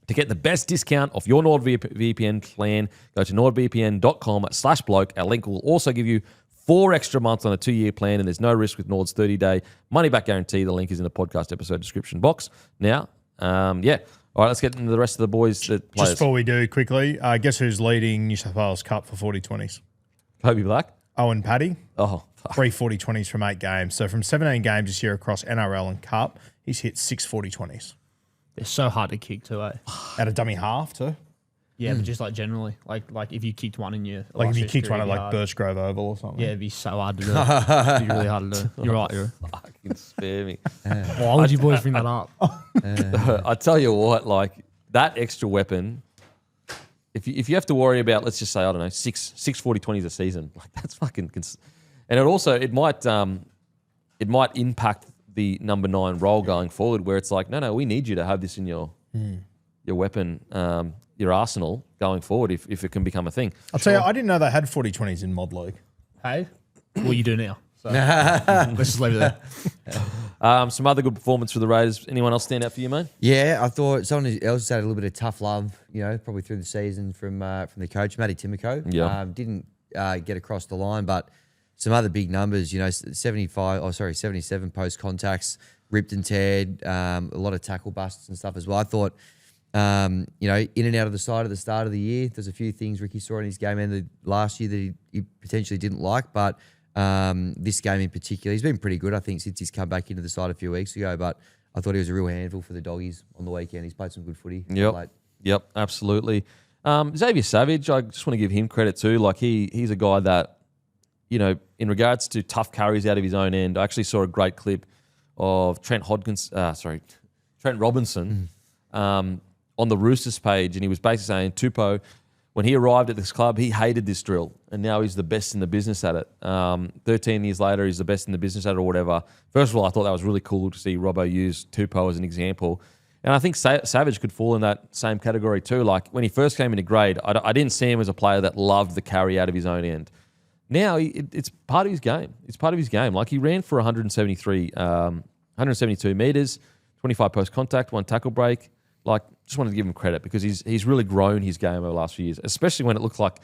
To get the best discount off your NordVPN plan, go to nordvpn.com/bloke. Our link will also give you 4 extra months on a 2-year plan, and there's no risk with Nord's 30-day money-back guarantee. The link is in the podcast episode description box. Now, All right, let's get into the rest of the boys. Players. Just before we do, quickly, guess who's leading New South Wales Cup for 40-20s? Kobe Black. Owen Paddy. Oh, 3 40-20s from 8 games. So from 17 games this year across NRL and Cup, he's hit 6 40-20s. They're so hard to kick too, eh? At a dummy half too. Yeah, but just like generally, like if you kicked one in your Like if you kicked one at at like Birchgrove Oval or something. yeah, it'd be so hard to do. It'd be really hard to do. You're right. fucking spare me. Why would you boys bring that up? I tell you what, like that extra weapon. If you have to worry about, let's just say, I don't know, 6 40-20s a season, like that's fucking. And it might impact the number 9 role going forward, where it's like, no, we need you to have this in your weapon, your arsenal going forward, if it can become a thing. I'll tell you, I didn't know they had 40-20s in Mod League. Hey, well, you do now. So let's just leave it there. Some other good performance for the Raiders. Anyone else stand out for you, mate? Yeah, I thought someone else had a little bit of tough love, probably through the season from the coach, Matty Timoko. Yeah. Didn't get across the line, but some other big numbers, 77 post contacts, ripped and teared, a lot of tackle busts and stuff as well. I thought, in and out of the side at the start of the year, there's a few things Ricky saw in his game ended last year that he potentially didn't like, but this game in particular, he's been pretty good, I think, since he's come back into the side a few weeks ago, but I thought he was a real handful for the Doggies on the weekend. He's played some good footy. Yep, absolutely. Xavier Savage, I just want to give him credit too. Like he's a guy that, in regards to tough carries out of his own end, I actually saw a great clip of Trent Robinson on the Roosters page, and he was basically saying Tupou, when he arrived at this club, he hated this drill, and now he's the best in the business at it. 13 years later, he's the best in the business at it or whatever. First of all, I thought that was really cool to see Robbo use Tupou as an example. And I think Savage could fall in that same category too. Like when he first came into grade, I didn't see him as a player that loved the carry out of his own end. Now it's part of his game. It's part of his game. Like he ran for 172 meters, 25 post contact, 1 tackle break. Like just wanted to give him credit because he's really grown his game over the last few years, especially when it looked like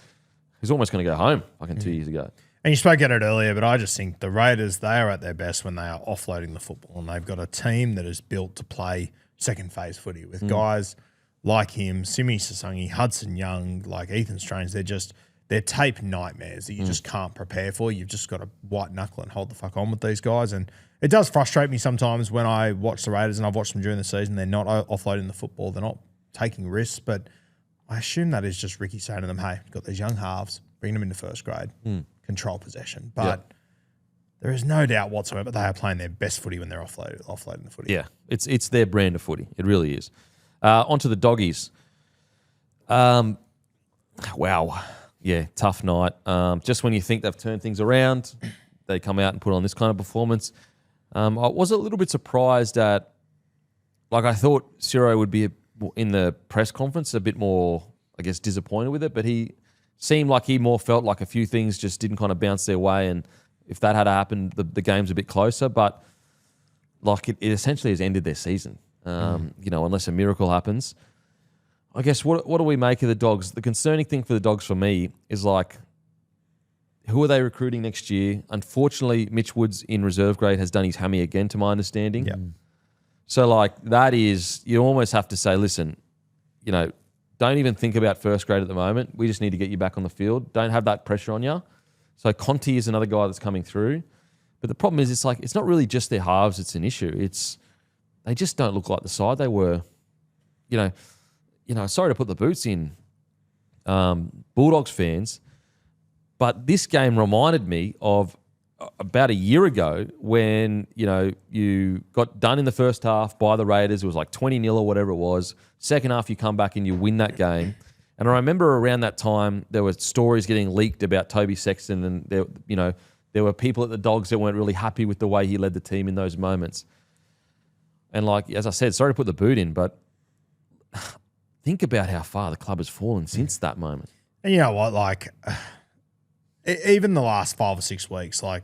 he's almost going to go home fucking 2 years ago. And you spoke at it earlier, but I just think the Raiders, they are at their best when they are offloading the football, and they've got a team that is built to play second phase footy with guys like him, Simi Sasungi, Hudson Young, like Ethan Strange. They're tape nightmares that you just can't prepare for. You've just got to white knuckle and hold the fuck on with these guys. And it does frustrate me sometimes when I watch the Raiders, and I've watched them during the season. They're not offloading the football. They're not taking risks. But I assume that is just Ricky saying to them, hey, you've got these young halves, bring them into first grade, control possession. But there is no doubt whatsoever they are playing their best footy when they're offloading the footy. Yeah, it's their brand of footy. It really is. Onto the Doggies. Wow. Yeah, tough night. Just when you think they've turned things around, they come out and put on this kind of performance. I was a little bit surprised at, like I thought Ciro would be in the press conference a bit more, I guess, disappointed with it, but he seemed like he more felt like a few things just didn't kind of bounce their way, and if that had happened, the game's a bit closer. But like it essentially has ended their season. Unless a miracle happens. I guess what do we make of the Dogs? The concerning thing for the Dogs for me is like, who are they recruiting next year? Unfortunately, Mitch Woods in reserve grade has done his hammy again, to my understanding. Yep. So like that is, you almost have to say, listen, don't even think about first grade at the moment. We just need to get you back on the field. Don't have that pressure on you. So Conti is another guy that's coming through. But the problem is it's not really just their halves it's an issue. They just don't look like the side they were. Sorry to put the boots in Bulldogs fans, but this game reminded me of about a year ago when, you got done in the first half by the Raiders. It was like 20-0 or whatever it was. Second half, you come back and you win that game. And I remember around that time, there were stories getting leaked about Toby Sexton, and there were people at the Dogs that weren't really happy with the way he led the team in those moments. And like, as I said, sorry to put the boot in, but think about how far the club has fallen since that moment. And you know what? Like, even the last 5 or 6 weeks, like,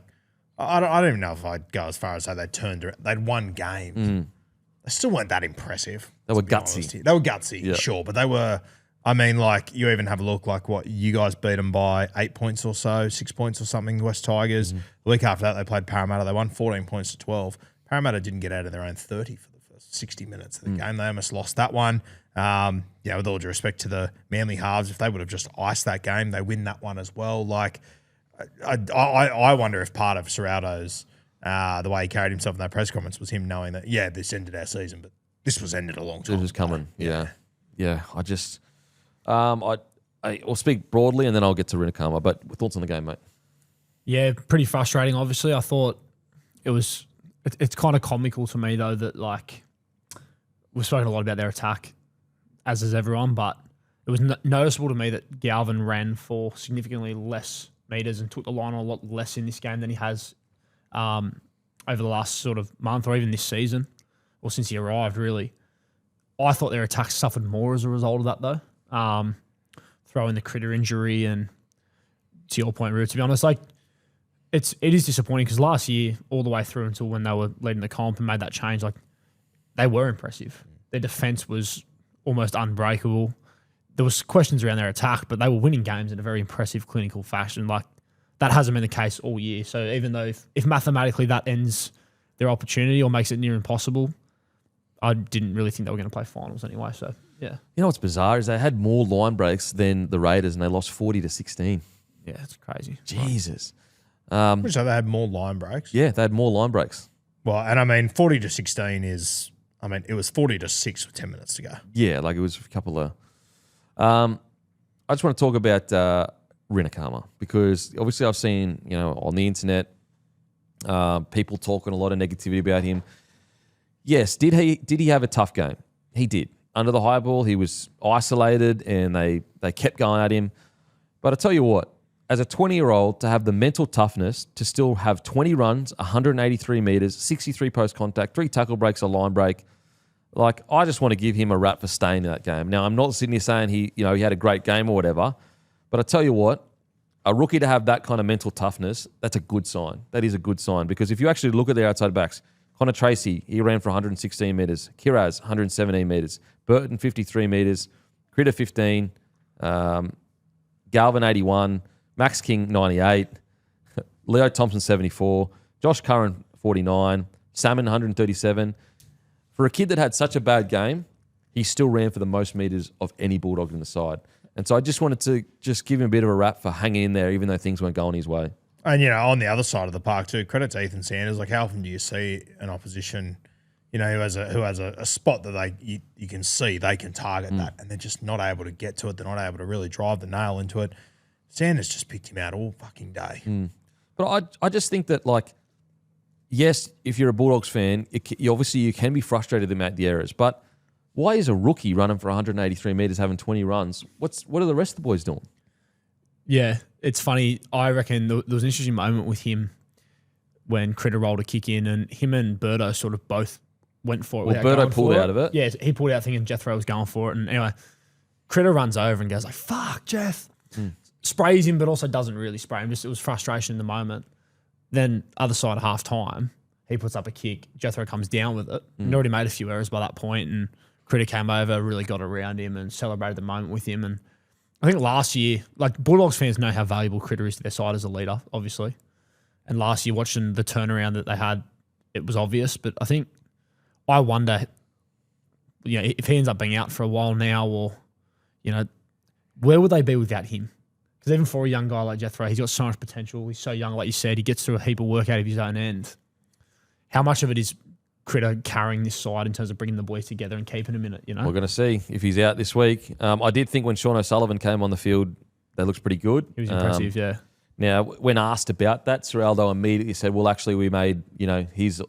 I don't even know if I'd go as far as say they'd won games. They still weren't that impressive. They were gutsy. They were gutsy, sure, but they were. I mean, like, you even have a look, like, what, you guys beat them by 8 points or so, 6 points or something, West Tigers. The week after that, they played Parramatta. They won 14 points to 12. Parramatta didn't get out of their own 30 for the first 60 minutes of the game. They almost lost that one. With all due respect to the Manly halves, if they would have just iced that game, they win that one as well. Like, I wonder if part of Serrato's, the way he carried himself in that press conference was him knowing that, this ended our season, but this was ended a long time. It was coming, yeah. I just... I'll speak broadly and then I'll get to Rinakama, but thoughts on the game, mate? Yeah, pretty frustrating, obviously. I thought it's kind of comical to me, though, that, like, we've spoken a lot about their attack, as has everyone, but it was noticeable to me that Galvin ran for significantly less meters and took the line a lot less in this game than he has over the last sort of month or even this season, or since he arrived, really. I thought their attack suffered more as a result of that, though. Throw in the Critter injury, and to your point, Roo, to be honest, like, it is disappointing because last year, all the way through until when they were leading the comp and made that change, like, they were impressive. Their defense was almost unbreakable. There was questions around their attack, but they were winning games in a very impressive clinical fashion. Like, that hasn't been the case all year. So even though if mathematically that ends their opportunity or makes it near impossible, I didn't really think they were going to play finals anyway. So, yeah. You know what's bizarre is they had more line breaks than the Raiders, and they lost 40-16. Yeah, it's crazy. Jesus. So they had more line breaks? Yeah, they had more line breaks. Well, and I mean, 40-16 is, it was 40-6 with 10 minutes to go. Yeah, like it was a couple of... I just want to talk about Rinakama because obviously I've seen, on the internet, people talking a lot of negativity about him. Yes, did he have a tough game? He did. Under the high ball, he was isolated and they kept going at him. But I tell you what, as a 20-year-old, to have the mental toughness to still have 20 runs, 183 metres, 63 post contact, 3 tackle breaks, a line break, like, I just want to give him a rap for staying in that game. Now, I'm not sitting here saying he had a great game or whatever, but I tell you what, a rookie to have that kind of mental toughness, that's a good sign. That is a good sign because if you actually look at their outside backs, Connor Tracy, he ran for 116 metres. Kiraz, 117 metres. Burton, 53 metres. Critter, 15. Galvin, 81. Max King, 98. Leo Thompson, 74. Josh Curran, 49. Salmon, 137. For a kid that had such a bad game, he still ran for the most metres of any Bulldog in the side. And so I just wanted to just give him a bit of a rap for hanging in there even though things weren't going his way. And, on the other side of the park too, credit to Ethan Sanders. Like, how often do you see an opposition, who has a spot that you can see they can target that, and they're just not able to get to it. They're not able to really drive the nail into it. Sanders just picked him out all fucking day. But I just think that, like, yes, if you're a Bulldogs fan, you can be frustrated about the errors. But why is a rookie running for 183 metres having 20 runs? What are the rest of the boys doing? Yeah, it's funny. I reckon there was an interesting moment with him when Critter rolled a kick in, and him and Birdo sort of both went for it. Well, without Birdo going pulled for out of it. Yeah, he pulled out thinking Jethro was going for it. And anyway, Critter runs over and goes like, fuck, Jeff. Sprays him, but also doesn't really spray him. Just it was frustration in the moment. Then other side of half time, he puts up a kick. Jethro comes down with it. He'd already made a few errors by that point, and Critter came over, really got around him and celebrated the moment with him. And I think last year, like Bulldogs fans know how valuable Critter is to their side as a leader, obviously. And last year, watching the turnaround that they had, it was obvious. But I think I wonder, if he ends up being out for a while now, or where would they be without him? Because even for a young guy like Jethro, he's got so much potential. He's so young, like you said. He gets through a heap of work out of his own end. How much of it is Critter carrying this side in terms of bringing the boys together and keeping them in it? We're going to see if he's out this week. I did think when Sean O'Sullivan came on the field, that looks pretty good. He was impressive, yeah. Now, when asked about that, Seraldo immediately said, "Well, actually, we made here's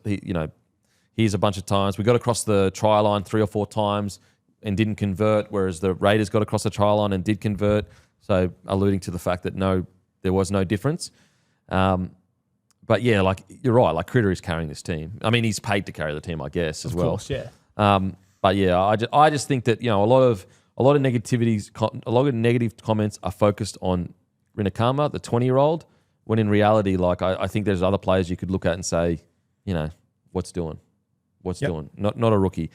a bunch of times we got across the try line 3 or 4 times and didn't convert, whereas the Raiders got across the try line and did convert." So, alluding to the fact that there was no difference. But yeah, like you're right. Like Critter is carrying this team. I mean, he's paid to carry the team, I guess, as well. Of course, yeah. But yeah, I just think that a lot of negativities, a lot of negative comments are focused on Rinakama, the 20-year-old, when in reality, like I think there's other players you could look at and say, what's doing, not a rookie.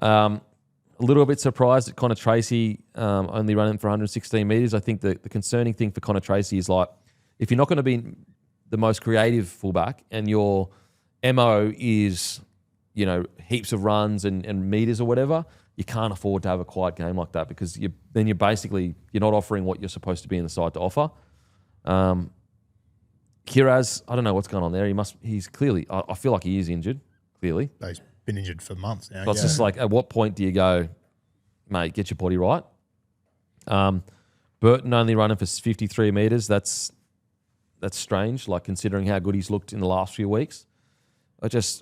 A little bit surprised at Connor Tracy only running for 116 metres. I think the concerning thing for Connor Tracy is like, if you're not going to be the most creative fullback and your MO is, heaps of runs and metres or whatever, you can't afford to have a quiet game like that because you're not offering what you're supposed to be in the side to offer. Kiraz, I don't know what's going on there. He's clearly, I feel like he is injured, clearly. He's been injured for months now. So it's just like, at what point do you go, mate, get your body right? Burton only running for 53 metres. That's strange, like considering how good he's looked in the last few weeks.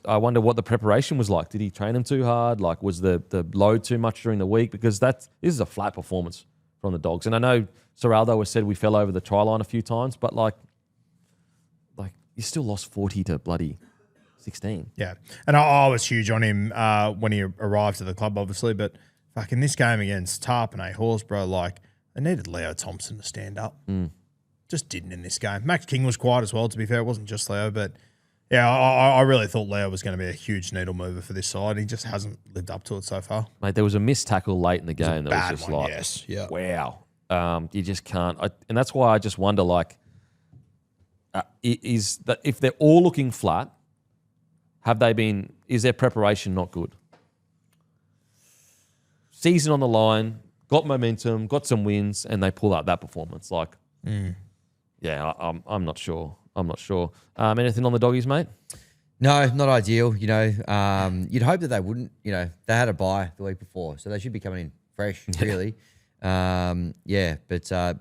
I wonder what the preparation was like. Did he train him too hard? Like, was the load too much during the week? Because this is a flat performance from the Dogs. And I know Seraldo has said we fell over the try line a few times, but like you still lost 40 to bloody 16. Yeah. And I was huge on him when he arrived to the club, obviously. But in this game against Tarp and Horse, bro, like, they needed Leo Thompson to stand up. Just didn't in this game. Max King was quiet as well, to be fair. It wasn't just Leo, but yeah, I really thought Leo was going to be a huge needle mover for this side. He just hasn't lived up to it so far. Mate, there was a missed tackle late in the game. That was just one, like, yes. Yeah. Wow. You just can't. And that's why I just wonder, like, is that if they're all looking flat, is their preparation not good? Season on the line, got momentum, got some wins, and they pull out that performance. Like, yeah, I'm not sure. Anything on the Doggies, mate? No, not ideal. You'd hope that they wouldn't. They had a bye the week before, so they should be coming in fresh, really. But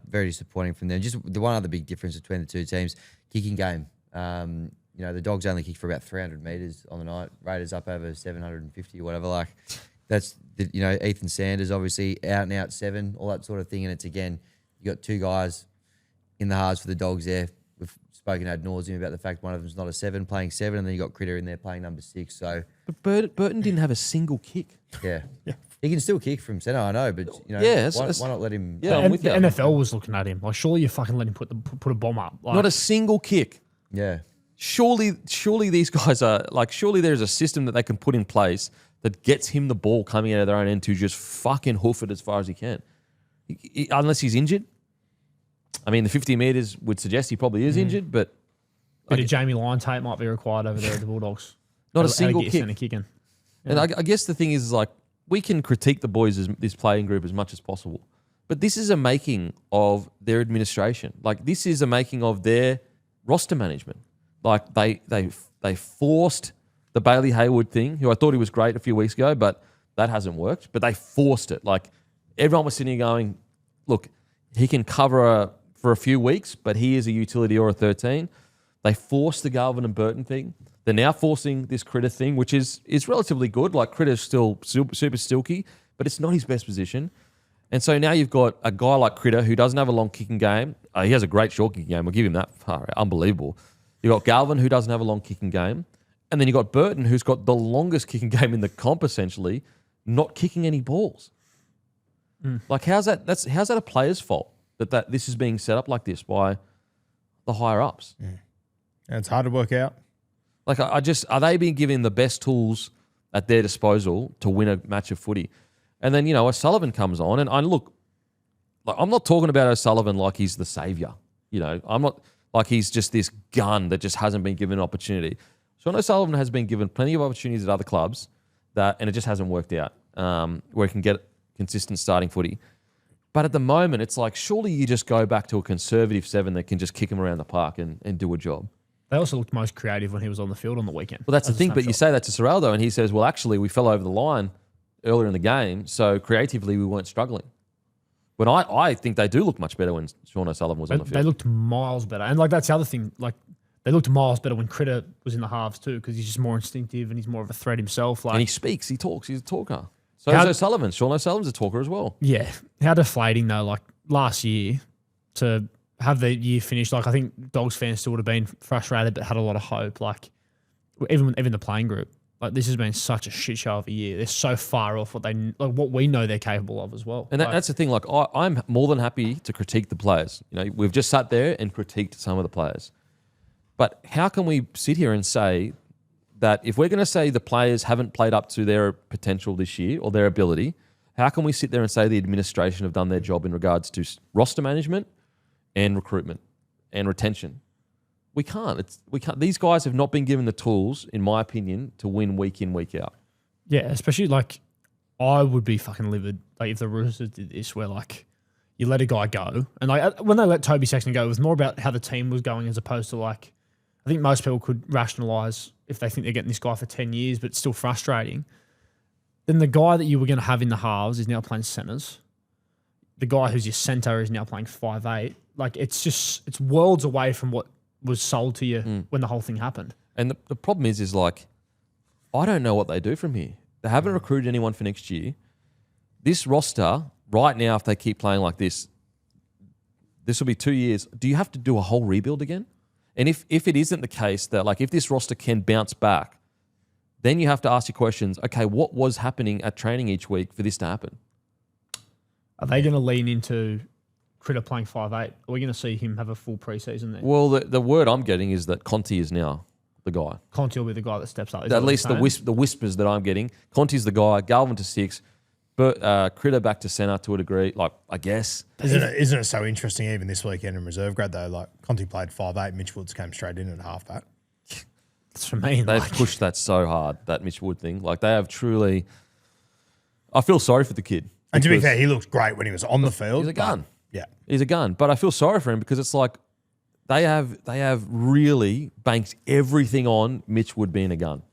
very disappointing from them. Just the one other big difference between the two teams, kicking game. The Dogs only kicked for about 300 metres on the night. Raiders up over 750 or whatever. Like, that's, Ethan Sanders, obviously, out and out 7, all that sort of thing. And it's, again, you got 2 guys in the halves for the Dogs there. We've spoken ad nauseum about the fact one of them's not a 7, playing 7, and then you got Critter in there playing number 6. So, but Burton didn't have a single kick. Yeah. He can still kick from centre, I know, but why not let him? Yeah, I'm with the you. NFL was looking at him. Like, surely you fucking let him put a bomb up. Like, Not a single kick. Yeah. Surely these guys are like. Surely there's a system that they can put in place that gets him the ball coming out of their own end to just fucking hoof it as far as he can, unless he's injured. I mean, the 50 metres would suggest he probably is injured, but bit of Jamie Lyon tape might be required over there at the Bulldogs. Not a single kick. kick. Kicking. And I guess the thing is like, we can critique the boys, this playing group, as much as possible. But this is a making of their administration. Like, this is a making of their roster management. Like, they forced the Bailey Hayward thing, who I thought he was great a few weeks ago, but that hasn't worked. But they forced it. Like, everyone was sitting here going, look, he can cover for a few weeks, but he is a utility or a 13. They forced the Galvin and Burton thing. They're now forcing this Critter thing, which is relatively good. Like, Critter's still super stilky, but it's not his best position. And so now you've got a guy like Critter who doesn't have a long kicking game. He has a great short kicking game. We'll give him that. Unbelievable. You've got Galvin who doesn't have a long kicking game. And then you got Burton, who's got the longest kicking game in the comp, essentially, not kicking any balls. Like, how's that a player's fault that this is being set up like this by the higher ups? And it's hard to work out. Like, are they being given the best tools at their disposal to win a match of footy? And then, O'Sullivan comes on, and I'm not talking about O'Sullivan like he's the savior. I'm not like he's just this gun that just hasn't been given an opportunity. Sean O'Sullivan has been given plenty of opportunities at other clubs and it just hasn't worked out where he can get consistent starting footy. But at the moment, it's like, surely you just go back to a conservative 7 that can just kick him around the park and do a job. They also looked most creative when he was on the field on the weekend. Well, that's the thing, but you say that to Serraldo and he says, well, actually, we fell over the line earlier in the game, so creatively we weren't struggling. But I think they do look much better when Sean O'Sullivan was on the field. They looked miles better. And, that's the other thing. They looked miles better when Critter was in the halves too, because he's just more instinctive and he's more of a threat himself. And he speaks, he talks, he's a talker. So is O'Sullivan. Sean O'Sullivan's a talker as well. Yeah. How deflating though, last year to have the year finished, I think Dogs fans still would have been frustrated but had a lot of hope. Even the playing group. This has been such a shit show of a year. They're so far off what we know they're capable of as well. And that's the thing. I'm more than happy to critique the players. We've just sat there and critiqued some of the players. But how can we sit here and say that if we're going to say the players haven't played up to their potential this year or their ability, how can we sit there and say the administration have done their job in regards to roster management and recruitment and retention? We can't. These guys have not been given the tools, in my opinion, to win week in, week out. Yeah, especially I would be fucking livid if the Roosters did this, where you let a guy go, and when they let Toby Sexton go, it was more about how the team was going as opposed to I think most people could rationalise if they think they're getting this guy for 10 years, but it's still frustrating. Then the guy that you were going to have in the halves is now playing centres. The guy who's your centre is now playing 5'8". It's worlds away from what was sold to you when the whole thing happened. And the problem is I don't know what they do from here. They haven't recruited anyone for next year. This roster, right now, if they keep playing like this will be 2 years. Do you have to do a whole rebuild again? And if it isn't the case that, if this roster can bounce back, then you have to ask your questions, okay, what was happening at training each week for this to happen? Are they going to lean into Critter playing 5'8"? Are we going to see him have a full preseason there? Well, the word I'm getting is that Conte is now the guy. Conte will be the guy that steps up. At least the whispers that I'm getting. Conte's the guy, Galvin to 6, but Critter back to centre to a degree, I guess. Isn't it so interesting even this weekend in reserve grade though? Conte played 5'8", Mitch Woods came straight in at halfback. That's what I mean. They've pushed that so hard, that Mitch Wood thing. They have truly... I feel sorry for the kid. And to be fair, he looked great when he was on the field. He's a gun. Yeah. He's a gun. But I feel sorry for him because it's they have really banked everything on Mitch Wood being a gun.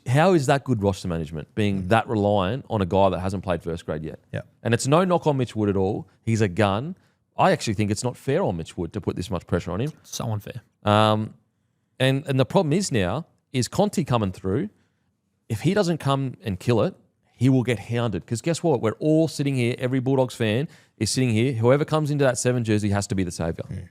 How is that good roster management, being that reliant on a guy that hasn't played first grade yet? Yeah. And it's no knock on Mitch Wood at all. He's a gun. I actually think it's not fair on Mitch Wood to put this much pressure on him. So unfair. And the problem is now, is Conte coming through. If he doesn't come and kill it, he will get hounded. Because guess what? We're all sitting here. Every Bulldogs fan is sitting here. Whoever comes into that 7 jersey has to be the saviour.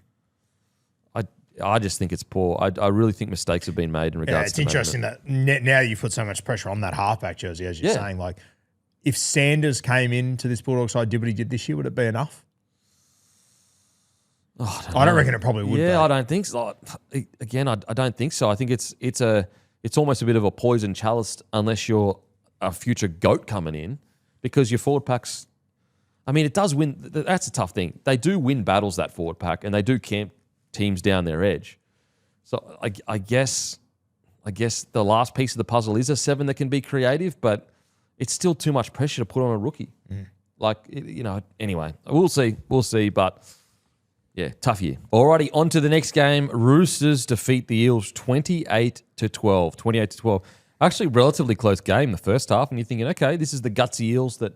I just think it's poor. I really think mistakes have been made in regards to it's interesting that now you've put so much pressure on that halfback jersey, as you're saying. If Sanders came into this Bulldogs side, did what he did this year, would it be enough? I don't reckon it probably would. Yeah, I don't think so. Again, I don't think so. I think it's almost a bit of a poison chalice unless you're a future GOAT coming in, because your forward packs, it does win. That's a tough thing. They do win battles, that forward pack, and they do camp teams down their edge. So I guess the last piece of the puzzle is a 7 that can be creative, but it's still too much pressure to put on a rookie. Anyway, we'll see, but yeah, tough year. Alrighty, on to the next game. Roosters defeat the Eels 28-12. 28-12. Actually, relatively close game the first half, and you're thinking, okay, this is the gutsy Eels that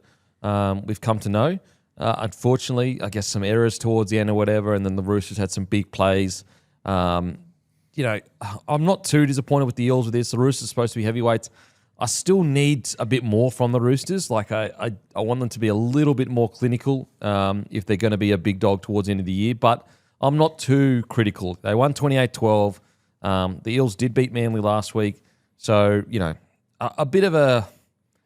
we've come to know. Unfortunately, I guess some errors towards the end or whatever, and then the Roosters had some big plays. I'm not too disappointed with the Eels with this. The Roosters are supposed to be heavyweights. I still need a bit more from the Roosters. I want them to be a little bit more clinical if they're going to be a big dog towards the end of the year, but I'm not too critical. They won 28-12. The Eels did beat Manly last week. So, a bit of a...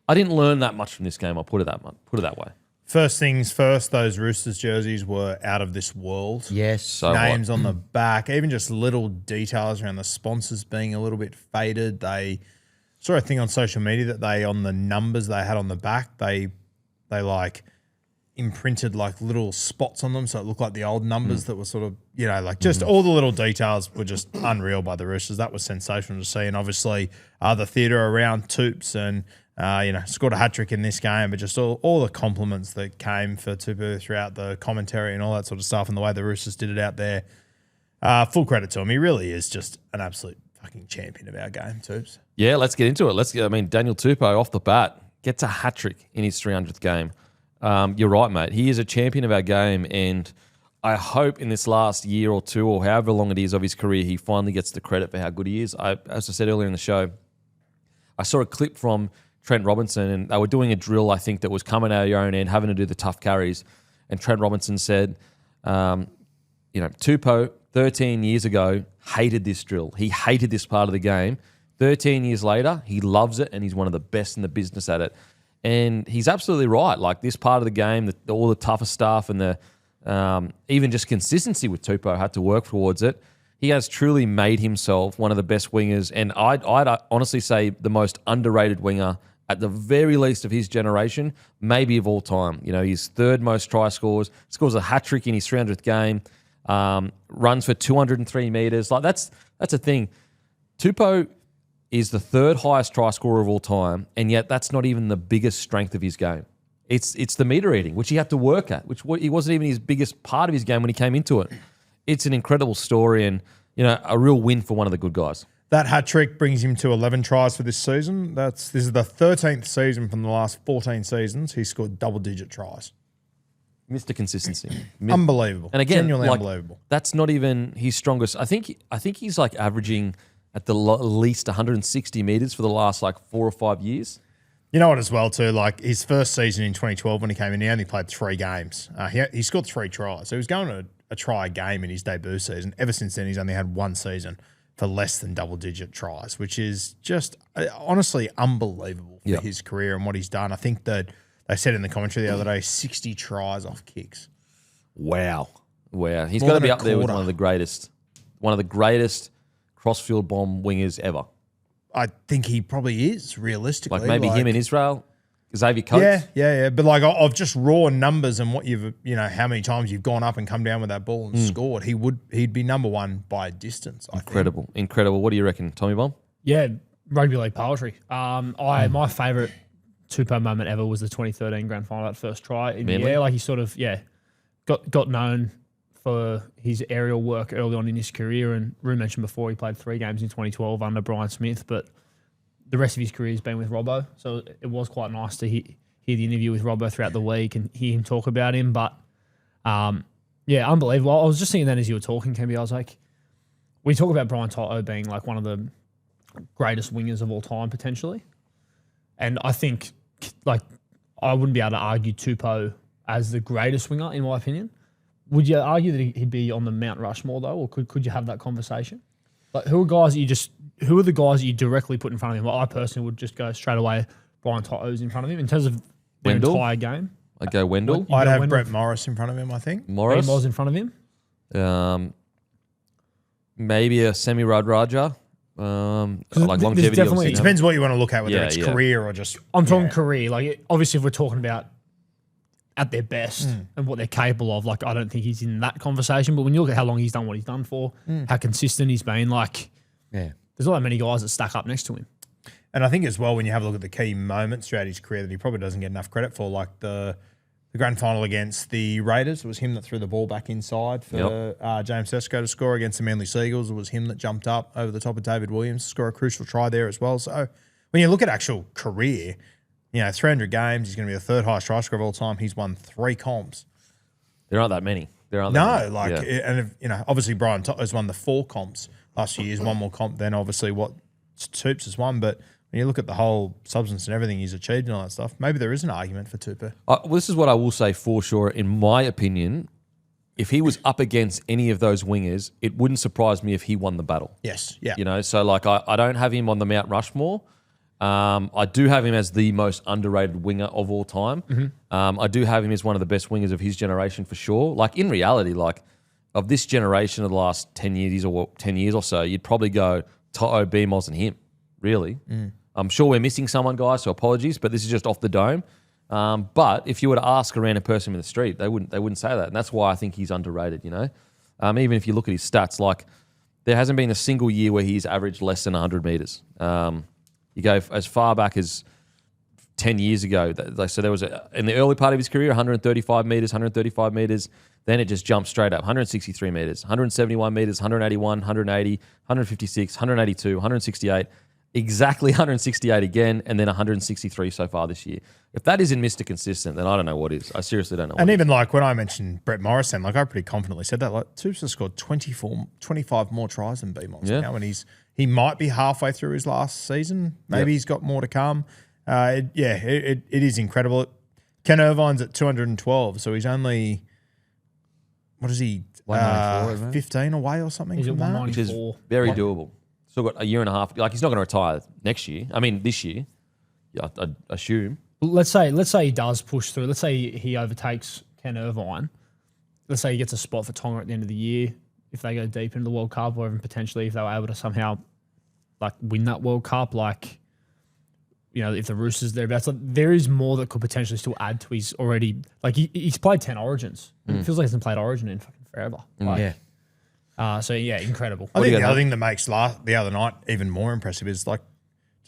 I didn't learn that much from this game, I'll put it that way. First things first, those Roosters jerseys were out of this world. Yes. So Names on the back, even just little details around the sponsors being a little bit faded. They saw a thing on social media that they, on the numbers they had on the back, they like imprinted like little spots on them, so it looked like the old numbers that were sort of, like just all the little details were just unreal by the Roosters. That was sensational to see, and obviously the theatre around Tupou and scored a hat-trick in this game, but just all the compliments that came for Tupou throughout the commentary and all that sort of stuff, and the way the Roosters did it out there. Full credit to him. He really is just an absolute fucking champion of our game, Tupou. Yeah, let's get into it. Daniel Tupou off the bat gets a hat-trick in his 300th game. You're right, mate. He is a champion of our game, and I hope in this last year or two or however long it is of his career, he finally gets the credit for how good he is. As I said earlier in the show, I saw a clip from Trent Robinson, and they were doing a drill, I think, that was coming out of your own end, having to do the tough carries. And Trent Robinson said, Tupou, 13 years ago, hated this drill. He hated this part of the game. 13 years later, he loves it, and he's one of the best in the business at it. And he's absolutely right. Like, this part of the game, all the tougher stuff and the even just consistency with Tupou had to work towards it. He has truly made himself one of the best wingers, and I'd honestly say the most underrated winger at the very least of his generation, maybe of all time. His third most try scores a hat-trick in his 300th game, runs for 203 metres. Like, that's a thing. Tupou is the third highest try scorer of all time, and yet that's not even the biggest strength of his game. It's the meter eating, which he had to work at, which he wasn't even his biggest part of his game when he came into it. It's an incredible story and, a real win for one of the good guys. That hat-trick brings him to 11 tries for this season. This is the 13th season from the last 14 seasons. He scored double-digit tries. Mr. Consistency. Unbelievable. And again, genuinely unbelievable. That's not even his strongest. I think he's like averaging at the least 160 metres for the last 4 or 5 years. You know what as well too, like his first season in 2012 when he came in, he only played 3 games. He scored 3 tries. So he was going to a try a game in his debut season. Ever since then, he's only had 1 season for less than double-digit tries, which is just honestly unbelievable for his career and what he's done. I think that they said in the commentary the other day, 60 tries off kicks. Wow. He's More got to than be a up there with quarter. one of the greatest cross-field bomb wingers ever. I think he probably is, realistically. Like maybe him in Israel, Xavier Coates. Yeah. But of just raw numbers and what you've, how many times you've gone up and come down with that ball and scored, he'd be number one by a distance. I think. Incredible. What do you reckon, Tommy Bomb? Yeah, rugby league poetry. My favourite Tupou moment ever was the 2013 grand final, that first try in Manly? the air. Like, he sort of got known for his aerial work early on in his career, and Rue mentioned before he played 3 games in 2012 under Brian Smith, but the rest of his career has been with Robbo, so it was quite nice to hear the interview with Robbo throughout the week and hear him talk about him. But unbelievable. I was just thinking that as you were talking, Kemby, I was like, we talk about Brian Tupou being like one of the greatest wingers of all time potentially, and I think I wouldn't be able to argue Tupou as the greatest winger in my opinion. Would you argue that he'd be on the Mount Rushmore though, or could you have that conversation? Like, who are the guys that you directly put in front of him? Like, I personally would just go straight away Brian Tupou's in front of him in terms of their Wendell? entire game. I'd go Wendell. I'd have Wendell? Brett Morris in front of him, I think. Morris. Ben was in front of him. Maybe a Semi Raja. Like longevity. definitely- obviously, It depends what you want to look at, whether Yeah, it's yeah. career or just... I'm talking career. Like, obviously, if we're talking about at their best and what they're capable of, like, I don't think he's in that conversation. But when you look at how long he's done what he's done for, how consistent he's been, like, there's not that many guys that stack up next to him. And I think as well, when you have a look at the key moments throughout his career that he probably doesn't get enough credit for, like the grand final against the Raiders, it was him that threw the ball back inside for James Sesko to score. Against the Manly Seagulls, it was him that jumped up over the top of David Williams to score a crucial try there as well. So when you look at actual career, 300 games, he's going to be the 3rd highest try scorer of all time. He's won 3 comps. There aren't that many. Obviously Brian has won the 4 comps last few years, 1 more comp than obviously what Tupou has won. But when you look at the whole substance and everything he's achieved and all that stuff, maybe there is an argument for Tupou. This is what I will say for sure. In my opinion, if he was up against any of those wingers, it wouldn't surprise me if he won the battle. Yes. Yeah. You know, so like I don't have him on the Mount Rushmore. I do have him as the most underrated winger of all time. I do have him as one of the best wingers of his generation for sure. Like in reality, like of this generation of the last 10 years or so, you'd probably go Tupou, BMOS and him, really. I'm sure we're missing someone, guys, so apologies, but this is just off the dome. But if you were to ask a random person in the street, they wouldn't say that. And that's why I think he's underrated, you know. Even if you look at his stats, like there hasn't been a single year where he's averaged less than 100 metres. You go as far back as 10 years ago. So there was, in the early part of his career, 135 metres. Then it just jumped straight up. 163 metres, 171 metres, 181, 180, 156, 182, 168. Exactly 168 again, and then 163 so far this year. If that isn't Mr. Consistent, then I don't know what is. I seriously don't know. And even like when I mentioned Brett Morrison, like I pretty confidently said that. Like Tupou has scored 25 more tries than BMOS now, and he might be halfway through his last season. Maybe he's got more to come. It is incredible. Ken Irvine's at 212, so he's only what is he? 194, isn't it? 15 away or something He's from at that. 194. which is very doable. Still got a year and a half. Like he's not going to retire next year. I mean, this year, I assume. Let's say he does push through. Let's say he overtakes Ken Irvine. Let's say he gets a spot for Tonga at the end of the year. If they go deep into the World Cup, or even potentially if they were able to somehow like win that World Cup, like you know, if the Roosters thereabouts, like, there is more that could potentially still add to his already. Like he's played 10 Origins. It feels like he hasn't played Origin in fucking forever. Like, so yeah, incredible. I think the other thing that makes the other night even more impressive is like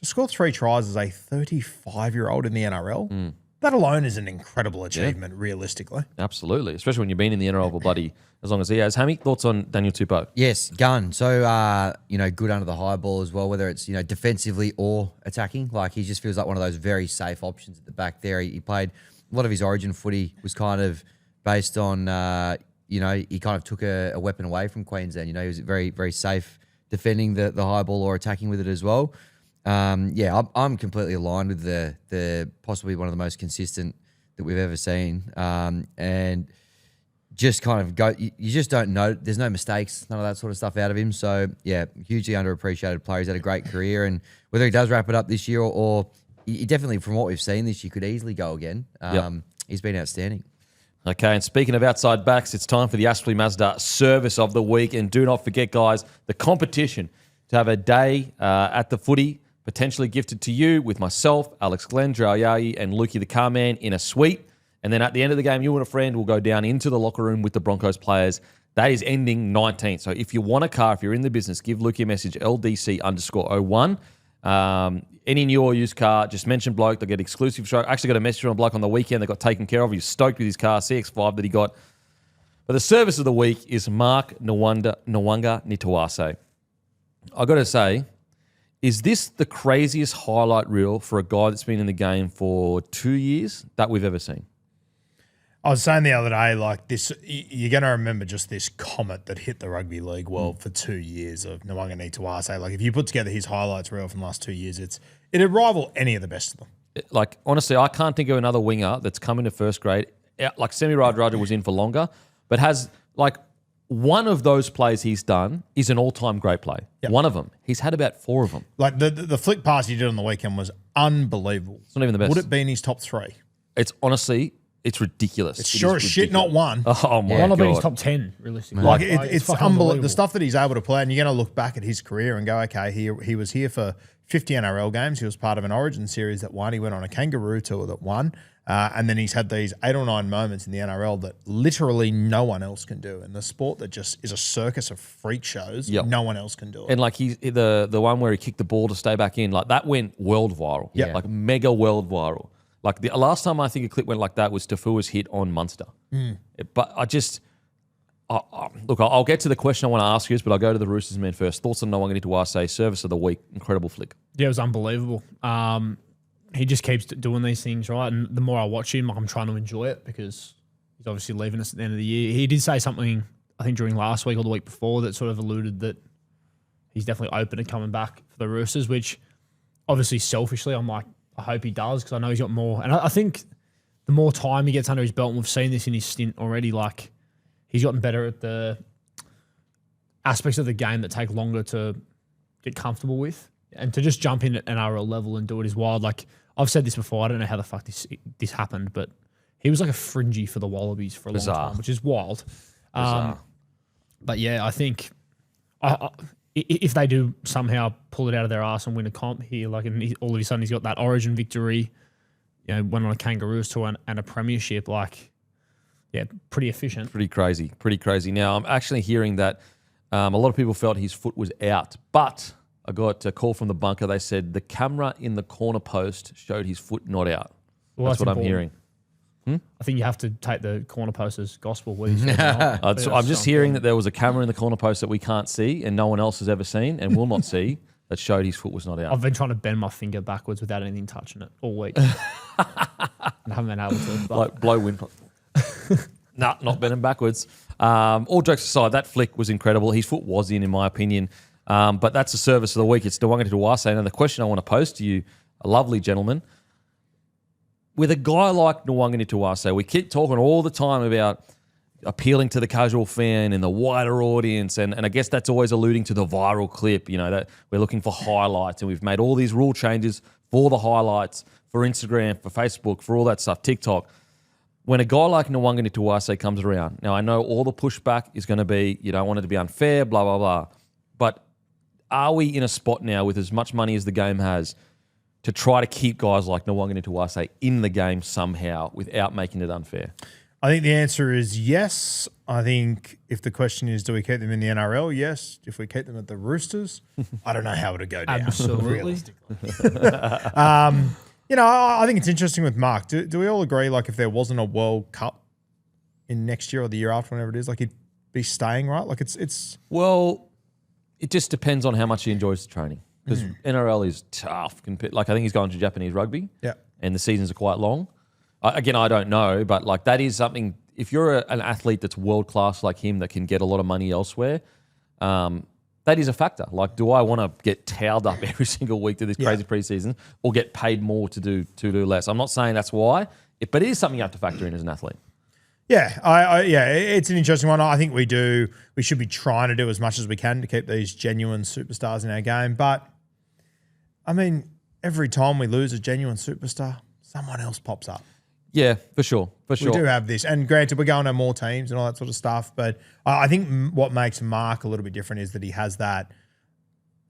to score 3 tries as a 35-year-old in the NRL. That alone is an incredible achievement, realistically. Absolutely, especially when you've been in the NRL for bloody as long as he has. Hammy, thoughts on Daniel Tupou? Yes, gun. So, good under the high ball as well, whether it's, defensively or attacking. Like, he just feels like one of those very safe options at the back there. He played a lot of his Origin footy was kind of based on, he kind of took a weapon away from Queensland. He was very, very safe defending the high ball or attacking with it as well. I'm completely aligned with the possibly one of the most consistent that we've ever seen. And just kind of you just don't know. There's no mistakes, none of that sort of stuff out of him. So, yeah, hugely underappreciated player. He's had a great career. And whether he does wrap it up this year or he definitely, from what we've seen this year, could easily go again. He's been outstanding. Okay, and speaking of outside backs, it's time for the Ashley Mazda Service of the Week. And do not forget, guys, the competition to have a day at the footy potentially gifted to you with myself, Alex Glenn, Drayai, and Lukey the Carman in a suite. And then at the end of the game, you and a friend will go down into the locker room with the Broncos players. That is ending 19th. So if you want a car, if you're in the business, give Lukey a message, LDC_01. Any new or used car, just mention bloke. They'll get exclusive show. I actually got a message from a bloke on the weekend that got taken care of. He was stoked with his car, CX-5 that he got. But the service of the week is Mark Nwanga Nitawase. I got to say, is this the craziest highlight reel for a guy that's been in the game for 2 years that we've ever seen? I was saying the other day, like this, you're going to remember just this comet that hit the rugby league world for 2 years of Nwanga Nitawase. Like if you put together his highlights reel from the last 2 years, it'd rival any of the best of them. Like honestly, I can't think of another winger that's come into first grade. Like Semi Radradra was in for longer, but has like one of those plays he's done is an all-time great play. Yep. One of them. He's had about 4 of them. Like the flick pass he did on the weekend was unbelievable. It's not even the best. Would it be in his top 3? It's honestly... It's ridiculous. It's sure as shit not one. Oh, my One of God. these top 10, realistically. Like it's fucking unbelievable. The stuff that he's able to play, and you're going to look back at his career and go, okay, he was here for 50 NRL games. He was part of an Origin series that won. He went on a Kangaroo tour that won. And then he's had these 8 or 9 moments in the NRL that literally no one else can do. And the sport that just is a circus of freak shows, no one else can do it. And like the one where he kicked the ball to stay back in, like that went world viral. Yeah. Like mega world viral. Like the last time I think a clip went like that was Tafua's hit on Munster. But look, I'll get to the question I want to ask you, but I'll go to the Roosters man first. Thoughts on Nwanga Nitawase, service of the week, incredible flick. Yeah, it was unbelievable. He just keeps doing these things, right? And the more I watch him, I'm trying to enjoy it because he's obviously leaving us at the end of the year. He did say something, I think during last week or the week before, that sort of alluded that he's definitely open to coming back for the Roosters, which obviously selfishly I'm like, I hope he does because I know he's got more. And I think the more time he gets under his belt, and we've seen this in his stint already, like he's gotten better at the aspects of the game that take longer to get comfortable with. And to just jump in at NRL level and do it is wild. Like, I've said this before, I don't know how the fuck this happened, but he was like a fringy for the Wallabies for a long time, which is wild. But yeah, I think if they do somehow pull it out of their arse and win a comp here, like, and all of a sudden he's got that Origin victory, you know, went on a Kangaroos tour and a premiership, like, yeah, pretty efficient. Pretty crazy. Now, I'm actually hearing that a lot of people felt his foot was out, but I got a call from the bunker. They said the camera in the corner post showed his foot not out. Well, that's what important. I'm hearing. I think you have to take the corner post as gospel. I'm just hearing that there was a camera in the corner post that we can't see and no one else has ever seen and will not see that showed his foot was not out. I've been trying to bend my finger backwards without anything touching it all week. And I haven't been able to. Like blow wind. Nah, not bending backwards. All jokes aside, that flick was incredible. His foot was in my opinion. But that's the service of the week. It's Nwanga Tuwase. And the question I want to pose to you, a lovely gentleman, with a guy like Nwanga Tuwase, we keep talking all the time about appealing to the casual fan and the wider audience. And I guess that's always alluding to the viral clip, you know, that we're looking for highlights. And we've made all these rule changes for the highlights, for Instagram, for Facebook, for all that stuff, TikTok. When a guy like Nwanga Tuwase comes around, now I know all the pushback is going to be, you don't want it to be unfair, blah, blah, blah. But are we in a spot now with as much money as the game has to try to keep guys like Nwanga Tuwase in the game somehow without making it unfair? I think the answer is yes. I think if the question is, do we keep them in the NRL? Yes. If we keep them at the Roosters, I don't know how it would go down. Absolutely. You know, I think it's interesting with Mark. Do we all agree, like, if there wasn't a World Cup in next year or the year after, whenever it is, like, he'd be staying, right? Like, it's Well, it just depends on how much he enjoys the training. Because NRL is tough. Like, I think he's going to Japanese rugby. Yeah. And the seasons are quite long. Again, I don't know, but like that is something. If you're an athlete that's world class like him, that can get a lot of money elsewhere, that is a factor. Like, do I want to get towed up every single week to this crazy preseason, or get paid more to do less? I'm not saying that's why, but it is something you have to factor in as an athlete. Yeah, it's an interesting one. I think we should be trying to do as much as we can to keep these genuine superstars in our game. But I mean, every time we lose a genuine superstar, someone else pops up. Yeah, for sure. We do have this. And granted, we're going to more teams and all that sort of stuff. But I think what makes Mark a little bit different is that he has that.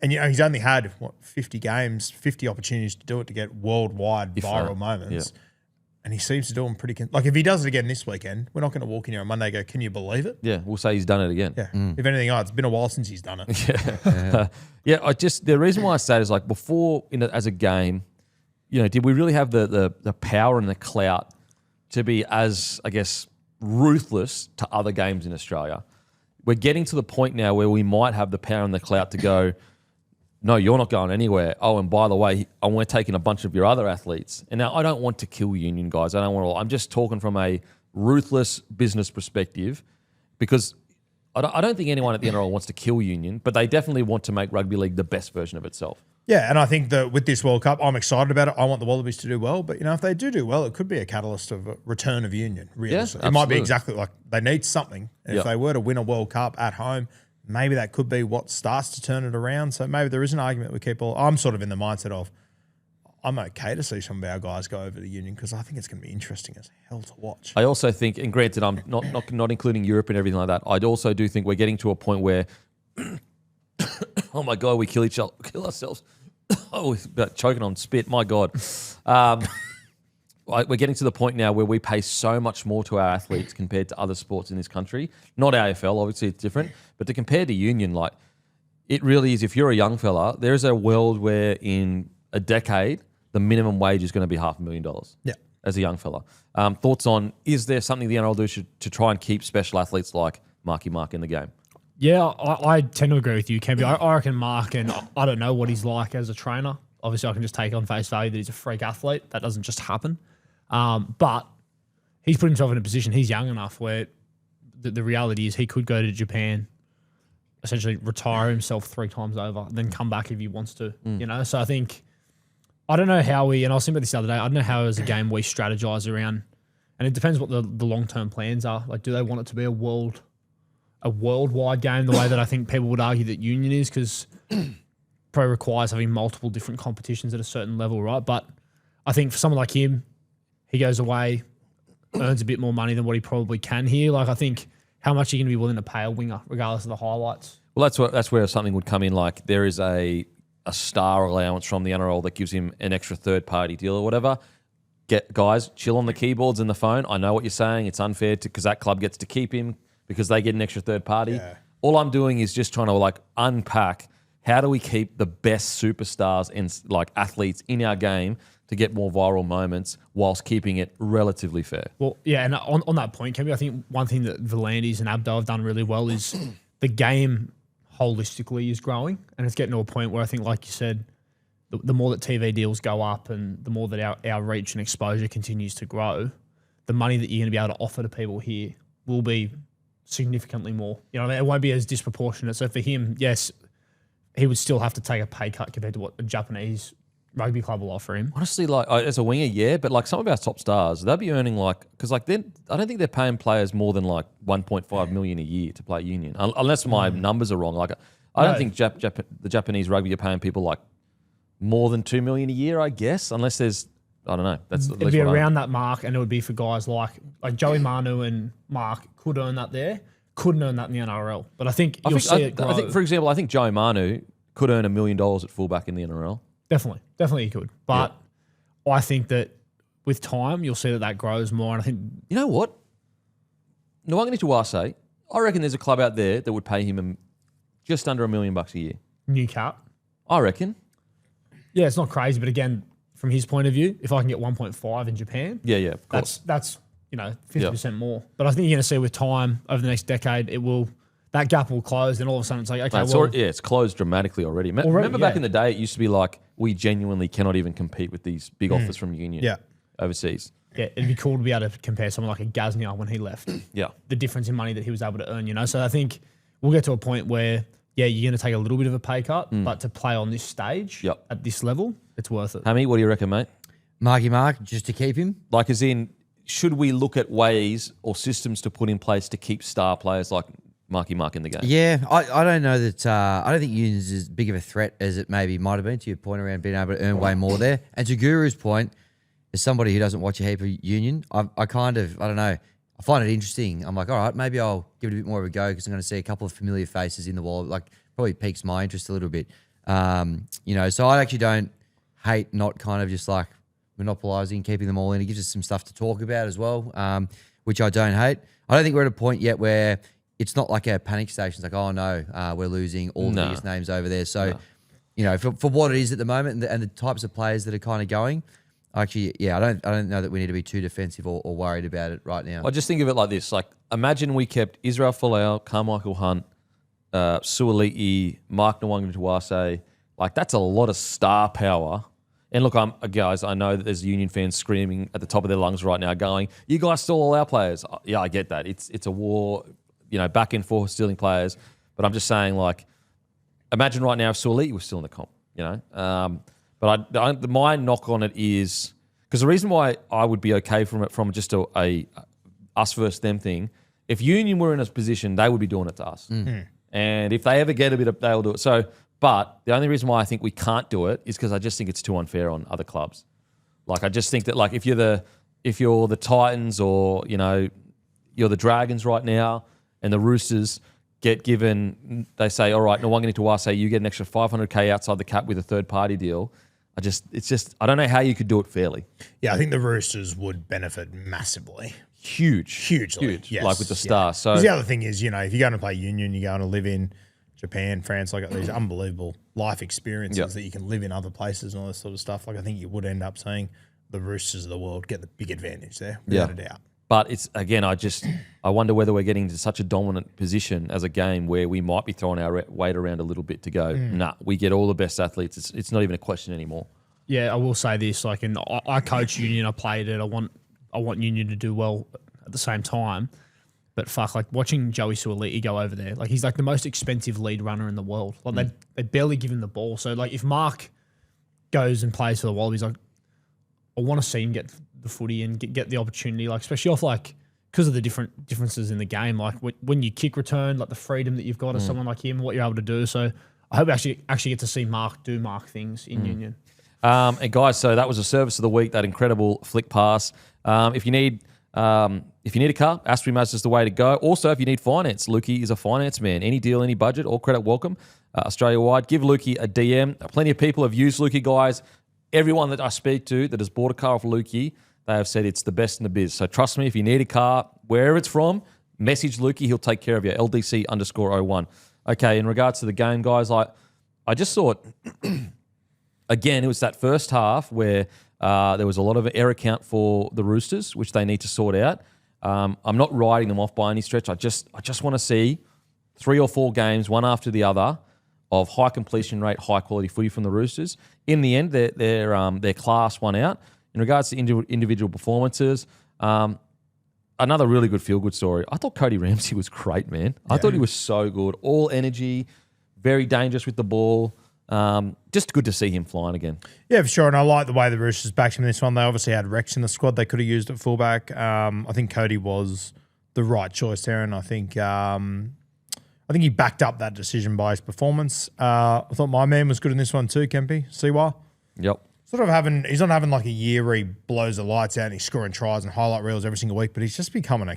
And, you know, he's only had, 50 games, 50 opportunities to do it, to get worldwide viral moments. Yeah. And he seems to do them pretty... like, if he does it again this weekend, we're not going to walk in here on Monday and go, can you believe it? Yeah, we'll say he's done it again. Yeah. If anything, it's been a while since he's done it. Yeah. The reason why I say it is, like, before, as a game, you know, did we really have the power and the clout to be as, I guess, ruthless to other games in Australia? We're getting to the point now where we might have the power and the clout to go, no, you're not going anywhere. Oh, and by the way, we're taking a bunch of your other athletes. And now I don't want to kill union guys. I'm just talking from a ruthless business perspective, because I don't think anyone at the NRL wants to kill union, but they definitely want to make rugby league the best version of itself. Yeah, and I think that with this World Cup, I'm excited about it. I want the Wallabies to do well, but, you know, if they do well, it could be a catalyst of a return of union, really. Yeah, it might be exactly like they need something. And if they were to win a World Cup at home, maybe that could be what starts to turn it around. So maybe there is an argument we keep all... I'm sort of in the mindset of I'm okay to see some of our guys go over to union, because I think it's going to be interesting as hell to watch. I also think, and granted, I'm not including Europe and everything like that, I also do think we're getting to a point where, oh my God, we kill ourselves. Oh, about choking on spit. My God. We're getting to the point now where we pay so much more to our athletes compared to other sports in this country. Not AFL, obviously it's different, but to compare to union, like, it really is. If you're a young fella, there's a world where in a decade, the minimum wage is going to be $500,000. Yeah. As a young fella. Thoughts on, is there something the NRL do to try and keep special athletes like Marky Mark in the game? Yeah, I tend to agree with you, Kempy. I reckon Mark, and I don't know what he's like as a trainer. Obviously, I can just take on face value that he's a freak athlete. That doesn't just happen. But he's put himself in a position, he's young enough where the reality is he could go to Japan, essentially retire himself 3 times over, and then come back if he wants to, you know? So I think, I don't know how and I was thinking about this the other day, I don't know how as a game we strategize around, and it depends what the long-term plans are. Like, do they want it to be a world a worldwide game the way that I think people would argue that Union is, because pro requires having multiple different competitions at a certain level, right? But I think for someone like him, he goes away, earns a bit more money than what he probably can here. Like, I think how much are you going to be willing to pay a winger, regardless of the highlights? Well, that's where something would come in. Like, there is a star allowance from the NRL that gives him an extra third-party deal or whatever. Guys, chill on the keyboards and the phone. I know what you're saying. It's unfair because that club gets to keep him because they get an extra third party. Yeah. All I'm doing is just trying to like unpack how do we keep the best superstars and like athletes in our game to get more viral moments whilst keeping it relatively fair. Well, yeah, and on that point, Kemby, I think one thing that Volandis and Abdo have done really well is the game holistically is growing, and it's getting to a point where I think, like you said, the more that TV deals go up and the more that our reach and exposure continues to grow, the money that you're going to be able to offer to people here will be significantly more. You know what I mean? It won't be as disproportionate. So for him, yes, he would still have to take a pay cut compared to what a Japanese rugby club will offer him. Honestly, like as a winger, yeah, but like some of our top stars, they'll be earning like, because like then I don't think they're paying players more than like 1.5 million a year to play Union, unless my numbers are wrong. Like I don't think the Japanese rugby are paying people like more than 2 million a year, I guess, unless there's, I don't know. It'd be around that mark, and it would be for guys like Joey Manu and Mark could earn that there, couldn't earn that in the NRL. But I think you'll see it grow. I think, for example, I think Joey Manu could earn $1 million at fullback in the NRL. Definitely he could. But I think that with time, you'll see that grows more. And I think, you know what? Nwangani Tuwase, I reckon there's a club out there that would pay him just under $1 million a year. new cap. I reckon. Yeah, it's not crazy, but again, from his point of view, if I can get 1.5 in Japan, Yeah, of course. that's 50% more. But I think you're going to see with time over the next decade, that gap will close. Then all of a sudden, it's like, okay, It's closed dramatically already. Remember back in the day, it used to be like we genuinely cannot even compete with these big offers from Union overseas. Yeah, it'd be cool to be able to compare someone like a Gaznia when he left. Yeah. The difference in money that he was able to earn, So I think we'll get to a point where, you're going to take a little bit of a pay cut, but to play on this stage at this level, it's worth it. Hammy, what do you reckon, mate? Mark, just to keep him? Like, as in, should we look at ways or systems to put in place to keep star players like Marky Mark in the game? Yeah, I don't know that. I don't think Union's as big of a threat as it maybe might have been, to your point around being able to earn way more there. And to Guru's point, as somebody who doesn't watch a heap of Union, I don't know, I find it interesting. I'm like, all right, maybe I'll give it a bit more of a go because I'm going to see a couple of familiar faces in the wall. Like, probably piques my interest a little bit. So I actually don't hate not kind of just like monopolising, keeping them all in. It gives us some stuff to talk about as well, which I don't hate. I don't think we're at a point yet where it's not like a panic station. It's like, oh no, we're losing all the biggest names over there. So, for what it is at the moment and the types of players that are kind of going, actually, I don't know that we need to be too defensive or worried about it right now. I just think of it like this. Like, imagine we kept Israel Folau, Carmichael Hunt, Suoli'i, Mark Nwangani-Tuwase. Like, that's a lot of star power. And look, guys, I know that there's Union fans screaming at the top of their lungs right now going, you guys stole all our players. Yeah, I get that. It's a war, back and forth stealing players. But I'm just saying, like, imagine right now if Suoli'i was still in the comp, But my knock on it is, because the reason why I would be okay from just a us versus them thing, if Union were in a position, they would be doing it to us. And if they ever get a bit of, they'll do it. So, but the only reason why I think we can't do it is because I just think it's too unfair on other clubs. Like, I just think that, like, if you're the Titans or, you're the Dragons right now and the Roosters get given, they say, all right, Nwangani-Tuwase, you get an extra $500K outside the cap with a third party deal. I don't know how you could do it fairly. Yeah, I think the Roosters would benefit massively. Hugely. Yes. Like with the star. So 'cause the other thing is, if you're going to play Union, you're going to live in Japan, France, like these unbelievable life experiences that you can live in other places and all this sort of stuff. Like, I think you would end up seeing the Roosters of the world get the big advantage there, without a doubt. But it's, again, I wonder whether we're getting to such a dominant position as a game where we might be throwing our weight around a little bit to go, we get all the best athletes. It's not even a question anymore. Yeah, I will say this, like, and I coach Union, I played it, I want Union to do well at the same time. But fuck, like, watching Joey Suoli'i go over there, like, he's like the most expensive lead runner in the world. Like, they barely give him the ball. So, like, if Mark goes and plays for the Wallabies, like, I want to see him get the footy and get the opportunity, like, especially off, like, because of the differences in the game. Like when you kick return, like the freedom that you've got as someone like him, what you're able to do. So I hope we actually get to see Mark things in Union. And guys, so that was a service of the week, that incredible flick pass. If you need a car, Asprey Mazda's the way to go. Also, if you need finance, Lukey is a finance man. Any deal, any budget, all credit welcome. Australia-wide, give Lukey a DM. Plenty of people have used Lukey, guys. Everyone that I speak to that has bought a car off Lukey, they have said it's the best in the biz. So trust me, if you need a car, wherever it's from, message Lukey. He'll take care of you. LDC_01. Okay, in regards to the game, guys, I just thought, again, it was that first half where there was a lot of error count for the Roosters, which they need to sort out. I'm not writing them off by any stretch. I just want to see 3 or 4 games, one after the other, of high completion rate, high quality footy from the Roosters. In the end, their class won out. In regards to individual performances, another really good feel-good story. I thought Cody Ramsey was great, man. I thought he was so good. All energy, very dangerous with the ball. Just good to see him flying again. Yeah, for sure. And I like the way the Roosters backed him in this one. They obviously had Rex in the squad. They could have used at fullback. I think Cody was the right choice there, and I think he backed up that decision by his performance. I thought my man was good in this one too, Kempy. Siwa. Yep. He's not having like a year where he blows the lights out and he's scoring tries and highlight reels every single week, but he's just becoming a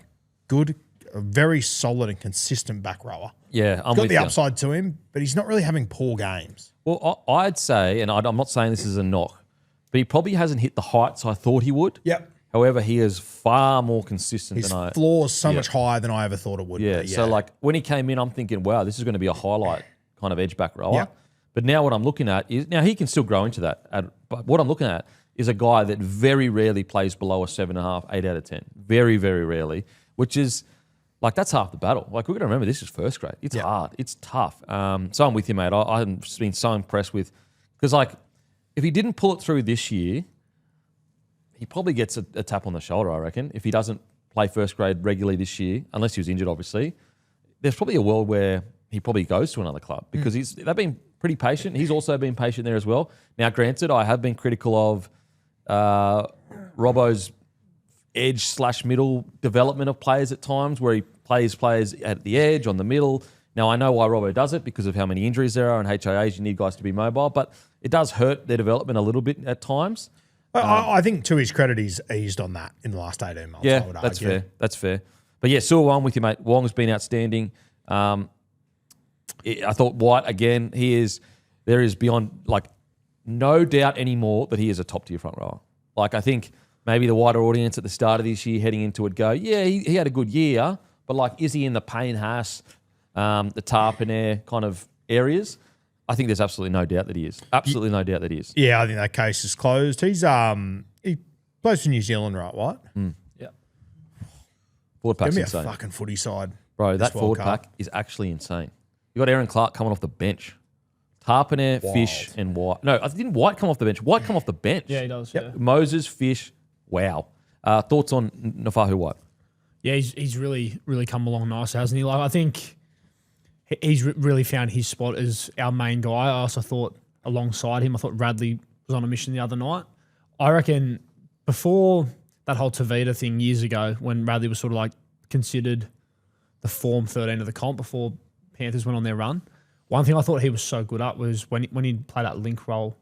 very solid and consistent back rower. Yeah, I'm He's got with the you. upside to him, but he's not really having poor games. Well, I'd say, and I'm not saying this is a knock, but he probably hasn't hit the heights I thought he would. Yep. However, he is far more consistent His than I. floor is so much higher than I ever thought it would Yeah. be. So like when he came in, I'm thinking, wow, this is going to be a highlight kind of edge back rower. Yeah. But now what I'm looking at is now he can still grow into that. But what I'm looking at is a guy that very rarely plays below a 7.5, 8 out of 10. Very, very rarely, which is like that's half the battle. Like we're going to remember this is first grade. It's hard. It's tough. So I'm with you, mate. I've just been so impressed with because like if he didn't pull it through this year, he probably gets a tap on the shoulder, I reckon. If he doesn't play first grade regularly this year, unless he was injured, obviously, there's probably a world where he probably goes to another club because they've been pretty patient. He's also been patient there as well. Now, granted, I have been critical of Robbo's edge/middle development of players at times where he plays players at the edge, on the middle. Now, I know why Robbo does it because of how many injuries there are and HIAs. You need guys to be mobile, but it does hurt their development a little bit at times. I think to his credit, he's eased on that in the last 18 months. Yeah, I would that's argue. fair. That's fair. But yeah, Sue Wong with you, mate. Wong's been outstanding. I thought White, again, there is beyond, like, no doubt anymore that he is a top-tier front rower. Like, I think maybe the wider audience at the start of this year heading into it go, yeah, he had a good year, but, like, is he in the Payne Haas, the Tarpanair kind of areas? I think there's absolutely no doubt that he is. Absolutely no doubt that he is. Yeah, I think that case is closed. He plays for New Zealand, right, White? Yeah. Forward pack's Give me a insane. fucking footy side. Bro, that this forward World Cup. pack is actually insane. You got Aaron Clark coming off the bench. Tarpanair, Fish, and White. No, didn't White come off the bench? White come off the bench. Yeah, he does. Yeah. Moses, Fish, wow. Thoughts on Nafahu White? Yeah, he's really, really come along nice, hasn't he? Like, I think he's really found his spot as our main guy. I also thought alongside him, I thought Radley was on a mission the other night. I reckon before that whole Tavita thing years ago, when Radley was sort of like considered the form 13 of the comp before Panthers went on their run, one thing I thought he was so good at was when he'd play that link role,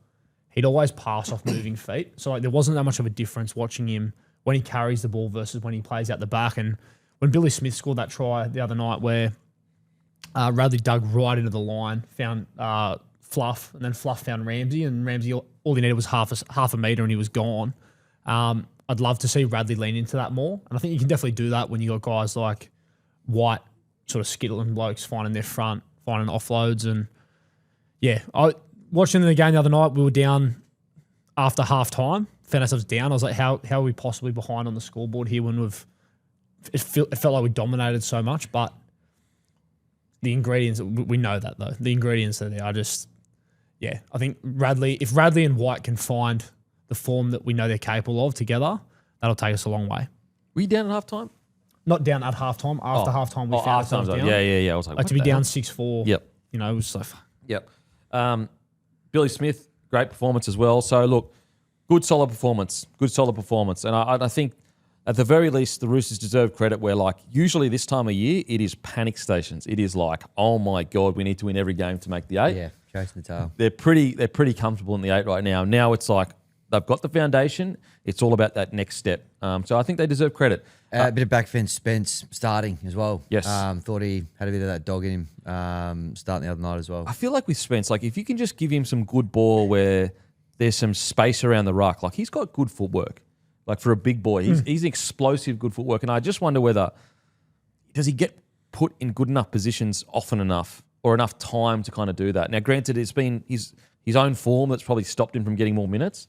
he'd always pass off moving feet. So like there wasn't that much of a difference watching him when he carries the ball versus when he plays out the back. And when Billy Smith scored that try the other night where Radley dug right into the line, found Fluff, and then Fluff found Ramsey, and Ramsey, all he needed was half a metre and he was gone. I'd love to see Radley lean into that more. And I think you can definitely do that when you got guys like White sort of skittling blokes finding their front, finding offloads. And yeah, I watching the game the other night, we were down after half time, found ourselves down. I was like, how are we possibly behind on the scoreboard here when it felt like we dominated so much, but the ingredients, we know that though. The ingredients are there. I think if Radley and White can find the form that we know they're capable of together, that'll take us a long way. Were you down at halftime? Not down at halftime. After halftime, we found ourselves down. Yeah. I was like to be down 6-4. Yep. You know, it was so. Yep. Billy Smith, great performance as well. So look, good solid performance. And I think at the very least, the Roosters deserve credit where, like, usually this time of year, it is panic stations. It is like, oh my God, we need to win every game to make the 8. Yeah, chasing the tail. They're pretty comfortable in the 8 right now. Now it's like they've got the foundation. It's all about that next step. So I think they deserve credit. A bit of backfence Spence starting as well. Yes. Thought he had a bit of that dog in him starting the other night as well. I feel like with Spence, like if you can just give him some good ball where there's some space around the ruck, like he's got good footwork. Like for a big boy, he's explosive, good footwork. And I just wonder does he get put in good enough positions often enough or enough time to kind of do that? Now, granted, it's been his own form that's probably stopped him from getting more minutes.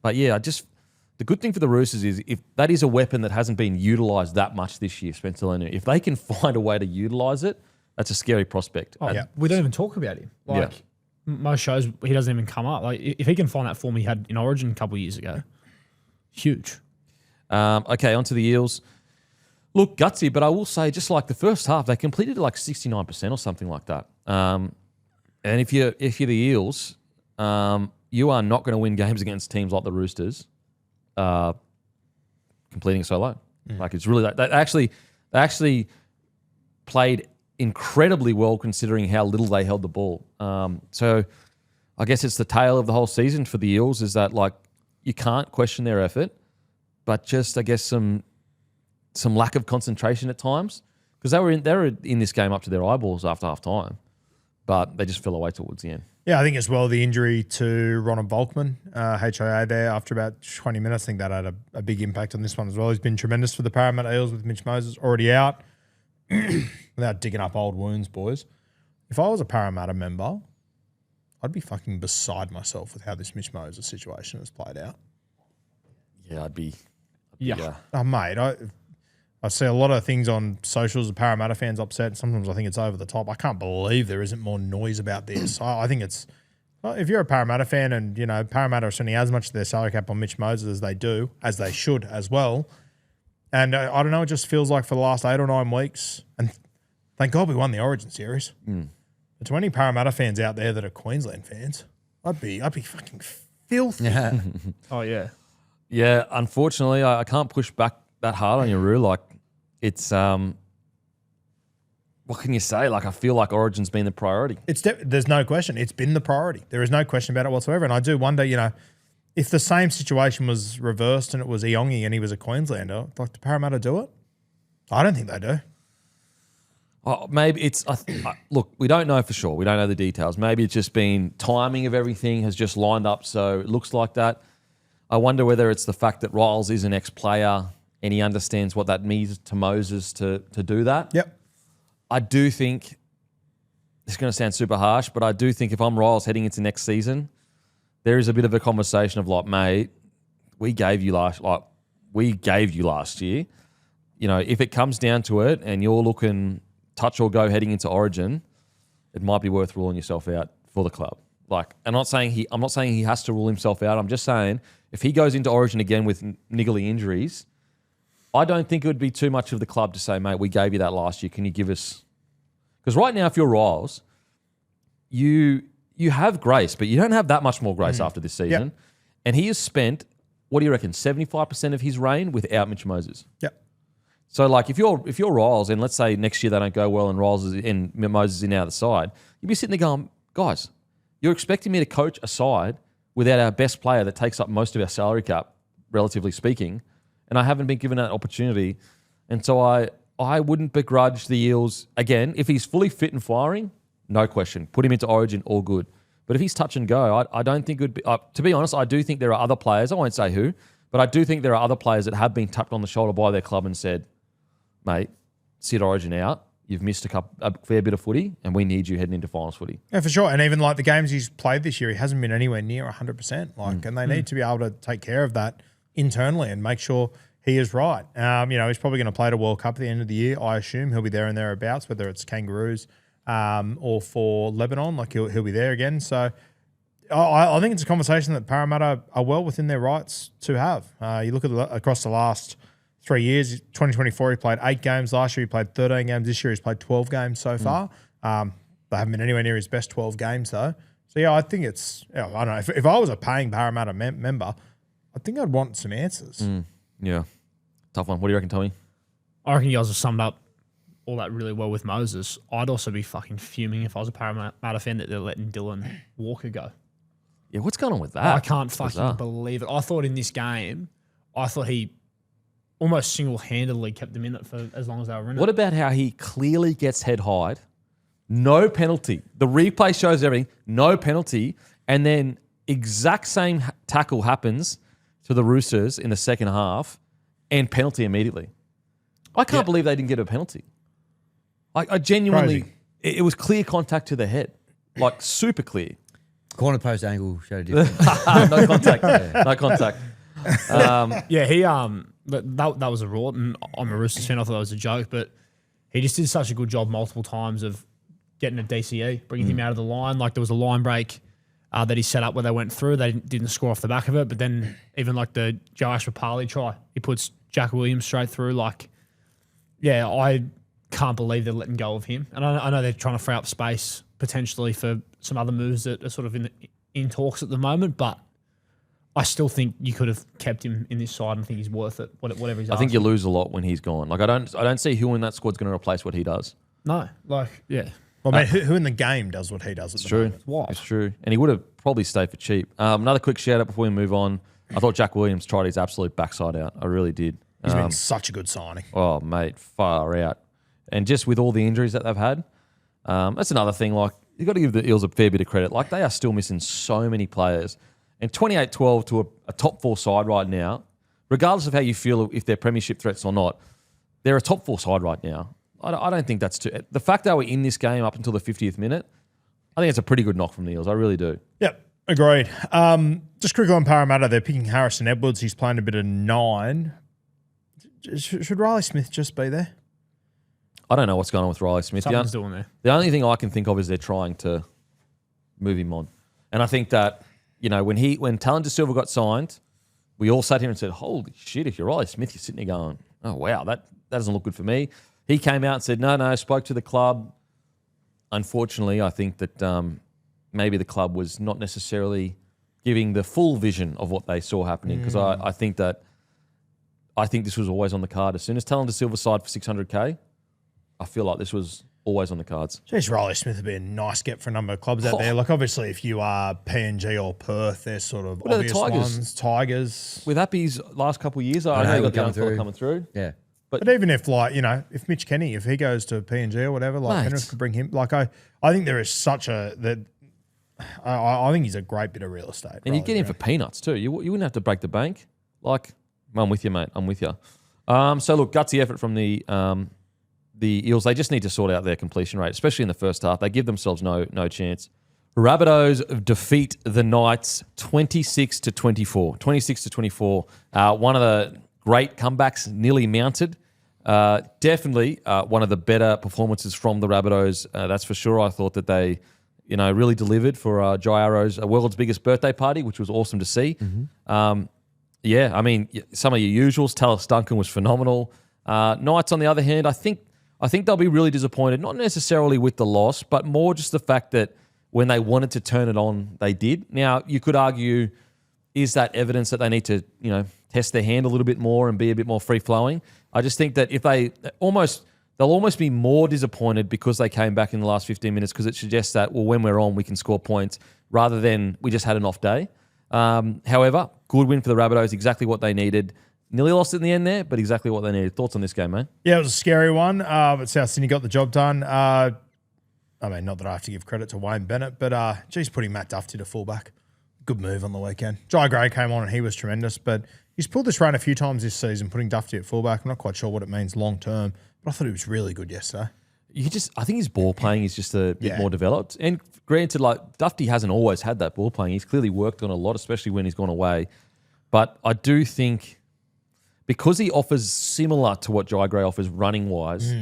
But yeah, the good thing for the Roosters is if that is a weapon that hasn't been utilised that much this year, Spencer Leniu, if they can find a way to utilise it, that's a scary prospect. Oh, we don't even talk about him. Like most shows, he doesn't even come up. Like if he can find that form he had in Origin a couple of years ago, huge. Okay, on to the Eels. Look, gutsy, but I will say, just like the first half, they completed like 69% or something like that. And if you're the Eels, you are not going to win games against teams like the Roosters, completing so low. Like it's really they actually played incredibly well considering how little they held the ball. So I guess it's the tale of the whole season for the Eels is that like you can't question their effort, but just I guess some lack of concentration at times because they were in this game up to their eyeballs after half time, but they just fell away towards the end. Yeah, I think as well the injury to Ronald Volkman, HIA there after about 20 minutes, I think that had a big impact on this one as well. He's been tremendous for the Parramatta Eels with Mitch Moses already out. Without digging up old wounds, boys. If I was a Parramatta member, I'd be fucking beside myself with how this Mitch Moses situation has played out. Yeah, I'd be Oh, mate, I see a lot of things on socials of Parramatta fans upset. And sometimes I think it's over the top. I can't believe there isn't more noise about this. I think it's if you're a Parramatta fan and you know Parramatta are spending as much of their salary cap on Mitch Moses as they do, as they should as well. And I don't know, it just feels like for the last 8 or 9 weeks, and thank God we won the Origin series. But to any Parramatta fans out there that are Queensland fans, I'd be fucking filthy. Yeah. Oh yeah. Yeah, unfortunately, I can't push back that hard on you, Roo. Like, it's what can you say? Like, I feel like Origin's been the priority. There's no question. It's been the priority. There is no question about it whatsoever. And I do wonder, you know, if the same situation was reversed and it was Iongi and he was a Queenslander, like, do Parramatta do it? I don't think they do. Oh, maybe it's look. We don't know for sure. We don't know the details. Maybe it's just been timing of everything has just lined up, so it looks like that. I wonder whether it's the fact that Riles is an ex-player and he understands what that means to Moses to do that. Yep. I do think it's going to sound super harsh, but I do think if I'm Riles heading into next season, there is a bit of a conversation of like, mate, we gave you last year. You know, if it comes down to it and you're looking touch or go heading into Origin, it might be worth ruling yourself out for the club. Like, I'm not saying he has to rule himself out. I'm just saying if he goes into Origin again with niggly injuries, I don't think it would be too much of the club to say, mate, we gave you that last year. Can you give us? Because right now, if you're Riles, you have grace, but you don't have that much more grace after this season. Yep. And he has spent, what do you reckon, 75% of his reign without Mitch Moses. Yep. So, like, if you're Riles, and let's say next year they don't go well, and Moses is in the other side, you'd be sitting there going, guys, you're expecting me to coach a side without our best player that takes up most of our salary cap, relatively speaking, and I haven't been given that opportunity. And so I wouldn't begrudge the Eels. Again, if he's fully fit and firing, no question. Put him into Origin, all good. But if he's touch and go, I don't think it would be... to be honest, I do think there are other players, I won't say who, but I do think there are other players that have been tapped on the shoulder by their club and said, mate, sit Origin out. You've missed a fair bit of footy, and we need you heading into finals footy. Yeah, for sure. And even like the games he's played this year, he hasn't been anywhere near 100%. Like, and they need to be able to take care of that internally and make sure he is right. You know, he's probably going to play at a World Cup at the end of the year. I assume he'll be there and thereabouts, whether it's Kangaroos or for Lebanon. Like he'll be there again. So I think it's a conversation that Parramatta are well within their rights to have. You look at across the last 3 years, 2024, he played 8 games. Last year, he played 13 games. This year, he's played 12 games so far. They haven't been anywhere near his best 12 games, though. So, yeah, I think it's, I don't know. If I was a paying Parramatta member, I think I'd want some answers. Yeah. Tough one. What do you reckon, Tommy? I reckon you guys have summed up all that really well with Moses. I'd also be fucking fuming if I was a Parramatta fan that they're letting Dylan Walker go. Yeah, what's going on with that? I can't fucking Bizarre. believe it. I thought in this game, he almost single-handedly kept them in it for as long as they were in What it. about how he clearly gets head high, no penalty? The replay shows everything, no penalty, and then exact same tackle happens to the Roosters in the second half and penalty immediately. I can't believe they didn't get a penalty. I genuinely, it was clear contact to the head, like super clear. Corner post angle showed a difference. No contact. No contact. Yeah, he that was a rort, and I'm a Roosters fan. I thought that was a joke, but he just did such a good job multiple times of getting a DCE, bringing him out of the line. Like there was a line break that he set up where they went through. They didn't score off the back of it, but then even like the Joe Ashwapali try, he puts Jack Williams straight through. Like, yeah, I can't believe they're letting go of him. And I know they're trying to free up space potentially for some other moves that are sort of in talks at the moment, but I still think you could have kept him in this side and think he's worth it, whatever he's I think you asking. lose a lot when he's gone. Like I don't see who in that squad's going to replace what he does. No, like, yeah. Well, mate, who in the game does what he does? At It's the true. moment? What? It's true. And he would have probably stayed for cheap. Another quick shout out before we move on. I thought Jack Williams tried his absolute backside out. I really did. He's been such a good signing. Oh, mate, far out. And just with all the injuries that they've had, that's another thing. Like, you've got to give the Eels a fair bit of credit. Like, they are still missing so many players. And 28-12 to a top four side right now, regardless of how you feel if they're premiership threats or not, they're a top four side right now. I don't think that's too... The fact that we're in this game up until the 50th minute, I think it's a pretty good knock from the Eels. I really do. Yep, agreed. Just quickly on Parramatta, they're picking Harrison Edwards. He's playing a bit of 9. Should Riley Smith just be there? I don't know what's going on with Riley Smith. Something's doing there. The only thing I can think of is they're trying to move him on. And I think that, you know, when Talon De Silva got signed, we all sat here and said, holy shit, if you're Riley Smith, you're sitting there going, oh, wow, that doesn't look good for me. He came out and said, no, spoke to the club. Unfortunately, I think that maybe the club was not necessarily giving the full vision of what they saw happening because I think this was always on the card. As soon as Talon De Silva signed for $600K, I feel like this was always on the cards. Jeez, Riley Smith would be a nice get for a number of clubs out there. Like, obviously, if you are PNG or Perth, they're sort of What are the obvious Tigers? ones. Tigers. With Appy's last couple of years, I know know he you got got the young fella through. coming through. Yeah. But even if, like, you know, if Mitch Kenny, if he goes to PNG or whatever, like, Mate. Penrith could bring him. Like, I think there is such a... that. I think he's a great bit of real estate. And you get him for peanuts too. You wouldn't have to break the bank. Like, I'm with you, mate. I'm with you. So look, gutsy effort from the Eels. They just need to sort out their completion rate, especially in the first half. They give themselves no chance. Rabbitohs defeat the Knights 26-24. 26-24. One of the great comebacks nearly mounted. Definitely one of the better performances from the Rabbitohs. That's for sure. I thought that they, really delivered for Jai Arrow's world's biggest birthday party, which was awesome to see. Yeah, I mean, some of your usuals. Tallis Duncan was phenomenal. Knights, on the other hand, I think they'll be really disappointed, not necessarily with the loss, but more just the fact that when they wanted to turn it on, they did. Now, you could argue, is that evidence that they need to, test their hand a little bit more and be a bit more free-flowing? I just think that if they'll almost be more disappointed because they came back in the last 15 minutes because it suggests that, well, when we're on, we can score points rather than we just had an off day. However, good win for the Rabbitohs, exactly what they needed. Nearly lost it in the end there, but exactly what they needed. Thoughts on this game, mate? Yeah, it was a scary one, but South Sydney got the job done. I mean, not that I have to give credit to Wayne Bennett, but geez, putting Matt Duffy to fullback. Good move on the weekend. Jai Gray came on and he was tremendous, but he's pulled this run a few times this season, putting Duffy at fullback. I'm not quite sure what it means long term, but I thought he was really good yesterday. I think his ball playing is just a bit more developed. And granted, like, Duffy hasn't always had that ball playing. He's clearly worked on a lot, especially when he's gone away. But I do think because he offers similar to what Jai Gray offers running-wise,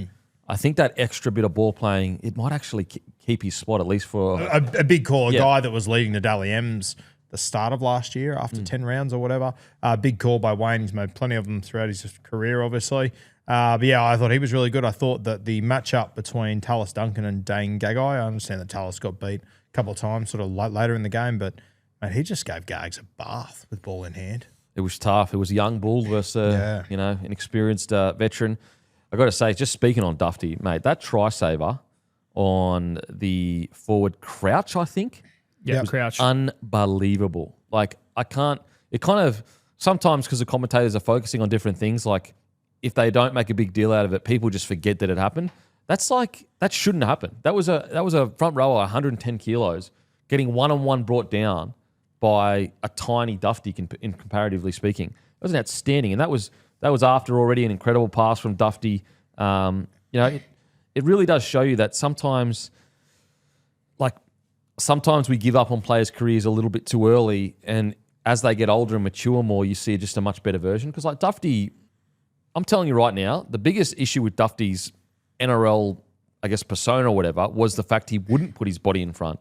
I think that extra bit of ball playing, it might actually keep his spot, at least for... A big call, a guy that was leading the Dally M's the start of last year after 10 rounds or whatever. Big call by Wayne. He's made plenty of them throughout his career, obviously. But yeah, I thought he was really good. I thought that the matchup between Tallis Duncan and Dane Gagai, I understand that Tallis got beat a couple of times sort of later in the game, but mate, he just gave Gags a bath with ball in hand. It was tough. It was a young bull versus, an experienced veteran. I got to say, just speaking on Dufty, mate, that try saver on the forward Crouch, I think, Yeah, Crouch. unbelievable. Like, I can't. It kind of sometimes because the commentators are focusing on different things, like if they don't make a big deal out of it, people just forget that it happened. That shouldn't happen. That was a front rower, 110 kilos, getting one-on-one brought down by a tiny Dufty, in comparatively speaking. It was outstanding, and that was after already an incredible pass from Dufty. It really does show you that sometimes we give up on players' careers a little bit too early, and as they get older and mature more, you see just a much better version. Because like Dufty, I'm telling you right now, the biggest issue with Dufty's NRL, I guess, persona or whatever, was the fact he wouldn't put his body in front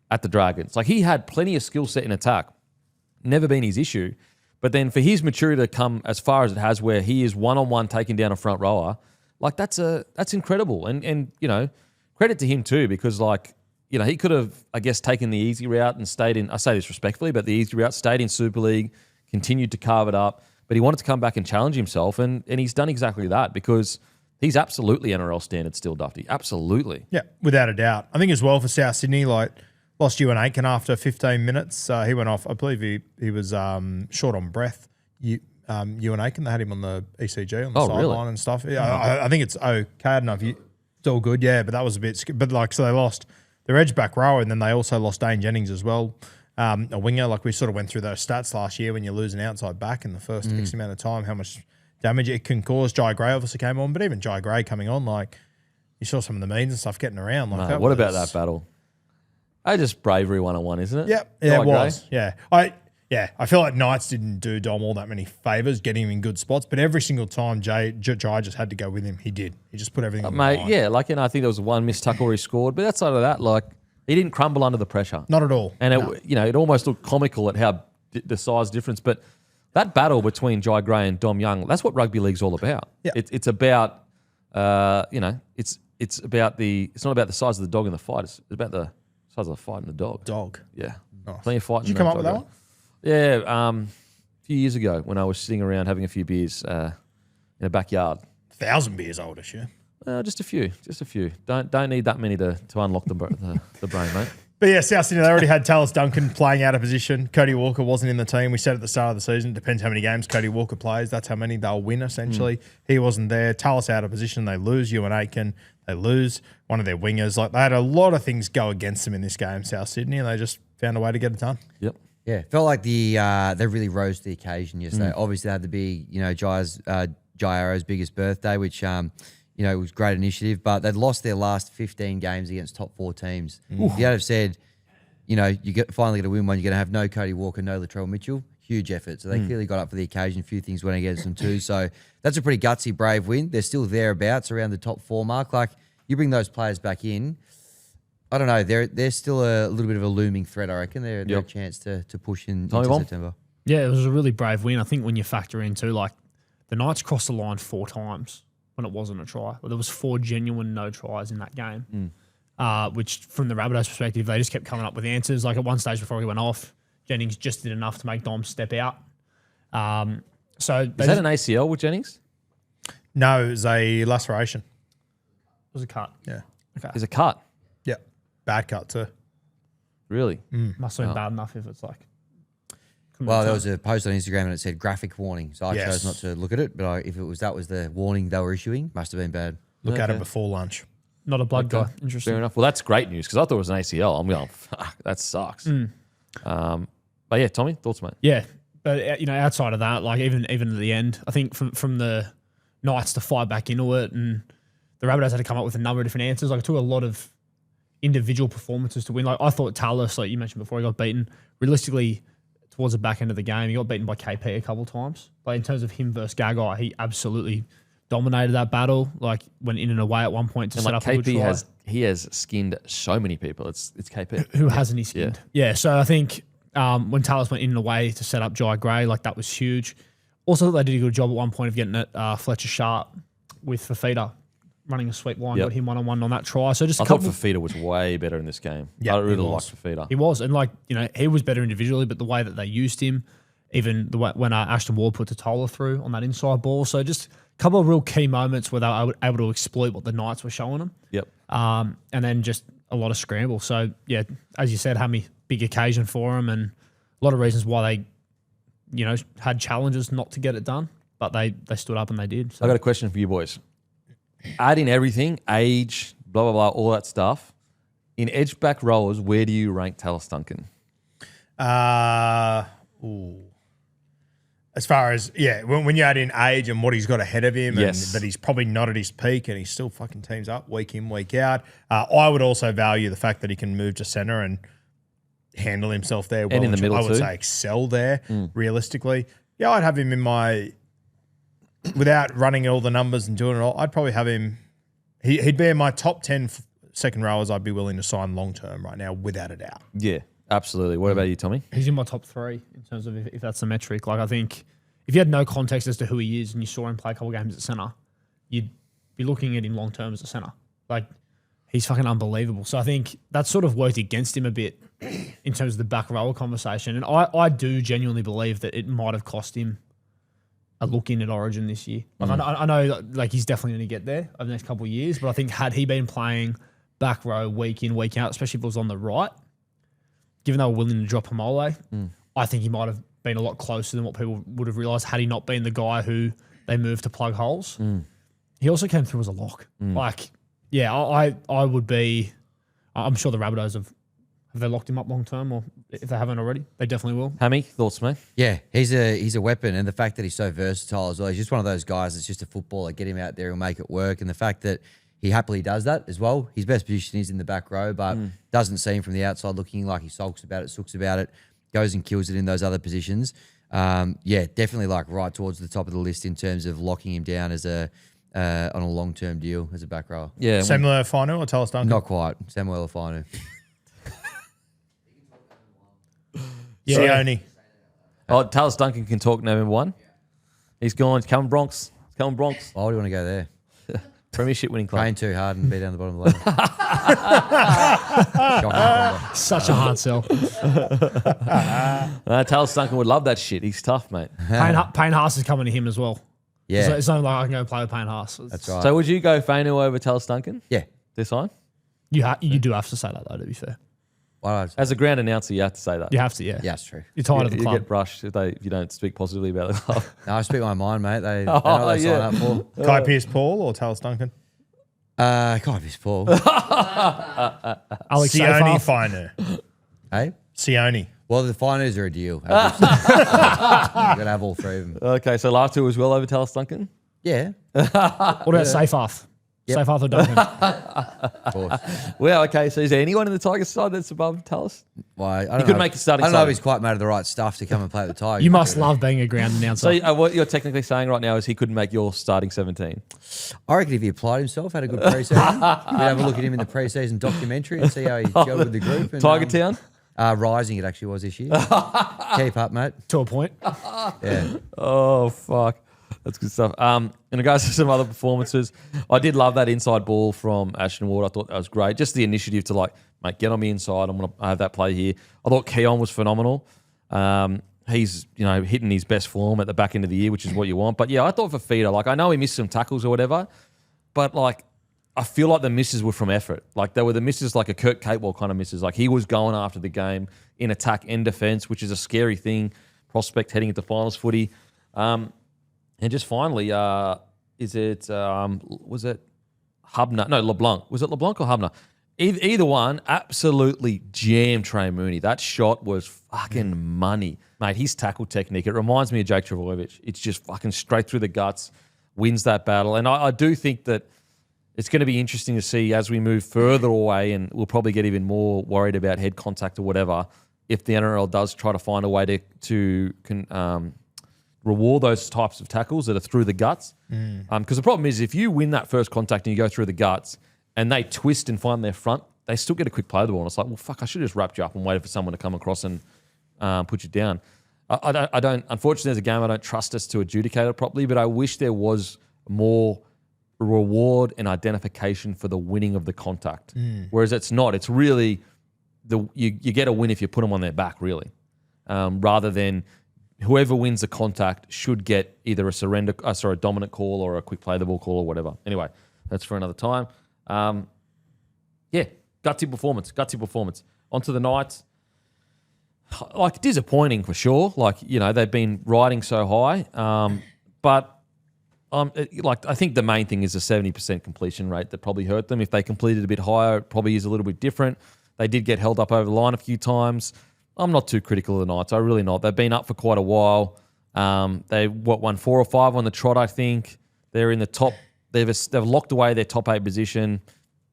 at the Dragons. Like, he had plenty of skill set in attack, never been his issue. But then for his maturity to come as far as it has, where he is one-on-one taking down a front rower, like that's incredible. And credit to him too, because he could have, I guess, taken the easy route and stayed in, I say this respectfully, but the easy route, stayed in Super League, continued to carve it up. But he wanted to come back and challenge himself, and he's done exactly that, because he's absolutely NRL standard still, Dufty. Absolutely. Yeah, without a doubt. I think as well for South Sydney, lost Ewan Aitken after 15 minutes. He went off. I believe he was short on breath. Ewan Aitken, they had him on the ECG on the sideline and stuff. Yeah, I think it's okay. I don't know if it's all good. Yeah, but that was a bit. But so they lost their edge back rower, and then they also lost Dane Jennings as well, a winger. Like we sort of went through those stats last year when you lose an outside back in the first X amount of time, how much damage it can cause. Jai Gray obviously came on, but even Jai Gray coming on, you saw some of the memes and stuff getting around. What about that battle? Just bravery 101, isn't it? Yep. Yeah, it was. Yeah. I feel like Knights didn't do Dom all that many favours, getting him in good spots, but every single time Jai just had to go with him. He did. He just put everything on the line. Yeah, I think there was one missed tuck where he scored, but outside of that, he didn't crumble under the pressure. Not at all. And it almost looked comical at how the size difference, but that battle between Jai Gray and Dom Young, that's what rugby league's all about. Yeah. It's about, it's about it's not about the size of the dog in the fight. It's about the size of the fight and the dog. Yeah. Nice. Plenty of fight. Did you come up with that one? Yeah. A few years ago when I was sitting around having a few beers in a backyard. 1,000 beers oldish, yeah. Just a few. Don't need that many to unlock the brain, mate. But yeah, South Sydney, they already had Tallis Duncan playing out of position. Cody Walker wasn't in the team. We said at the start of the season, it depends how many games Cody Walker plays. That's how many they'll win, essentially. He wasn't there. Tallis out of position. They lose Ewan Aitken. They lose one of their wingers. They had a lot of things go against them in this game, South Sydney, and they just found a way to get it done. Yep. Yeah, felt like they really rose to the occasion yesterday. Obviously, they had to be, Jai Arrow's biggest birthday, which was great initiative, but they'd lost their last 15 games against top 4 teams. You had to have said, finally going to win one, you're going to have no Cody Walker, no Latrell Mitchell. Huge effort. So they clearly got up for the occasion. A few things went against them too. So that's a pretty gutsy, brave win. They're still thereabouts around the top 4 mark. You bring those players back in, I don't know. They're still a little bit of a looming threat, I reckon. They're a chance to push into September. Yeah, it was a really brave win. I think when you factor into, the Knights crossed the line 4 times when it wasn't a try. There was 4 genuine no tries in that game, which from the Rabbitohs perspective, they just kept coming up with answers. At one stage before he went off, Jennings just did enough to make Dom step out. Is that an ACL with Jennings? No, it was a laceration. It was a cut. Yeah. Okay. It's a cut. Yeah. Bad cut too. Really? Must have been bad enough if it's Well, there was a post on Instagram and it said graphic warning. So I chose not to look at it, but if that was the warning they were issuing, must have been bad. Look at it before lunch. Not a blood guy. Interesting. Fair enough. Well, that's great news because I thought it was an ACL. I'm going, fuck, that sucks. But yeah, Tommy, thoughts, mate? Yeah, but outside of that, even at the end, I think from the Knights to fight back into it, and the Rabbitohs had to come up with a number of different answers. It took a lot of individual performances to win. I thought Tallis, you mentioned before, he got beaten. Realistically, towards the back end of the game, he got beaten by KP a couple of times. But in terms of him versus Gagai, he absolutely dominated that battle. Went in and away at one point to set up KP a good try. He has skinned so many people. It's KP. Who hasn't he skinned? Yeah. So I think when Tallis went in and away to set up Jai Gray, that was huge. Also, they did a good job at one point of getting at Fletcher Sharp with Fafita running a sweep line, got him one-on-one on that try. So just I thought Fafita was way better in this game. I really liked Fafita. He was. And he was better individually, but the way that they used him, even when Ashton Ward put Totola through on that inside ball. So just a couple of real key moments where they were able to exploit what the Knights were showing them. Yep. And then just a lot of scramble. So, yeah, as you said, Hammy, big occasion for them and a lot of reasons why they, had challenges not to get it done, but they stood up and they did. So. I got a question for you boys. Add in everything, age, blah, blah, blah, all that stuff. In edge back rowers, where do you rank Tallis Duncan? As far as, when you add in age and what he's got ahead of him, Yes. and that he's probably not at his peak and he still fucking teams up week in, week out. I would also value the fact that he can move to centre and handle himself there well. in the middle I would too. say excel there, realistically. Yeah, I'd have him in my, without running all the numbers and doing it all, I'd probably have him, he'd be in my top 10 second rowers I'd be willing to sign long term right now, without a doubt. Yeah, absolutely. What about you, Tommy? He's in my top 3 in terms of if that's the metric. Like, I think if you had no context as to who he is and you saw him play a couple games at centre, you'd be looking at him long term as a centre. Like, he's fucking unbelievable. So I think that sort of worked against him a bit in terms of the back rower conversation. And I do genuinely believe that it might have cost him a look in at Origin this year. Like, I know like he's definitely going to get there over the next couple of years, but I think had he been playing back row week in, week out, especially if it was on the right, given they were willing to drop Hamole, I think he might have been a lot closer than what people would have realised had he not been the guy who they moved to plug holes. He also came through as a lock. Like, yeah, I would be, I'm sure the Rabbitohs have they locked him up long term, or if they haven't already, they definitely will. Hammy, thoughts, mate? Yeah, he's a weapon, and the fact that he's so versatile as well. He's just one of those guys that's just a footballer. Get him out there and make it work. And the fact that he happily does that as well. His best position is in the back row, but doesn't seem from the outside looking like he sulks about it, sooks about it, goes and kills it in those other positions. Yeah, definitely like right towards the top of the list in terms of locking him down as on a long-term deal as a back rower. Yeah. Samuel Finu or Tallis Duncan? Not quite. Samuel Finu. Sione. Oh, Tallis Duncan can talk November 1. He's gone. He's coming Bronx. He's coming Bronx. Why would you want to go there? Premiership winning club. Train too hard and be down the bottom of the ladder. Shocking combo. Such a hard sell. Tallis Duncan would love that shit. He's tough, mate. Payne Haas is coming to him as well. Yeah, It's not like I can go play with Payne Haas. that's right. So would you go Fainu over Tallis Duncan Yeah. this time? You do have to say that, though, to be fair. Why As a ground announcer, you have to say that. You have to, yeah. yeah, that's true. You're tired of the You club. get brushed if you don't speak positively about the club. No, I speak my mind, mate. They know what they yeah. sign up for. Kai Pearce-Paul or Tallis Duncan? God, this Paul. Alex Sione Seyfarth. Finu. Hey? Sione. Well, the finals are a deal. You're going to have all 3 of them. Okay, so last two as well over Tallis Duncan? Yeah, What about Seyfarth? Yep. Seyfarth or Duncan? of course. Well, okay, so is there anyone in the Tigers side that's above Tallis? Why? I don't could know. make a starting I don't know side. if he's quite made of the right stuff to come and play at the Tigers. You must love being a ground announcer. So what you're technically saying right now is he couldn't make your starting 17. I reckon if he applied himself, had a good preseason, we'd have a look at him in the preseason documentary and see how he gelled with the group. And, Tiger Town? Rising, it actually was this year. Keep up, mate. to a point. Yeah. Oh, fuck. That's good stuff. In regards to some other performances, I did love that inside ball from Ashton Ward. I thought that was great. Just the initiative to like, mate, get on me inside. I'm going to have that play here. I thought Keon was phenomenal. He's, hitting his best form at the back end of the year, which is what you want. But yeah, I thought for Feeder, like I know he missed some tackles or whatever, but like I feel like the misses were from effort. Like they were the misses like a Kurt Catewell kind of misses. Like he was going after the game in attack and defence, which is a scary thing. Prospect heading into finals footy. And just finally, was it Hubner? No, LeBlanc. Was it LeBlanc or Hubner? Either one, absolutely jammed Trey Mooney. That shot was fucking money. Mate, his tackle technique, it reminds me of Jake Trbojevic. It's just fucking straight through the guts, wins that battle. And I do think that it's going to be interesting to see as we move further away, and we'll probably get even more worried about head contact or whatever, if the NRL does try to find a way to reward those types of tackles that are through the guts. Because the problem is if you win that first contact and you go through the guts and they twist and find their front, they still get a quick play of the ball. And it's like, well, fuck, I should have just wrapped you up and waited for someone to come across and put you down. I don't. Unfortunately, as a game, I don't trust us to adjudicate it properly, but I wish there was more reward and identification for the winning of the contact. Whereas it's not. It's really you get a win if you put them on their back, really, rather than whoever wins the contact should get either a dominant call or a quick play the ball call or whatever. Anyway, that's for another time. Gutsy performance. On to the Knights. Like, disappointing for sure. Like, they've been riding so high. But I think the main thing is a 70% completion rate that probably hurt them. If they completed a bit higher, it probably is a little bit different. They did get held up over the line a few times. I'm not too critical of the Knights. I really not. They've been up for quite a while. They won 4 or 5 on the trot, I think. They're in the top. They've locked away their top 8 position.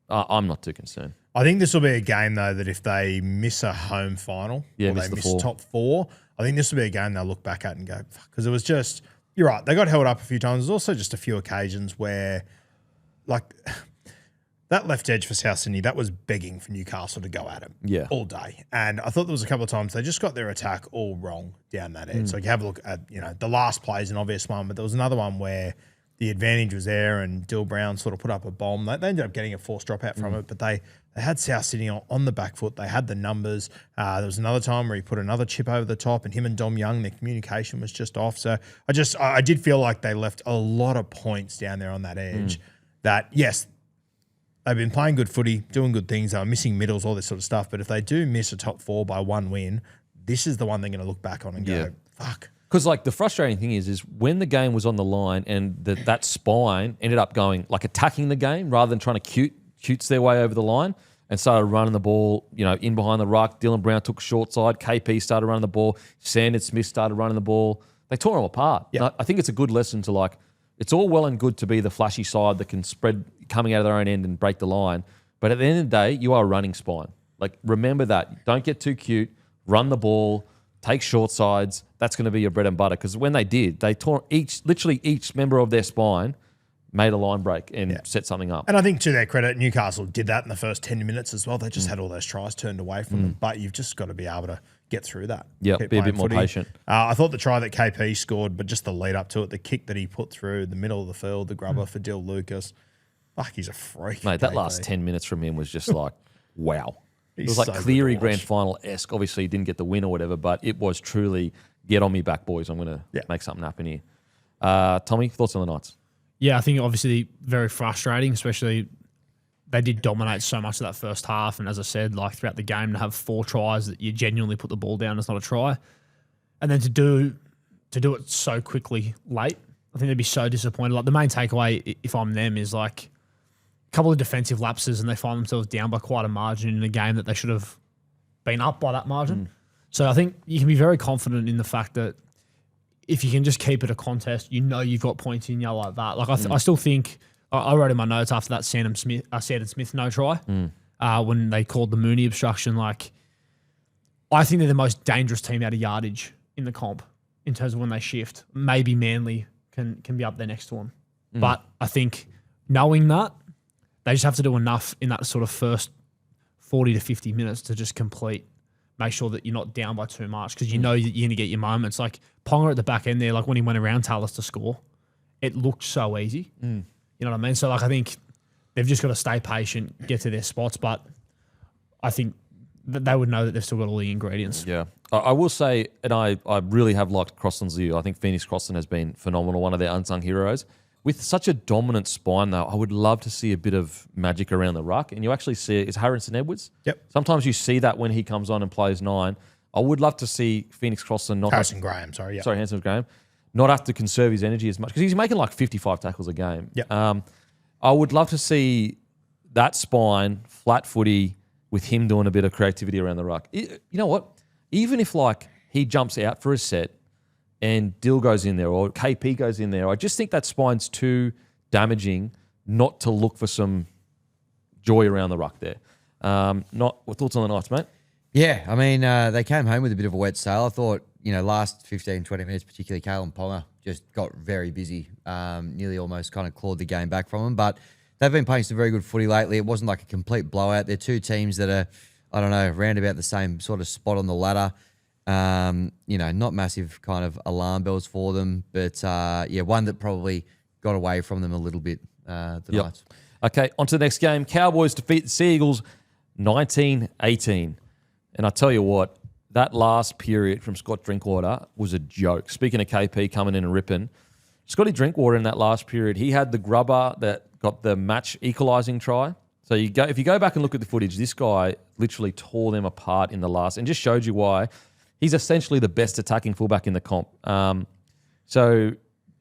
I'm not too concerned. I think this will be a game, though, that if they miss a home final or they miss top 4, I think this will be a game they'll look back at and go, fuck, because it was just, you're right, they got held up a few times. There's also just a few occasions where, like, that left edge for South Sydney, that was begging for Newcastle to go at him all day. And I thought there was a couple of times they just got their attack all wrong down that edge. So you have a look at, the last play is an obvious one, but there was another one where the advantage was there and Dill Brown sort of put up a bomb. They ended up getting a forced dropout from it, but they had South Sydney on the back foot. They had the numbers. There was another time where he put another chip over the top, and him and Dom Young, their communication was just off. So I did feel like they left a lot of points down there on that edge that, yes, they've been playing good footy, doing good things. They were missing middles, all this sort of stuff. But if they do miss a top 4 by 1 win, this is the one they're going to look back on and go, fuck. Because, like, the frustrating thing is when the game was on the line and that spine ended up going, like, attacking the game rather than trying to cutes their way over the line and started running the ball, in behind the ruck. Dylan Brown took short side. KP started running the ball. Sandon Smith started running the ball. They tore them apart. Yeah. I think it's a good lesson to, like, it's all well and good to be the flashy side that can spread coming out of their own end and break the line. But at the end of the day, you are a running spine. Like, remember that. Don't get too cute. Run the ball. Take short sides. That's going to be your bread and butter. Because when they did, they tore literally each member of their spine made a line break and set something up. And I think to their credit, Newcastle did that in the first 10 minutes as well. They just had all those tries turned away from them. But you've just got to be able to get through that. Yeah, Keep be a playing bit more footy. patient. I thought the try that KP scored, but just the lead up to it, the kick that he put through the middle of the field, the grubber for Dill Lucas. Fuck, he's a freak. Mate, that KP. last 10 minutes from him was just like, wow. It was He's like so good Cleary to grand watch. final-esque. Obviously, he didn't get the win or whatever, but it was truly, get on me back, boys. I'm going to make something happen here. Tommy, thoughts on the Knights? Yeah, I think obviously very frustrating, especially they did dominate so much of that first half. And as I said, like throughout the game, to have 4 tries that you genuinely put the ball down is not a try. And then to do it so quickly late, I think they'd be so disappointed. Like the main takeaway, if I'm them, is like a couple of defensive lapses and they find themselves down by quite a margin in a game that they should have been up by that margin. So I think you can be very confident in the fact that if you can just keep it a contest, you've got points in you like that. Like I still think I wrote in my notes after that Sandon Smith no try when they called the Mooney obstruction. Like I think they're the most dangerous team out of yardage in the comp in terms of when they shift. Maybe Manly can be up there next to them, but I think knowing that they just have to do enough in that sort of first 40 to 50 minutes to just complete. Make sure that you're not down by too much because you know you're going to get your moments. Like Ponga at the back end there, like when he went around Tallis to score, it looked so easy. You know what I mean? So like I think they've just got to stay patient, get to their spots, but I think that they would know that they've still got all the ingredients. Yeah. I will say, and I really have liked Crosland's view. I think Phoenix Crosland has been phenomenal, one of their unsung heroes. With such a dominant spine, though, I would love to see a bit of magic around the ruck. And you actually see it. Is Harrison Edwards? Yep. Sometimes you see that when he comes on and plays 9. I would love to see Phoenix Crosland not Harrison Graham, sorry. Yeah. Sorry, Harrison Graham. Not have to conserve his energy as much because he's making like 55 tackles a game. Yep. I would love to see that spine, flat footy, with him doing a bit of creativity around the ruck. You know what? Even if like he jumps out for a set and Dill goes in there or KP goes in there, I just think that spine's too damaging not to look for some joy around the ruck there. What thoughts on the Knights, mate? Yeah, I mean, they came home with a bit of a wet sail. I thought, last 15, 20 minutes, particularly Kalen Ponga, just got very busy, nearly almost kind of clawed the game back from them. But they've been playing some very good footy lately. It wasn't like a complete blowout. They're two teams that are, I don't know, around about the same sort of spot on the ladder. Not massive kind of alarm bells for them, but one that probably got away from them a little bit, the Knights. Okay, on to the next game. Cowboys defeat the Sea Eagles 19-18. And I tell you what, that last period from Scott Drinkwater was a joke. Speaking of KP coming in and ripping, Scotty Drinkwater in that last period, he had the grubber that got the match equalising try. So if you go back and look at the footage, this guy literally tore them apart in the last and just showed you why. He's essentially the best attacking fullback in the comp. So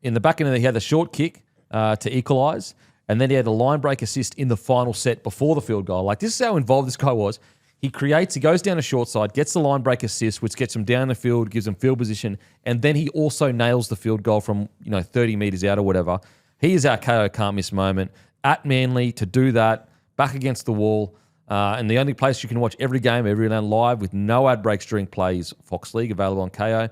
in the back end, he had the short kick to equalise, and then he had a line break assist in the final set before the field goal. Like, this is how involved this guy was. He goes down a short side, gets the line break assist, which gets him down the field, gives him field position, and then he also nails the field goal from 30 metres out or whatever. He is our KO can't miss moment. At Manly to do that, back against the wall, and the only place you can watch every game, every round live with no ad breaks during plays, Fox League, available on KO.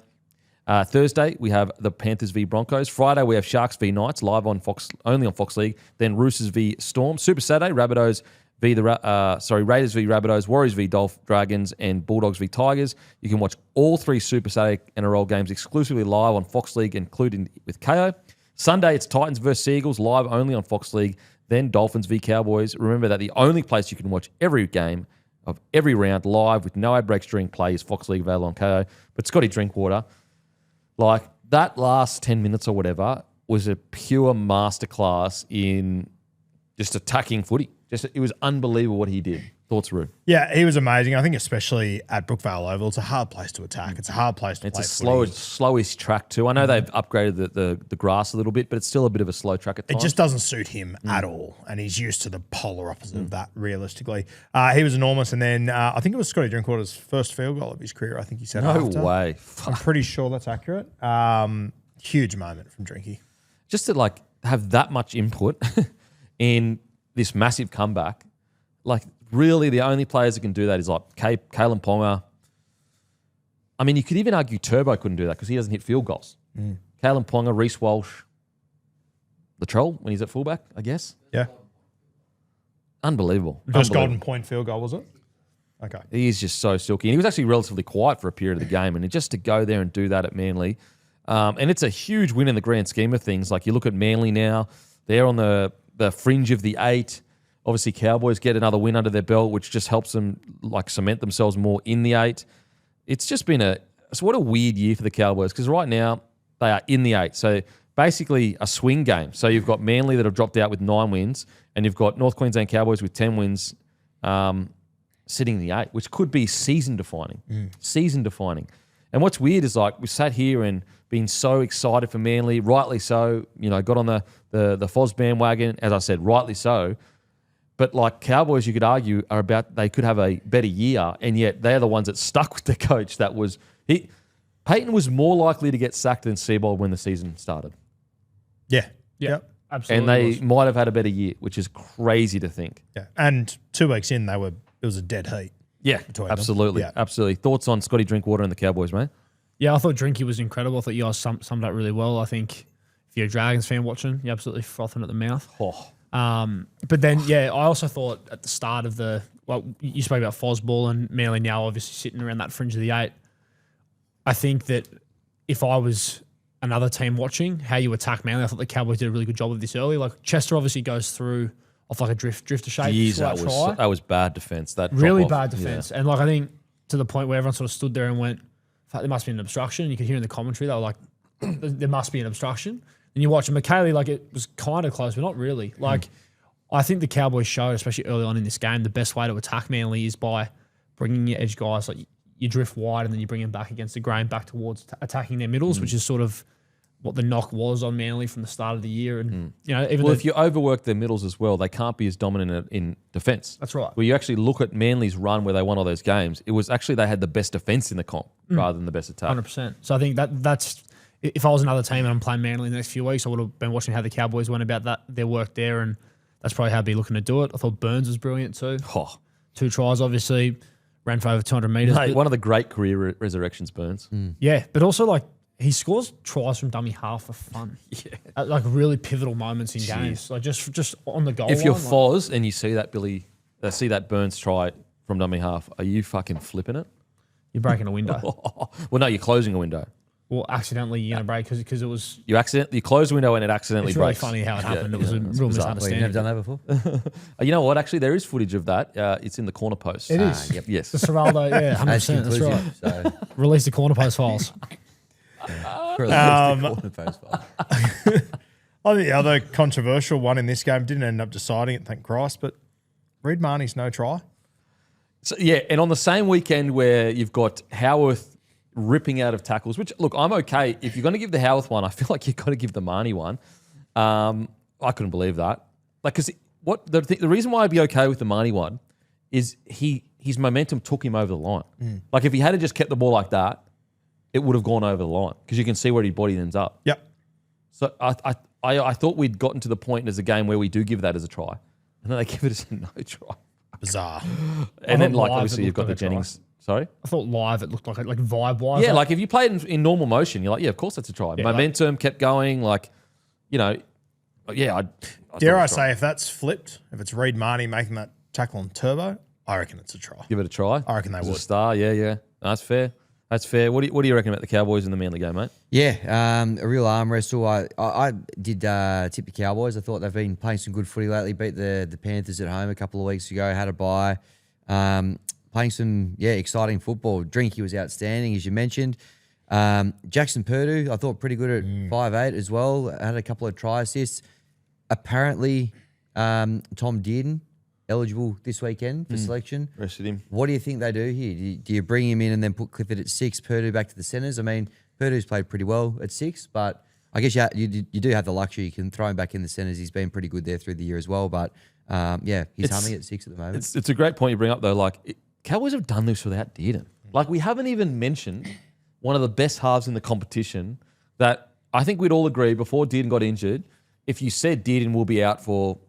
Thursday, we have the Panthers v Broncos. Friday, we have Sharks v Knights, live on Fox, only on Fox League. Then Roosters v Storm. Super Saturday, Rabbitohs v Raiders v Rabbitohs, Warriors v Dragons, and Bulldogs v Tigers. You can watch all 3 Super Saturday NRL games exclusively live on Fox League, including with KO. Sunday, it's Titans vs Eagles, live only on Fox League. Then Dolphins v Cowboys. Remember that the only place you can watch every game of every round live with no ad breaks during play is Fox League, available on KO. But Scotty Drinkwater, like, that last 10 minutes or whatever was a pure masterclass in just attacking footy. It was unbelievable what he did. Thoughts, Roo? Yeah, he was amazing. I think especially at Brookvale Oval, it's a hard place to attack. It's a hard place to play footy. It's a slowish track too. I know they've upgraded the grass a little bit, but it's still a bit of a slow track at times. It just doesn't suit him at all, and he's used to the polar opposite of that, realistically. He was enormous, and then I think it was Scotty Drinkwater's first field goal of his career, I think he said No after. way. I'm pretty sure that's accurate. Huge moment from Drinky. Just to have that much input in this massive comeback, really the only players that can do that is Kalen Ponga. I mean, you could even argue Turbo couldn't do that because he doesn't hit field goals. Kalen Ponga, Reece Walsh, Latrell when he's at fullback, I guess. Yeah. Unbelievable. First Golden Point field goal, was it? Okay. He's just so silky. And he was actually relatively quiet for a period of the game. And just to go there and do that at Manly, and it's a huge win in the grand scheme of things. Like, you look at Manly now, they're on the fringe of the 8. Obviously, Cowboys get another win under their belt, which just helps them cement themselves more in the 8. It's just been what a weird year for the Cowboys, because right now they are in the 8. So basically a swing game. So you've got Manly that have dropped out with 9 wins, and you've got North Queensland Cowboys with 10 wins sitting in the 8, which could be season defining. Season defining. And what's weird is we sat here and been so excited for Manly, rightly so, got on the Foz bandwagon, as I said, rightly so. But Cowboys, you could argue, they could have a better year, and yet they're the ones that stuck with the coach that was Peyton was more likely to get sacked than Seabold when the season started. Yeah. Yep. Absolutely. And they might have had a better year, which is crazy to think. Yeah. And 2 weeks in, it was a dead heat. Yeah, absolutely. Yeah. Absolutely. Thoughts on Scotty Drinkwater and the Cowboys, mate? Yeah, I thought Drinky was incredible. I thought you guys summed that really well. I think if you're a Dragons fan watching, you're absolutely frothing at the mouth. But then, I also thought at the start of you spoke about Fosball and Manly now obviously sitting around that fringe of the 8. I think that if I was another team watching how you attack Manly, I thought the Cowboys did a really good job of this early. Chester obviously goes through off a drifter shape. Jeez, that was bad defense. That really drop-off. bad defense. And I think to the point where everyone sort of stood there and went, there must be an obstruction. And you could hear in the commentary, they were like, there must be an obstruction. And you watch McKaylee, it was kind of close, but not really. I think the Cowboys showed, especially early on in this game, the best way to attack Manly is by bringing your edge guys, you drift wide and then you bring them back against the grain, back towards attacking their middles, which is sort of what the knock was on Manly from the start of the year. And if you overwork their middles as well, they can't be as dominant in defence. That's right. Where you actually look at Manly's run where they won all those games, it was actually they had the best defence in the comp rather than the best attack. 100%. So I think that's if I was another team and I'm playing Manly in the next few weeks, I would have been watching how the Cowboys went about their work there, and that's probably how I'd be looking to do it. I thought Burns was brilliant too. 2 tries, obviously. Ran for over 200 metres. Mate, one of the great career resurrections, Burns. Yeah, but also he scores tries from dummy half for fun. Yeah. At really pivotal moments in games. Just on the goal If you're line, Foz and you see that Burns try from dummy half, are you fucking flipping it? you're breaking a window. Well, no, you're closing a window. Well, accidentally you're going to break because it was. You close the window and it accidentally It's really breaks. funny how it happened. Yeah, It was a it's real bizarre. Well, you've never done misunderstanding. that before? You know what? Actually, there is footage of that. It's in the corner post. It is. Yep. Yes. The Serraldo, yeah, 100%. That's That's right. conclusive. So, Release the corner post files. corner post file. I think the other controversial one in this game didn't end up deciding it, thank Christ, but Reid Marnie's no try. So, yeah, and on the same weekend where you've got Howarth ripping out of tackles, which, look, I'm okay. If you're going to give the Howarth one, I feel like you've got to give the Marnie one. I couldn't believe that. Like, because the reason why I'd be okay with the Marnie one is his momentum took him over the line. Like, if he had just kept the ball like that, it would have gone over the line because you can see where his body ends up. Yep. So I thought we'd gotten to the point as a game where we do give that as a try. And then they give it as a no try. Bizarre. And then, thought like, live obviously, it you've got the looked like a try. Jennings. Sorry? I thought live it looked like vibe-wise. Yeah, like if you played in normal motion, you're like, yeah, of course that's a try. Yeah, Momentum kept going, like, you know, yeah. I Dare thought it I was a try. say, if that's flipped, if it's Reid Marnie making that tackle on Turbo, I reckon it's a try. Give it a try. I reckon they As a would. star, yeah. No, that's fair. That's fair. What do you reckon about the Cowboys in the Manly game, mate? Yeah, a real arm wrestle. I did tip the Cowboys. I thought they've been playing some good footy lately. Beat the Panthers at home a couple of weeks ago. Had a bye. Playing some exciting football. Drinky was outstanding, as you mentioned. Jackson Purdue, I thought pretty good at 5'8" as well. Had a couple of try assists. Apparently, Tom Dearden eligible this weekend for selection. Rested him. What do you think they do here? Do you bring him in and then put Clifford at 6, Purdue back to the centres? I mean, Purdue's played pretty well at 6, but I guess you do have the luxury. You can throw him back in the centres. He's been pretty good there through the year as well. But he's humming at 6 at the moment. It's a great point you bring up, though. Like, Cowboys have done this without Dearden. Like, we haven't even mentioned one of the best halves in the competition that I think we'd all agree before Dearden got injured, if you said Dearden will be out for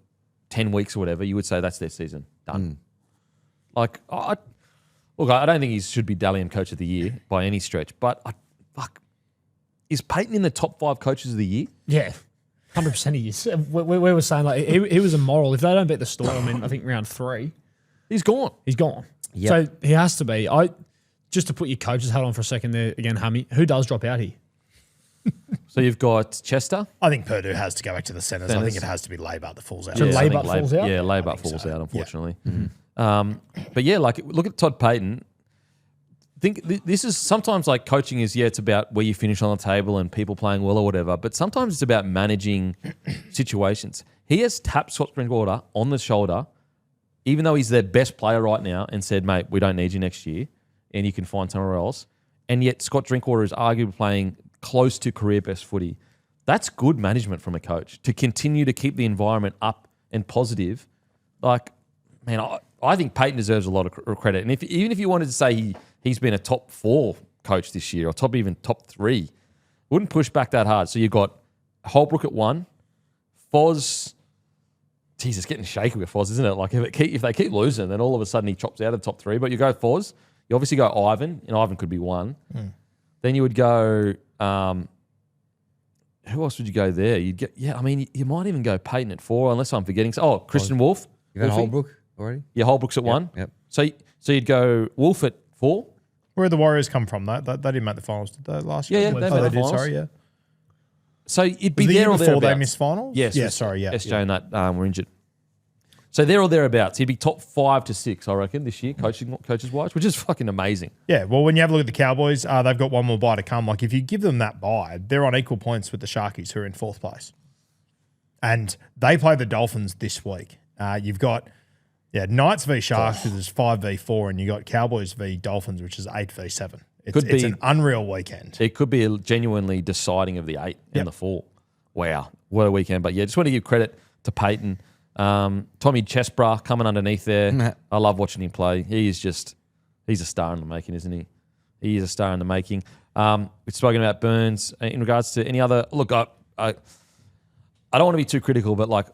10 weeks or whatever, you would say that's their season. Done. Like, I don't think he should be Dally M Coach of the Year by any stretch, but is Peyton in the top 5 coaches of the year? Yeah, 100% he is. We were saying, like, he was immoral. If they don't beat the Storm in, I think, round 3, He's gone. he's gone. Yep. So he has to be. Just to put your coach's hat on for a second there, again, Hammy, who does drop out here? So you've got Chester. I think Purdue has to go back to the centres. I think Centres. it has to be Laybutt that falls out. So I Laybutt think falls out? Yeah, Laybutt falls so. out, unfortunately. Mm-hmm. But yeah, like, look at Todd Payton. This is sometimes like coaching is, it's about where you finish on the table and people playing well or whatever, but sometimes it's about managing situations. He has tapped Scott Drinkwater on the shoulder, even though he's their best player right now, and said, mate, we don't need you next year and you can find somewhere else. And yet Scott Drinkwater is arguably playing close to career best footy. That's good management from a coach to continue to keep the environment up and positive. Like, man, I think Peyton deserves a lot of credit. And even if you wanted to say he's been a top 4 coach this year or even top 3, wouldn't push back that hard. So you've got Holbrook at 1, Foz. Geez, it's getting shaky with Foz, isn't it? Like, if they keep losing, then all of a sudden he chops out of the top 3. But you go Foz, you obviously go Ivan, and Ivan could be 1. Then you would go, who else would you go there? You'd get, you might even go Peyton at 4, unless I'm forgetting. Christian Wolf. You've had Wolfie. Holbrook already? Yeah, Holbrook's at 1. Yep. So you'd go Wolf at 4. Where did the Warriors come from, though? They didn't make the finals, did they, last year? Yeah, they made the did, finals. sorry, yeah. So you'd be Was the there year or before thereabouts. they missed finals? Yes. Yeah, sorry, yeah. SJ and that were injured. So there or thereabouts. He'd be top 5 to 6, I reckon, this year, coaches-wise, which is fucking amazing. Yeah, well, when you have a look at the Cowboys, they've got one more bye to come. Like, if you give them that bye, they're on equal points with the Sharkies, who are in 4th place. And they play the Dolphins this week. You've got Knights v Sharks, which is 5v4, and you got Cowboys v Dolphins, which is 8v7. It's an unreal weekend. It could be a genuinely deciding of the 8 and the 4. Wow, what a weekend. But yeah, just want to give credit to Peyton. Tommy Chesbra coming underneath there. I love watching him play. He's a star in the making, isn't he? He is a star in the making. We've spoken about Burns. In regards to any other, look, I don't want to be too critical, but like,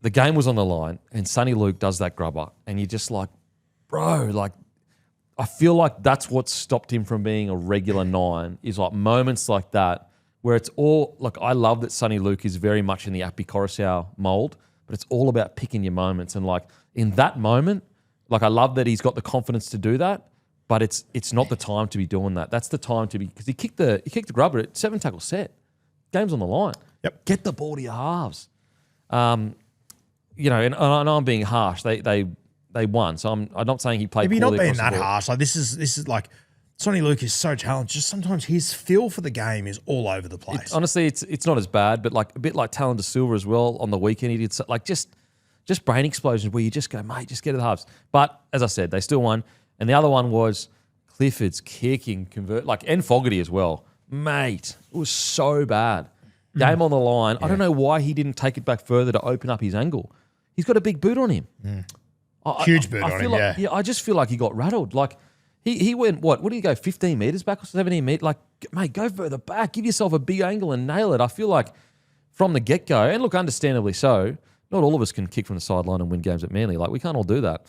the game was on the line and Sonny Luke does that grubber and you're just like, bro, like, I feel like that's what stopped him from being a regular 9 is like moments like that where it's all, like, I love that Sonny Luke is very much in the Appy Coruscant mold, but it's all about picking your moments. And like, in that moment, like, I love that he's got the confidence to do that, but it's not the time to be doing that. That's the time to be, because he kicked the grubber at 7 tackle set. Game's on the line. Yep. Get the ball to your halves. You know, and I'm being harsh. They won, so I'm not saying he played. Maybe not poorly being across the that board. harsh. Like this is like Sonny Luke is so talented. Just sometimes his feel for the game is all over the place. Honestly, it's not as bad, but like a bit like Talon De Silva as well on the weekend. He did like just brain explosions where you just go, mate, just get to the halves. But as I said, they still won. And the other one was Clifford's kicking and Fogarty as well. Mate, it was so bad. Game on the line. Yeah. I don't know why he didn't take it back further to open up his angle. He's got a big boot on him. Huge boot on him, yeah. I just feel like he got rattled. Like he went, what did he go, 15 metres back or 17 metres? Like, mate, go further back. Give yourself a big angle and nail it. I feel like from the get-go, and look, understandably so, not all of us can kick from the sideline and win games at Manly. Like, we can't all do that.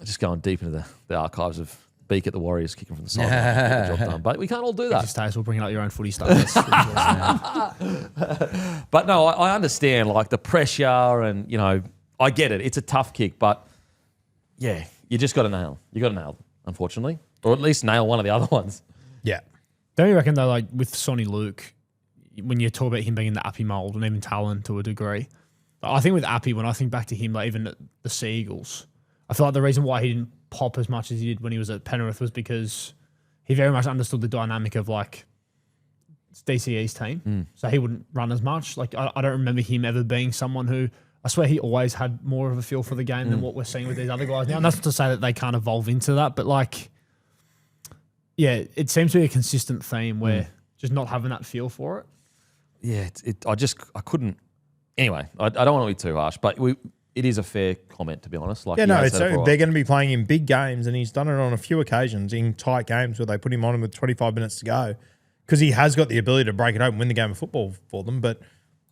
Just going deep into the archives of Beak at the Warriors kicking from the sideline. Get the job done. But we can't all do that. Just taste, we'll bring out your own footy stuff. But no, I understand like the pressure and, you know, I get it. It's a tough kick, but yeah, you just got to nail. You got to nail, unfortunately. Or at least nail one of the other ones. Yeah. Don't you reckon though, like with Sonny Luke, when you talk about him being in the Appy mould and even Talon to a degree, I think with Appy, when I think back to him, like even at the Sea Eagles, I feel like the reason why he didn't pop as much as he did when he was at Penrith was because he very much understood the dynamic of like it's DCE's team. So he wouldn't run as much. Like I don't remember him ever being someone who, I swear he always had more of a feel for the game than what we're seeing with these other guys now. And that's not to say that they can't evolve into that, but like, yeah, it seems to be a consistent theme where just not having that feel for it. Yeah, I couldn't. Anyway, I don't want to be too harsh, but it is a fair comment, to be honest. Like, yeah, no, they're going to be playing in big games, and he's done it on a few occasions in tight games where they put him on with 25 minutes to go because he has got the ability to break it open, win the game of football for them. But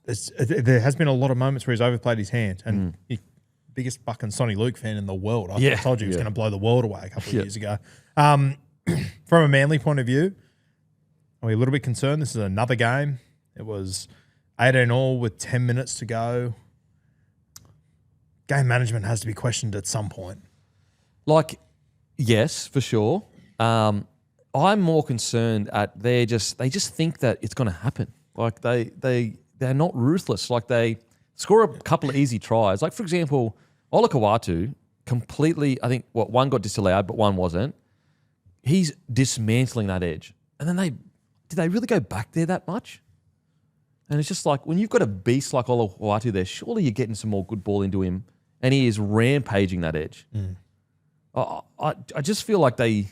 there has been a lot of moments where he's overplayed his hand, and he's biggest fucking Sonny Luke fan in the world. I told you he was going to blow the world away a couple of years ago. From a Manly point of view, are we a little bit concerned? This is another game. It was 18-all with 10 minutes to go. Game management has to be questioned at some point. Like, yes, for sure. I'm more concerned at they just think that it's going to happen. Like they're not ruthless. Like they score a couple of easy tries. Like for example, Olakau'atu completely. I think one got disallowed, but one wasn't. He's dismantling that edge, and then did they really go back there that much? And it's just like when you've got a beast like Olakau'atu there, surely you're getting some more good ball into him. And he is rampaging that edge. I just feel like they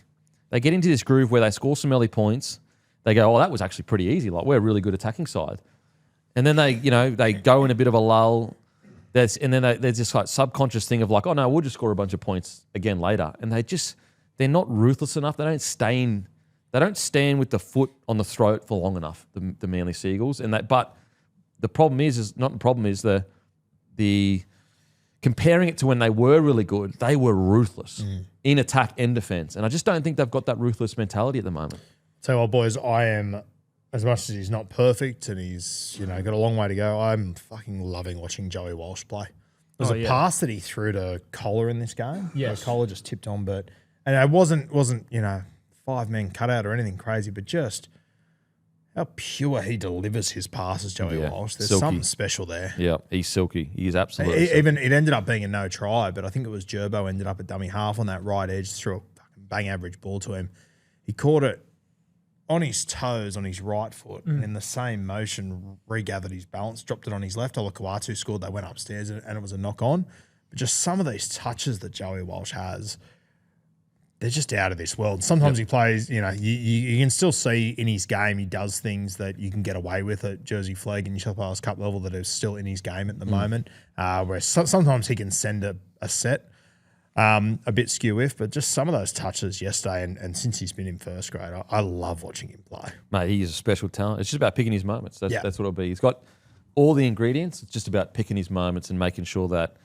get into this groove where they score some early points. They go, oh, that was actually pretty easy. Like, we're a really good attacking side. And then they go in a bit of a lull. There's this like subconscious thing of like, oh, no, we'll just score a bunch of points again later. And they're not ruthless enough. They don't stand with the foot on the throat for long enough, the Manly Sea Eagles. But the problem is the comparing it to when they were really good, they were ruthless in attack and defense. And I just don't think they've got that ruthless mentality at the moment. So, boys, I am, as much as he's not perfect and he's, got a long way to go, I'm fucking loving watching Joey Walsh play. There's a pass that he threw to Kohler in this game. Yes. Kohler just tipped on, and it wasn't 5-man cutout or anything crazy, but just how pure he delivers his passes, Joey Walsh. There's silky. something special there. Yeah, he's silky. He is absolutely silky. Even it ended up being a no try, but I think it was Gerbo ended up at dummy half on that right edge, threw a fucking bang average ball to him. He caught it on his toes on his right foot, and in the same motion regathered his balance, dropped it on his left. Olakau'atu scored. They went upstairs, and it was a knock on. But just some of these touches that Joey Walsh has, they're just out of this world. Sometimes he plays, you can still see in his game he does things that you can get away with at Jersey Flag and New South Wales Cup level that are still in his game at the moment. Whereas sometimes he can send a set a bit skew-if, but just some of those touches yesterday and since he's been in first grade, I love watching him play. Mate, he is a special talent. It's just about picking his moments. That's what it'll be. He's got all the ingredients. It's just about picking his moments and making sure that,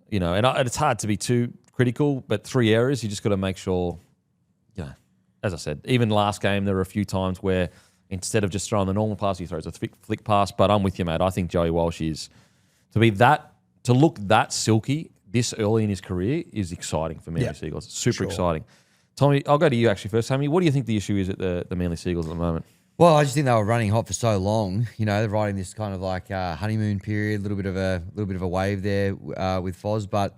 and it's hard to be too critical, but 3 areas, you just got to make sure, as I said, even last game, there were a few times where instead of just throwing the normal pass, he throws a flick pass. But I'm with you, mate. I think Joey Walsh to look that silky this early in his career is exciting for Manly Sea Eagles. It's super exciting. Tommy, I'll go to you actually first. Tommy, what do you think the issue is at the Manly Seagulls at the moment? Well, I just think they were running hot for so long. You know, they're riding this kind of like honeymoon period, a little bit of a wave there with Foz, but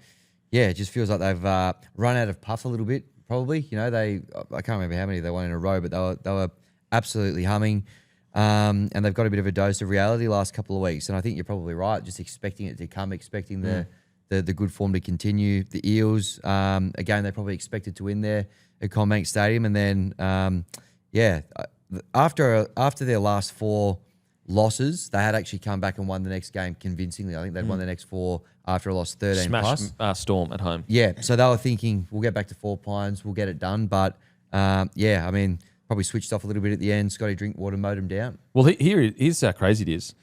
yeah, it just feels like they've run out of puff a little bit. Probably, you know, I can't remember how many they won in a row, but they were absolutely humming, and they've got a bit of a dose of reality last couple of weeks. And I think you're probably right, just expecting it to come, expecting the good form to continue. The Eels, again, they probably expected to win there at CommBank Stadium, and then after their last 4 losses, they had actually come back and won the next game convincingly. I think they'd won the next 4 after a loss 13 plus. Storm at home. Yeah, so they were thinking, we'll get back to 4 Pines, we'll get it done. But yeah, I mean, probably switched off a little bit at the end. Scotty Drinkwater mowed him down. Well, here's how crazy it is.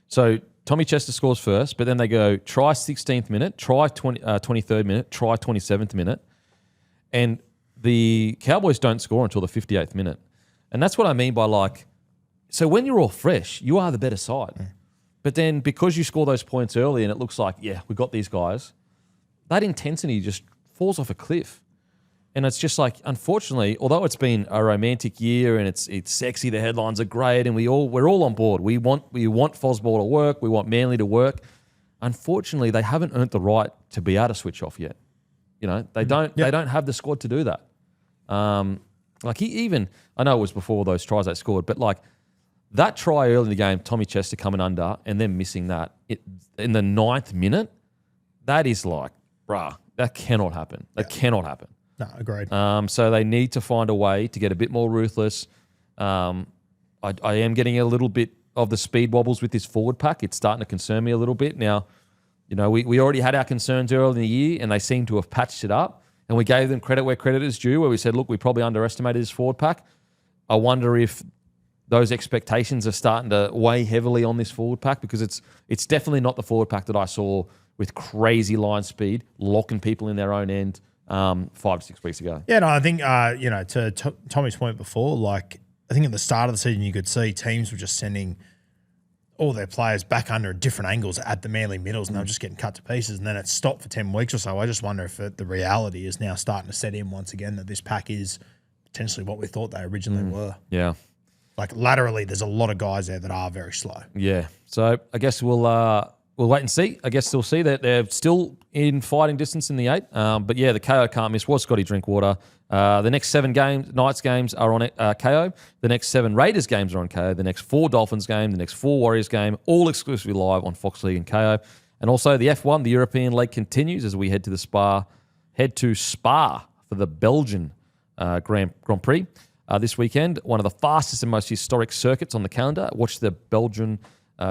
So Tommy Chester scores first, but then they go try 16th minute, try 23rd minute, try 27th minute, and the Cowboys don't score until the 58th minute. And that's what I mean by like, so when you're all fresh, you are the better side. Mm. But then because you score those points early and it looks like, yeah, we got these guys, that intensity just falls off a cliff. And it's just like, unfortunately, although it's been a romantic year and it's sexy, the headlines are great, and we're all on board. We want Fosball to work, we want Manly to work. Unfortunately, they haven't earned the right to be able to switch off yet. You know, they don't have the squad to do that. Like I know it was before those tries they scored, but like that try early in the game, Tommy Chester coming under and then missing that in the 9th minute, that is like, bruh, that cannot happen. That cannot happen. No, agreed. So they need to find a way to get a bit more ruthless. I am getting a little bit of the speed wobbles with this forward pack. It's starting to concern me a little bit. Now, you know, we already had our concerns early in the year and they seem to have patched it up. And we gave them credit where credit is due, where we said, look, we probably underestimated this forward pack. I wonder if those expectations are starting to weigh heavily on this forward pack, because it's definitely not the forward pack that I saw with crazy line speed, locking people in their own end 5 to 6 weeks ago. Yeah, no, I think, you know, to Tommy's point before, like, I think at the start of the season you could see teams were just sending all their players back under different angles at the Manly middles, and they were just getting cut to pieces, and then it stopped for 10 weeks or so. I just wonder if the reality is now starting to set in once again, that this pack is potentially what we thought they originally were. Yeah. Like laterally, there's a lot of guys there that are very slow. Yeah. So I guess we'll wait and see. I guess we'll see that they're still in fighting distance in the 8. But yeah, the KO can't miss was Scotty Drinkwater. The next 7 Knights games are on KO. The next 7 Raiders games are on KO. The next 4 Dolphins game, the next 4 Warriors game, all exclusively live on Fox League and KO. And also the F1, the European League, continues as we head to Spa for the Belgian Grand Prix this weekend. One of the fastest and most historic circuits on the calendar. Watch the Belgian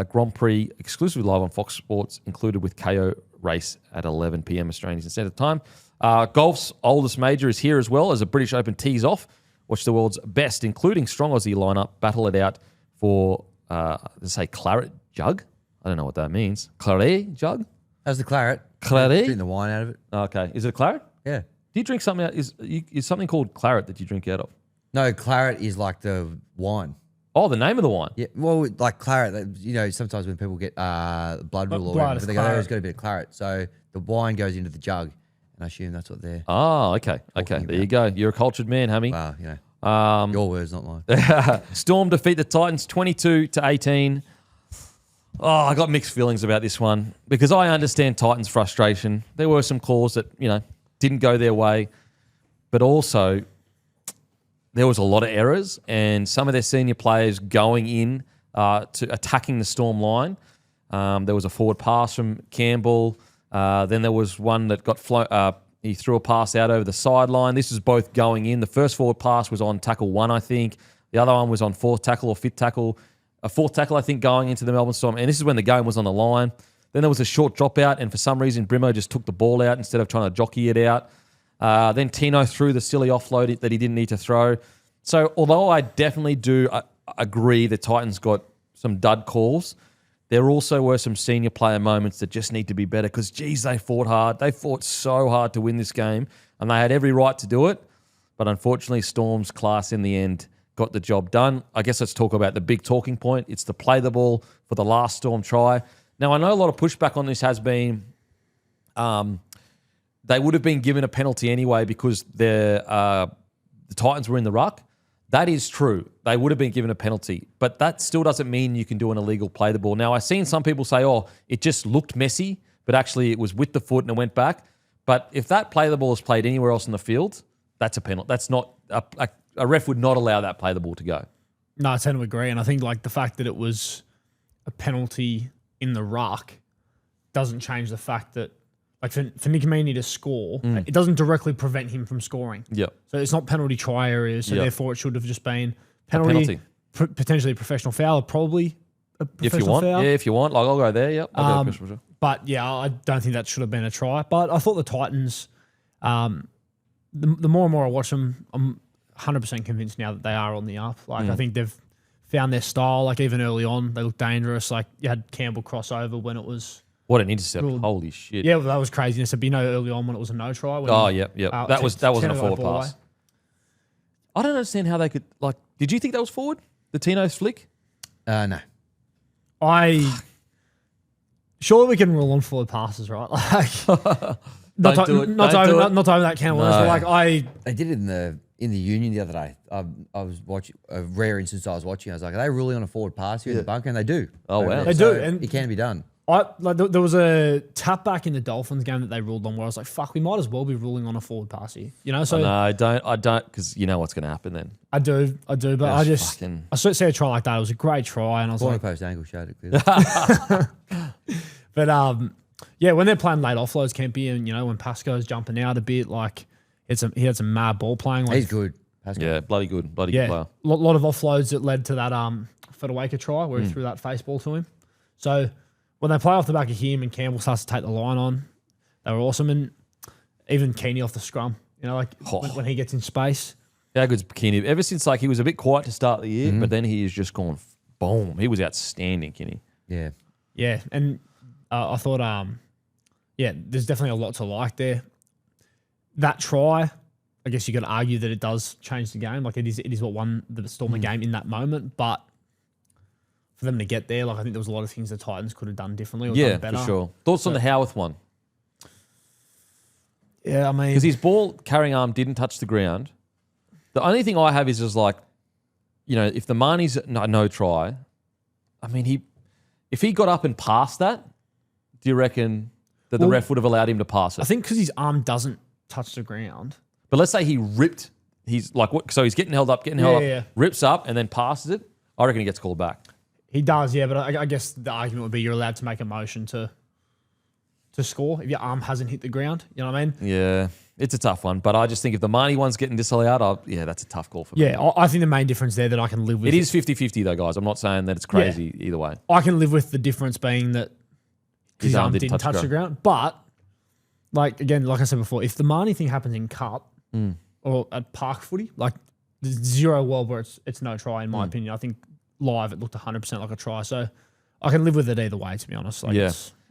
Grand Prix exclusively live on Fox Sports, included with KO race at 11 p.m. Australian Standard Time. Golf's oldest major is here as well, as the British Open tees off. Watch the world's best, including strong Aussie lineup, battle it out for, let's say, Claret Jug. I don't know what that means. Claret Jug? How's the claret? Claret? Drink the wine out of it. Okay. Is it a claret? Yeah. Do you drink something out? Is something called claret that you drink out of? No, claret is like the wine. Oh, the name of the wine. Yeah, well, like claret, you know, sometimes when people get blood rule or whatever, they go, there's got a bit of claret. So the wine goes into the jug, and I assume that's what they're. Oh, okay. Okay, there you go. You're a cultured man, Hammy. Wow, you know. Your words, not mine. Storm defeat the Titans 22-18. Oh, I got mixed feelings about this one, because I understand Titans' frustration. There were some calls that, you know, didn't go their way, but also there was a lot of errors, and some of their senior players going in to attacking the Storm line. There was a forward pass from Campbell. Then there was one that got he threw a pass out over the sideline. This was both going in. The first forward pass was on tackle 1, I think. The other one was on 4th tackle or 5th tackle. A 4th tackle, I think, going into the Melbourne Storm. And this is when the game was on the line. Then there was a short dropout, and for some reason, Brimo just took the ball out instead of trying to jockey it out. Then Tino threw the silly offload that he didn't need to throw. So although I definitely do agree the Titans got some dud calls, there also were some senior player moments that just need to be better, because, geez, they fought hard. They fought so hard to win this game, and they had every right to do it. But unfortunately, Storm's class in the end got the job done. I guess let's talk about the big talking point. It's to play the ball for the last Storm try. Now, I know a lot of pushback on this has been they would have been given a penalty anyway, because their the Titans were in the ruck, that is true. They would have been given a penalty, but that still doesn't mean you can do an illegal play the ball. Now, I've seen some people say, oh, it just looked messy, but actually it was with the foot and it went back. But if that play the ball is played anywhere else in the field, that's a penalty. That's not a ref would not allow that play the ball to go. No, I tend to agree. And I think like the fact that it was a penalty in the ruck doesn't change the fact that like for Nikamini to score, it doesn't directly prevent him from scoring. Yep. So it's not penalty try areas. So therefore it should have just been penalty. Potentially a professional foul, or probably a If professional you want. foul. Yeah, if you want. Like, I'll go there. Yep. I'll go professional foul. But yeah, I don't think that should have been a try. But I thought the Titans, the more and more I watch them, I'm 100% convinced now that they are on the up. Like I think they've found their style. Like even early on, they looked dangerous. Like you had Campbell crossover when it was. What an intercept. Cool. Holy shit. Yeah, well, that was craziness. It'd be early on when it was a no try. Oh, yep. That wasn't a forward pass. I don't understand how they could, like, did you think that was forward? The Tino's flick? No. Surely we can rule on forward passes, right? Like, Don't do it. Not Don't do over it. not over that can of worms, No. but like They did it in the union the other day. I was watching a rare instance. I was watching. I was like, "Are they ruling on a forward pass here in the bunker?" And they do. Oh, wow. They So do, and- it can be done. there was a tap back in the Dolphins game that they ruled on where I was like, fuck, we might as well be ruling on a forward pass here. You know, so No, I don't, because you know what's going to happen then. I do, but That's I just fucking- I see a try like that. It was a great try, and I was Corner like, post angle showed it clearly. but yeah, when they're playing late offloads, Kempy, and you know when Pasco's jumping out a bit, like he had some mad ball playing. Like, He's good. Pascal. Yeah, bloody good good yeah, player. lot of offloads that led to that Fedawaka try where he threw that face ball to him. So when they play off the back of him and Campbell starts to take the line on, they were awesome. And even Keeney off the scrum, you know, like when he gets in space. How good's Bikini? Ever since like he was a bit quiet to start the year, but then he has just gone boom. He was outstanding, Kenny. Yeah. Yeah, and I thought, there's definitely a lot to like there. That try, I guess you could argue that it does change the game. Like it is what won the Storm the game in that moment. But for them to get there, like I think there was a lot of things the Titans could have done differently or done better. For sure. Thoughts on the Howarth one? Yeah, I mean, Because his ball carrying arm didn't touch the ground. The only thing I have is just like, you know, if the Marnie's no try, I mean, if he got up and passed that, do you reckon that the ref would have allowed him to pass it? I think because his arm doesn't touch the ground. But let's say he ripped, he's like, so he's getting held up, Yeah. rips up and then passes it. I reckon he gets called back. He does, yeah, but I guess the argument would be you're allowed to make a motion to score if your arm hasn't hit the ground. You know what I mean? Yeah, it's a tough one. But I just think if the Marnie one's getting disallowed, that's a tough call for me. Yeah, I think the main difference there that I can live with. It is 50-50 though, guys. I'm not saying that it's crazy either way. I can live with the difference being that his arm didn't touch the ground. But, like, again, like I said before, if the Marnie thing happens in cup or at park footy, like, there's zero world where it's no try, in my opinion. I think live it looked 100% like a try. So I can live with it either way, to be honest. Like,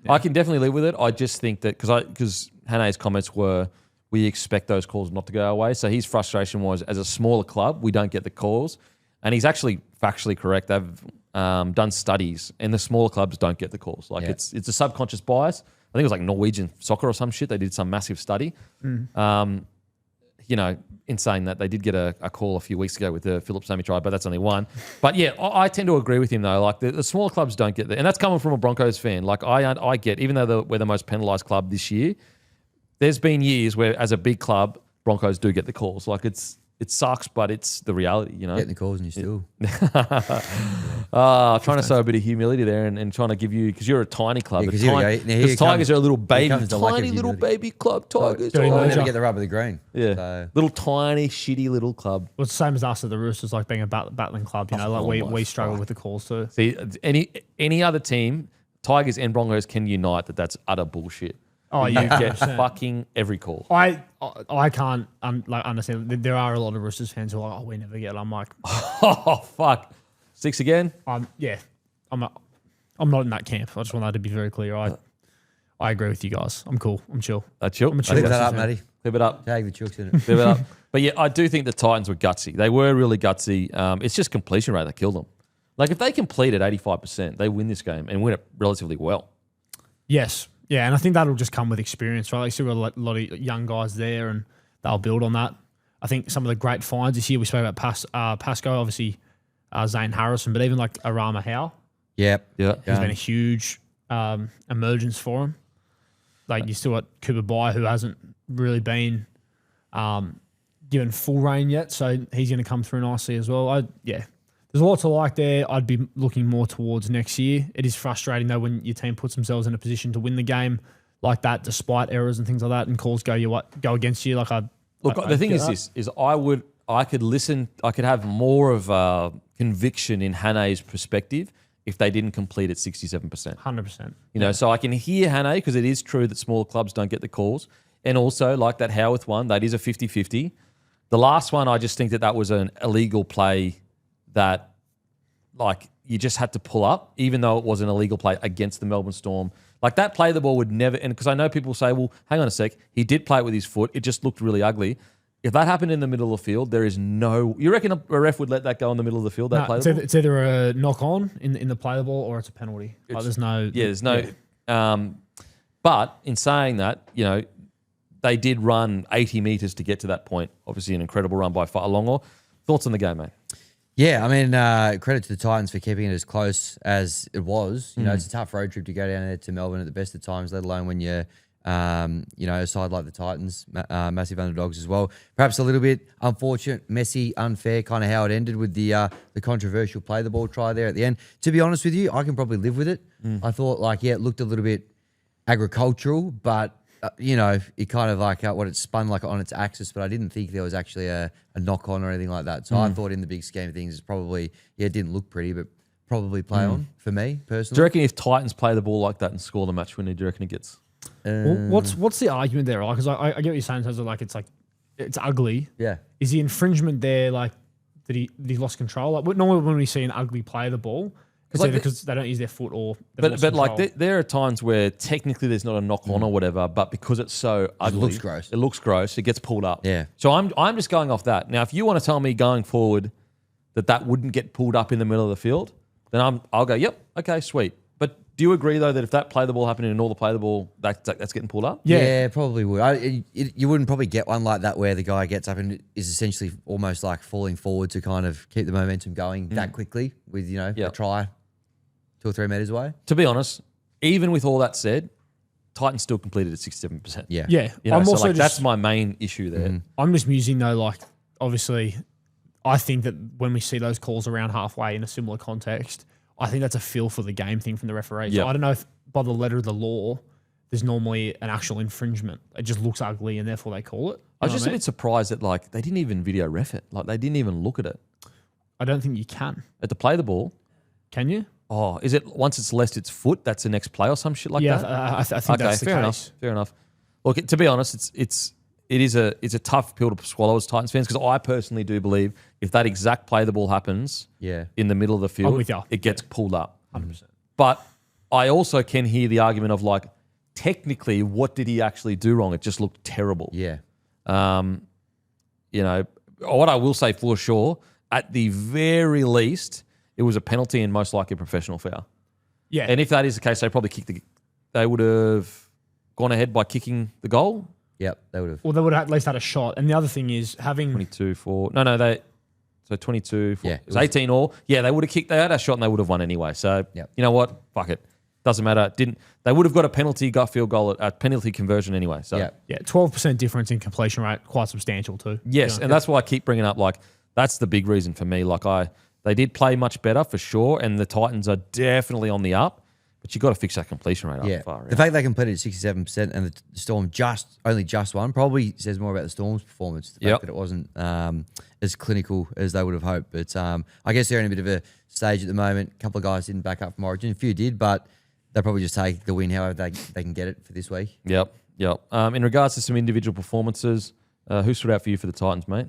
I can definitely live with it. I just think that because Hane's comments were, we expect those calls not to go our way. So his frustration was, as a smaller club, we don't get the calls. And he's actually factually correct. They've done studies, and the smaller clubs don't get the calls. Like it's a subconscious bias. I think it was like Norwegian soccer or some shit. They did some massive study. You know, in saying that, they did get a call a few weeks ago with the Philip Sammy try, but that's only one. But yeah, I tend to agree with him though. Like the smaller clubs don't get that, and that's coming from a Broncos fan. Like I get, even though we're the most penalised club this year, there's been years where as a big club, Broncos do get the calls. Like it sucks, but it's the reality, you know. Getting the calls and you still. Trying to show a bit of humility there and trying to give you, because you're a tiny club. Yeah, 'cause here we go. Now here Because Tigers comes- are a little here baby, comes the lack of tiny little humility. baby club. Tigers. Dirty We'll Mojo. never get the rub of the green. Yeah, So, little tiny shitty little club. Well, it's the same as us at the Roosters, like being a battling club. You know, Oh like my we struggle fuck. with the calls too. See, any other team, Tigers and Broncos can unite that's utter bullshit. Oh, You yeah, get 100%. fucking every call. I can't understand. There are a lot of Roosters fans who are like, oh, we never get it. I'm like, Oh fuck, 6 again. I'm not in that camp. I just want that to be very clear. I agree with you guys. I'm cool. I'm chill. Chill. I'm a chill Clip that Roosters up, fan. Matty. Clip it up. Tag the chooks in it. Clip it up. But yeah, I do think the Titans were gutsy. They were really gutsy. It's just completion rate that killed them. Like if they complete at 85%, they win this game and win it relatively well. Yes. Yeah, and I think that'll just come with experience, right? Like, still got a lot of young guys there, and they'll build on that. I think some of the great finds this year, we spoke about Pasco, obviously Zane Harrison, but even like Arama Howe. Yep. Yeah. He's been a huge emergence for him. Like you still got Cooper Bai, who hasn't really been given full reign yet, so he's going to come through nicely as well. There's a lot to like there. I'd be looking more towards next year. It is frustrating though when your team puts themselves in a position to win the game like that, despite errors and things like that, and calls go against you. The thing is this: I could have more of conviction in Hane's perspective if they didn't complete at 67%. 100%. So I can hear Hane because it is true that smaller clubs don't get the calls, and also like that Howarth one, that is a 50-50. The last one, I just think that was an illegal play that, like, you just had to pull up, even though it was an illegal play against the Melbourne Storm. Like, that play the ball would never... And because I know people say, well, hang on a sec, he did play it with his foot. It just looked really ugly. If that happened in the middle of the field, there is no... You reckon a ref would let that go in the middle of the field, that play the ball? It's either a knock-on in the play the ball or it's a penalty. There's no... Yeah, there's no... Yeah. But in saying that, they did run 80 metres to get to that point. Obviously, an incredible run by Fa'alongo. Thoughts on the game, mate? Yeah, I mean, credit to the Titans for keeping it as close as it was. It's a tough road trip to go down there to Melbourne at the best of times, let alone when you're, a side like the Titans, massive underdogs as well. Perhaps a little bit unfortunate, messy, unfair, kind of how it ended with the controversial play the ball try there at the end. To be honest with you, I can probably live with it. I thought, it looked a little bit agricultural, but it kind of what it spun on its axis, but I didn't think there was actually a knock on or anything like that. So I thought in the big scheme of things, it's probably, it didn't look pretty, but probably play on for me personally. Do you reckon if Titans play the ball like that and score the match winner, do you reckon it gets... What's the argument there? Because I get what you're saying in terms of it's ugly. Yeah. Is the infringement there that he lost control? Normally when we see an ugly play the ball, it's either because they don't use their foot or... But there are times where technically there's not a knock on or whatever, but because it's so ugly... It looks gross. It gets pulled up. Yeah. So I'm just going off that. Now, if you want to tell me going forward that wouldn't get pulled up in the middle of the field, then I'll go, yep, okay, sweet. But do you agree, though, that if that play the ball happening and all the play the ball, that's getting pulled up? Yeah, probably would. You wouldn't probably get one like that where the guy gets up and is essentially almost like falling forward to kind of keep the momentum going that quickly with, a try 2 or 3 metres away. To be honest, even with all that said, Titans still completed at 67%. Yeah. Yeah. I'm also that's my main issue there. I'm just musing though, obviously, I think that when we see those calls around halfway in a similar context, I think that's a feel for the game thing from the referee. So I don't know if by the letter of the law, there's normally an actual infringement. It just looks ugly and therefore they call it. I was just a bit surprised that they didn't even video ref it. They didn't even look at it. I don't think you can. At the play the ball. Can you? Oh, is it once it's left its foot, that's the next play or some shit like that? Yeah, I think that's the case. Fair enough. Look, to be honest, it's a tough pill to swallow as Titans fans because I personally do believe if that exact play the ball happens in the middle of the field, it gets pulled up. 100%. But I also can hear the argument of technically, what did he actually do wrong? It just looked terrible. Yeah. What I will say for sure, at the very least, it was a penalty and most likely a professional foul. Yeah. And if that is the case, they would have gone ahead by kicking the goal. Yep, they would have. Well, they would have at least had a shot. And the other thing is having 22-4. So 22-4. Yeah, It was 18 all. Yeah, they would have kicked. They had a shot and they would have won anyway. So Yep. You know what? Fuck it. Doesn't matter. They would have got a penalty gut field goal at penalty conversion anyway. So yeah, 12% difference in completion rate, quite substantial too. Yes, and that's why I keep bringing up that's the big reason for me. They did play much better for sure, and the Titans are definitely on the up. But you got to fix that completion rate up far. The fact they completed 67% and the Storm only just won probably says more about the Storm's performance. The fact that it wasn't as clinical as they would have hoped. But I guess they're in a bit of a stage at the moment. A couple of guys didn't back up from Origin. A few did, but they'll probably just take the win however they can get it for this week. Yep. In regards to some individual performances, who stood out for you for the Titans, mate?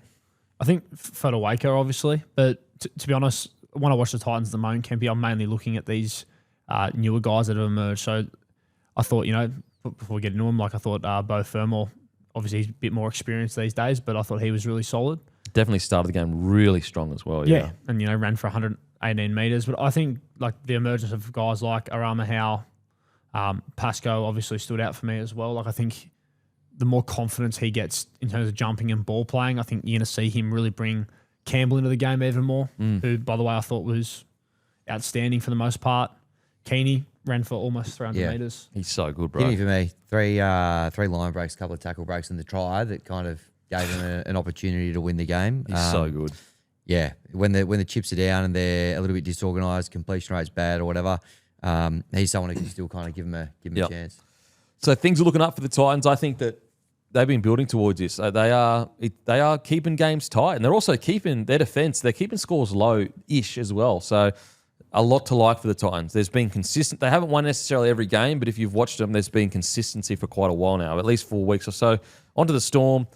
I think Fodawaker, obviously. But to be honest, when I watch the Titans at the moment, Kempy, I'm mainly looking at these newer guys that have emerged. So I thought, before we get into them, I thought Bo Fermor, obviously he's a bit more experienced these days, but I thought he was really solid. Definitely started the game really strong as well. Yeah. And, ran for 118 metres. But I think, the emergence of guys like Arama Howe, Pasco obviously stood out for me as well. I think the more confidence he gets in terms of jumping and ball playing, I think you're going to see him really bring Campbell into the game even more, who, by the way, I thought was outstanding for the most part. Keeney ran for almost 300 metres. He's so good, bro. Keeney for me, three line breaks, a couple of tackle breaks, and the try that kind of gave him an opportunity to win the game. He's so good. Yeah, when the chips are down and they're a little bit disorganised, completion rate's bad or whatever, he's someone who can still kind of give him a chance. So things are looking up for the Titans. I think that they've been building towards this. They are keeping games tight, and they're also keeping their defense. They're keeping scores low-ish as well. So a lot to like for the Titans. There's been consistent. They haven't won necessarily every game, but if you've watched them, there's been consistency for quite a while now, at least 4 weeks or so. Onto the Storm.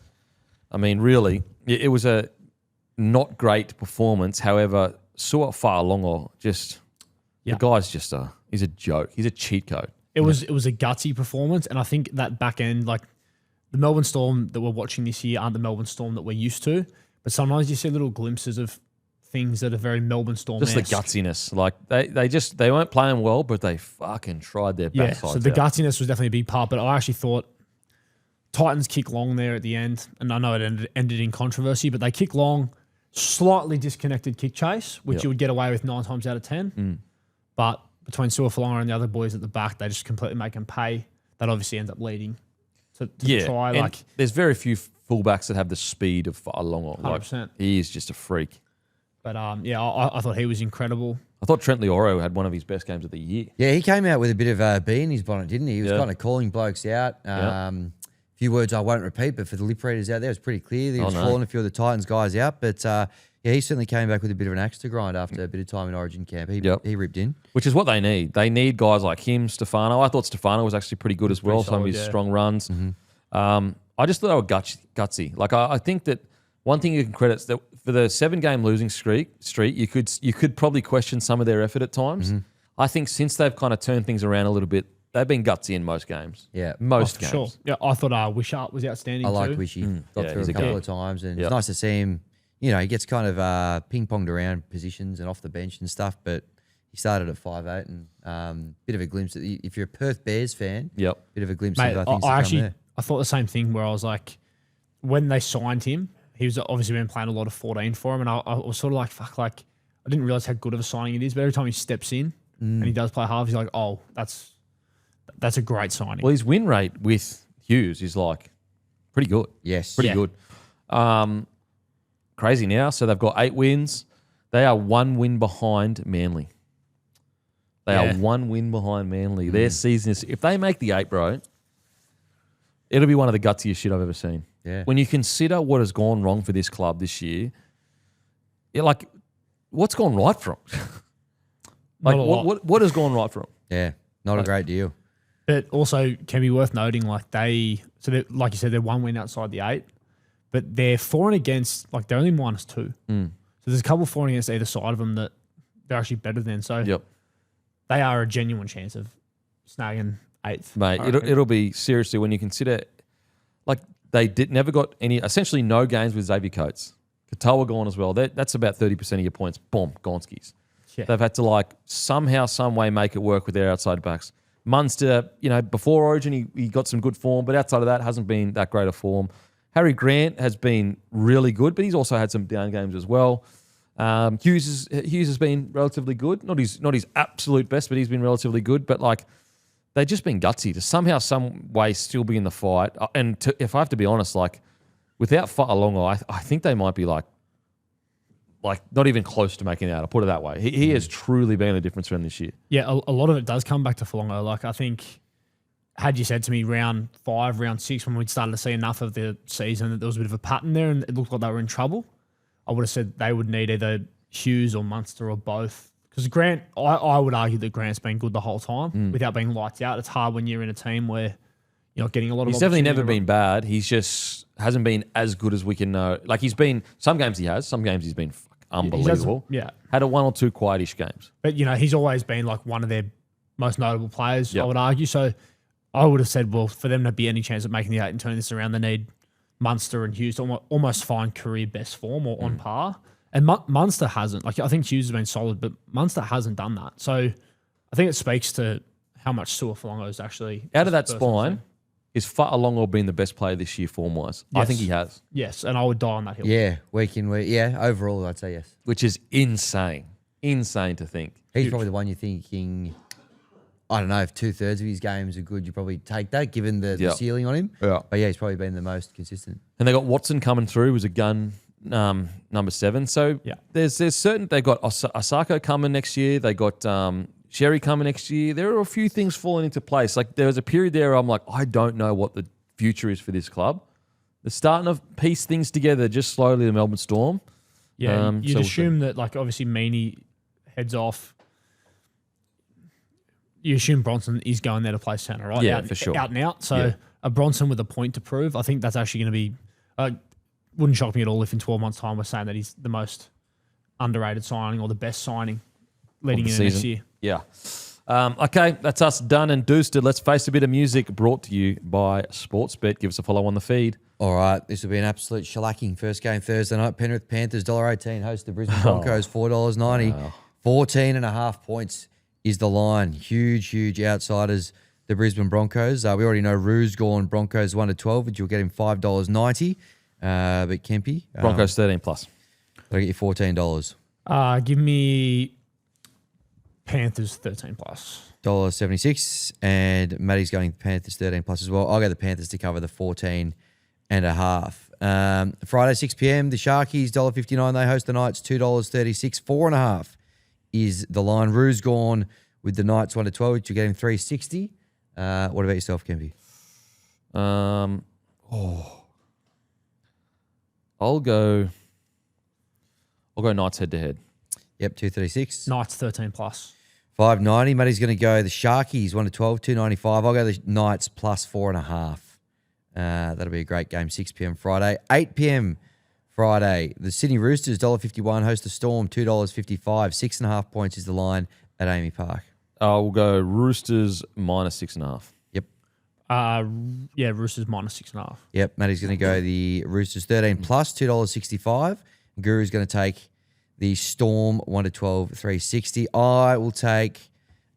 I mean, really, it was a not great performance. However, Su'a Fa'alongo the guy's he's a joke. He's a cheat code. It was a gutsy performance, and I think that back end, like the Melbourne Storm that we're watching this year aren't the Melbourne Storm that we're used to, but sometimes you see little glimpses of things that are very Melbourne Storm. Just the gutsiness. Like they weren't playing well, but they fucking tried their best. Yeah, so the gutsiness was definitely a big part, but I actually thought Titans kick long there at the end, and I know it ended in controversy, but they kick long, slightly disconnected kick chase, which you would get away with 9 times out of 10. But between Su'a Fa'alongo and the other boys at the back, they just completely make them pay. That obviously ends up leading to try. And Like there's very few fullbacks that have the speed of Fa'alongo. 100%. He is just a freak. But I thought he was incredible. I thought Trent Lioro had one of his best games of the year. Yeah, he came out with a bit of a bee in his bonnet, didn't he? He was kind of calling blokes out. A few words I won't repeat, but for the lip readers out there, it's pretty clear that he was calling a few of the Titans guys out. But he certainly came back with a bit of an axe to grind after a bit of time in Origin camp. He ripped in. Which is what they need. They need guys like him, Stefano. I thought Stefano was actually pretty good as well, some of his strong runs. I just thought they were gutsy. Like I think that one thing you can credit is that for the 7-game losing streak, you could probably question some of their effort at times. I think since they've kind of turned things around a little bit, they've been gutsy in most games. Yeah. Most games. Sure. Yeah, I thought Wishart was outstanding I like too. Wishy. Got through he's a a couple good- of times, and it's nice to see him. You know, he gets kind of ping-ponged around positions and off the bench and stuff, but he started at 5'8", and bit of a glimpse. If you're a Perth Bears fan, bit of a glimpse Mate, of things to come there. I thought the same thing where I was like, when they signed him, he was obviously been playing a lot of 14 for him, and I was sort of like, fuck, like I didn't realize how good of a signing it is. But every time he steps in and he does play half, he's like, oh, that's a great signing. Well, his win rate with Hughes is like pretty good. Yes. Pretty good. Crazy now. So they've got 8 wins. They are 1 win behind Manly. They are 1 win behind Manly. Their season is, if they make the 8, bro, it'll be one of the gutsiest shit I've ever seen. Yeah. When you consider what has gone wrong for this club this year, what's gone right for them? What has gone right for them? Yeah, not a great deal. But also can be worth noting, like like you said, they're 1 win outside the 8, but they're for and against, like they're only -2. So there's a couple for and against either side of them that they're actually better than. So they are a genuine chance of snagging 8th. Mate, it'll be seriously when you consider, like they never got essentially no games with Xavier Coates. Katoa gone as well. That's about 30% of your points. Boom, Gonskis. Yeah. They've had to somehow, some way make it work with their outside backs. Munster, before Origin, he got some good form, but outside of that, hasn't been that great a form. Harry Grant has been really good, but he's also had some down games as well. Hughes has been relatively good. Not his absolute best, but he's been relatively good. But they've just been gutsy to somehow, some way still be in the fight. And if I have to be honest, without Fa'alongo, I think they might be like not even close to making it out. I'll put it that way. He has truly been a difference for them this year. Yeah, a lot of it does come back to Fa'alongo. Like I think, had you said to me round 5, round 6, when we'd started to see enough of the season that there was a bit of a pattern there and it looked like they were in trouble, I would have said they would need either Hughes or Munster or both. Because Grant, I would argue that Grant's been good the whole time without being lights out. It's hard when you're in a team where you're not getting a lot of. He's definitely never been bad. He's just hasn't been as good as we can know. Like he's been, some games he has, some games he's been unbelievable. Had a 1 or 2 quietish games. But he's always been like one of their most notable players, I would argue. So I would have said, well, for them to be any chance of making the 8 and turning this around, they need Munster and Hughes to almost find career best form or on par. And Munster hasn't. Like I think Hughes has been solid, but Munster hasn't done that. So I think it speaks to how much Su'a Fa'alongo is actually out of that spine. He's far along or been the best player this year form-wise. I Yes. think he has, Yes, and I would die on that hill. Yeah, week in, week. Yeah, overall, I'd say yes. which is insane. Insane to think. He's probably the one you're thinking, I don't know, if 2/3 of his games are good, you probably take that given the Yeah. ceiling on him. Yeah. But yeah, he's probably been the most consistent. And they got Watson coming through, who's a gun number 7. So Yeah. there's certain, they got Osako coming next year. They got Sherry coming next year. There are a few things falling into place. Like there was a period there where I'm like, I don't know what the future is for this club. They're starting to piece things together just slowly, the Melbourne Storm. Yeah, So you'd we'll assume that, like, obviously Meaney heads off. You assume Bronson is going there to play centre, right? Yeah, out, for sure. Out and out. So Yeah. a Bronson with a point to prove, I think that's actually going to be. Wouldn't shock me at all if in 12 months' time we're saying that he's the most underrated signing or the best signing leading Of into the next season. year. Yeah. Okay, that's us done and doosted. Let's face a bit of music brought to you by Sportsbet. Give us a follow on the feed. All right, this will be an absolute shellacking. First game Thursday night. Penrith Panthers, $1.18. Host the Brisbane Broncos, $4.90. 14.5 points is the line. Huge outsiders, the Brisbane Broncos. We already know Roo's gone Broncos 1-12, but you'll get him $5.90. But Kempy, Broncos 13 plus. I'll get you $14. Give me Panthers 13 plus. $1.76. And Matty's going Panthers 13 plus as well. I'll go the Panthers to cover the 14.5. Friday, 6 p.m. The Sharkies, $1.59. They host the Knights, $2.36. 4.5 is the line. Roo's gone with the Knights 1-12, which you're getting $3.60. What about yourself, Kempy? I'll go Knights head to head. Yep, $2.36. Knights 13 plus. $5.90. Matty's going to go the Sharkies 1-12, $2.95. I'll go the Knights plus 4.5. That'll be a great game. 6 p.m. Friday. 8 p.m. Friday. The Sydney Roosters $1.51 host the Storm $2.55. 6.5 points is the line at Amy Park. I'll go Roosters minus 6.5. Yep. Yeah, Roosters minus 6.5. Yep. Matty's going to go the Roosters 13 plus $2.65. Guru's going to take the Storm 1-12, $3.60. I will take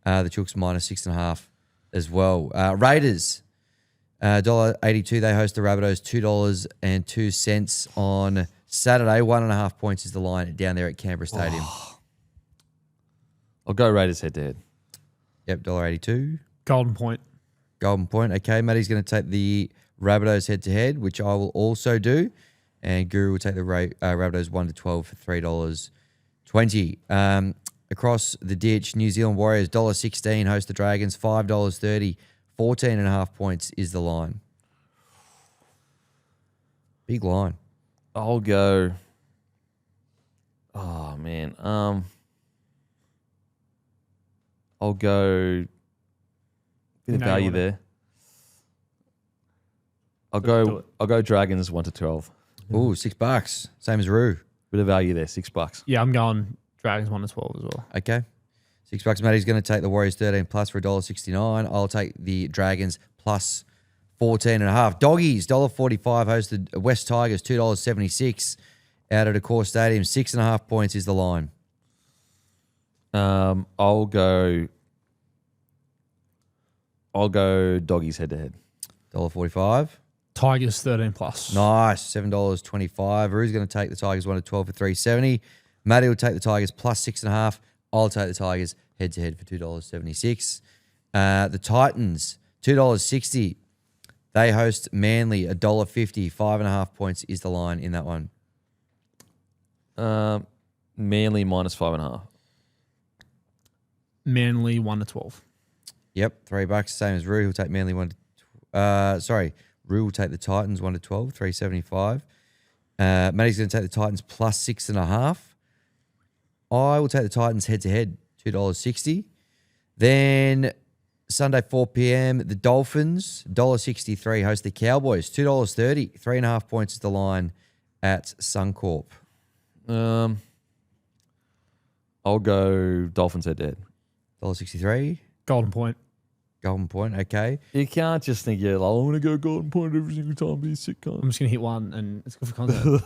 the Chooks minus 6.5 as well. Raiders $1.82. They host the Rabbitohs $2.02 on Saturday. 1.5 points is the line down there at Canberra Stadium. I'll go Raiders head to head. Yep, $1.82. Golden Point. Golden Point. Okay, Matty's going to take the Rabbitohs head to head, which I will also do. And Guru will take the Rabbitohs 1-12 for $3.20. Across the ditch, New Zealand Warriors $1.16 host the Dragons, $5.30. 14.5 points is the line. Big line. I'll go. Oh man. I'll go. Bit of No, you value wanna- there. I'll do go. it. I'll go Dragons 1-12. Ooh, $6. Same as Roo. Bit of value there. $6. Yeah, I'm going Dragons 1-12 as well. Okay. $6. Matty's going to take the Warriors 13 plus for $1.69. I'll take the Dragons plus 14.5. Doggies, $1.45 hosted West Tigers, $2.76 out at Accor Stadium. 6.5 points is the line. I'll go Doggies head to head. $1.45. Tigers 13 plus. Nice. $7.25. Rue's going to take the Tigers 1-12 for $3.70. Matty will take the Tigers plus 6.5. I'll take the Tigers head to head for $2.76. The Titans, $2.60. They host Manly, $1.50. 5.5 points is the line in that one. Manly minus 5.5. Manly 1-12. Yep, $3. Same as Rue. He'll take Manly Rue will take the Titans 1-12, $3.75. Matty's going to take the Titans plus 6.5. I will take the Titans head to head, $2.60. Then Sunday 4 p.m. the Dolphins $1.63 host the Cowboys, $2.30. 3.5 points is the line at Suncorp. I'll go Dolphins head to head. $1.63. Golden Point. Golden Point, okay. You can't just think, I want to go Golden Point every single time. Be a sick cunt. I'm just gonna hit one, and it's good for content.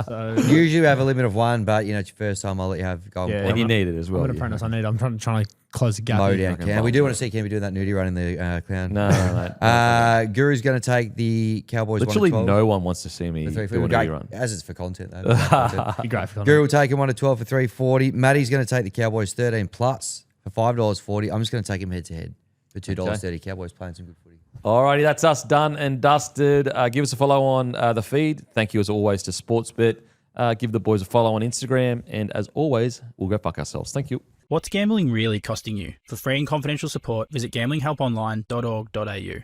So Usually we have a limit of one, but it's your first time. I'll let you have Golden Yeah, Point. And you need it as I'm well. an apprentice. I'm trying to close the gap. Mow here. down Cam. We do want to see Cam doing that nudie run in the clown. No, mate. Guru's going to take the Cowboys. Literally 1-12. no one wants to see me The do a 340. nudie Great, run. as it's for content, though. Content. Be great for Guru content. will take him 1-12 for 340. Matty's going to take the Cowboys 13 plus for $5.40. I'm just going to take him head to head for $2.30. Cowboys playing some good footy. Alrighty, that's us done and dusted. Give us a follow on the feed. Thank you as always to Sportsbet. Give the boys a follow on Instagram. And as always, we'll go fuck ourselves. Thank you. What's gambling really costing you? For free and confidential support, visit gamblinghelponline.org.au.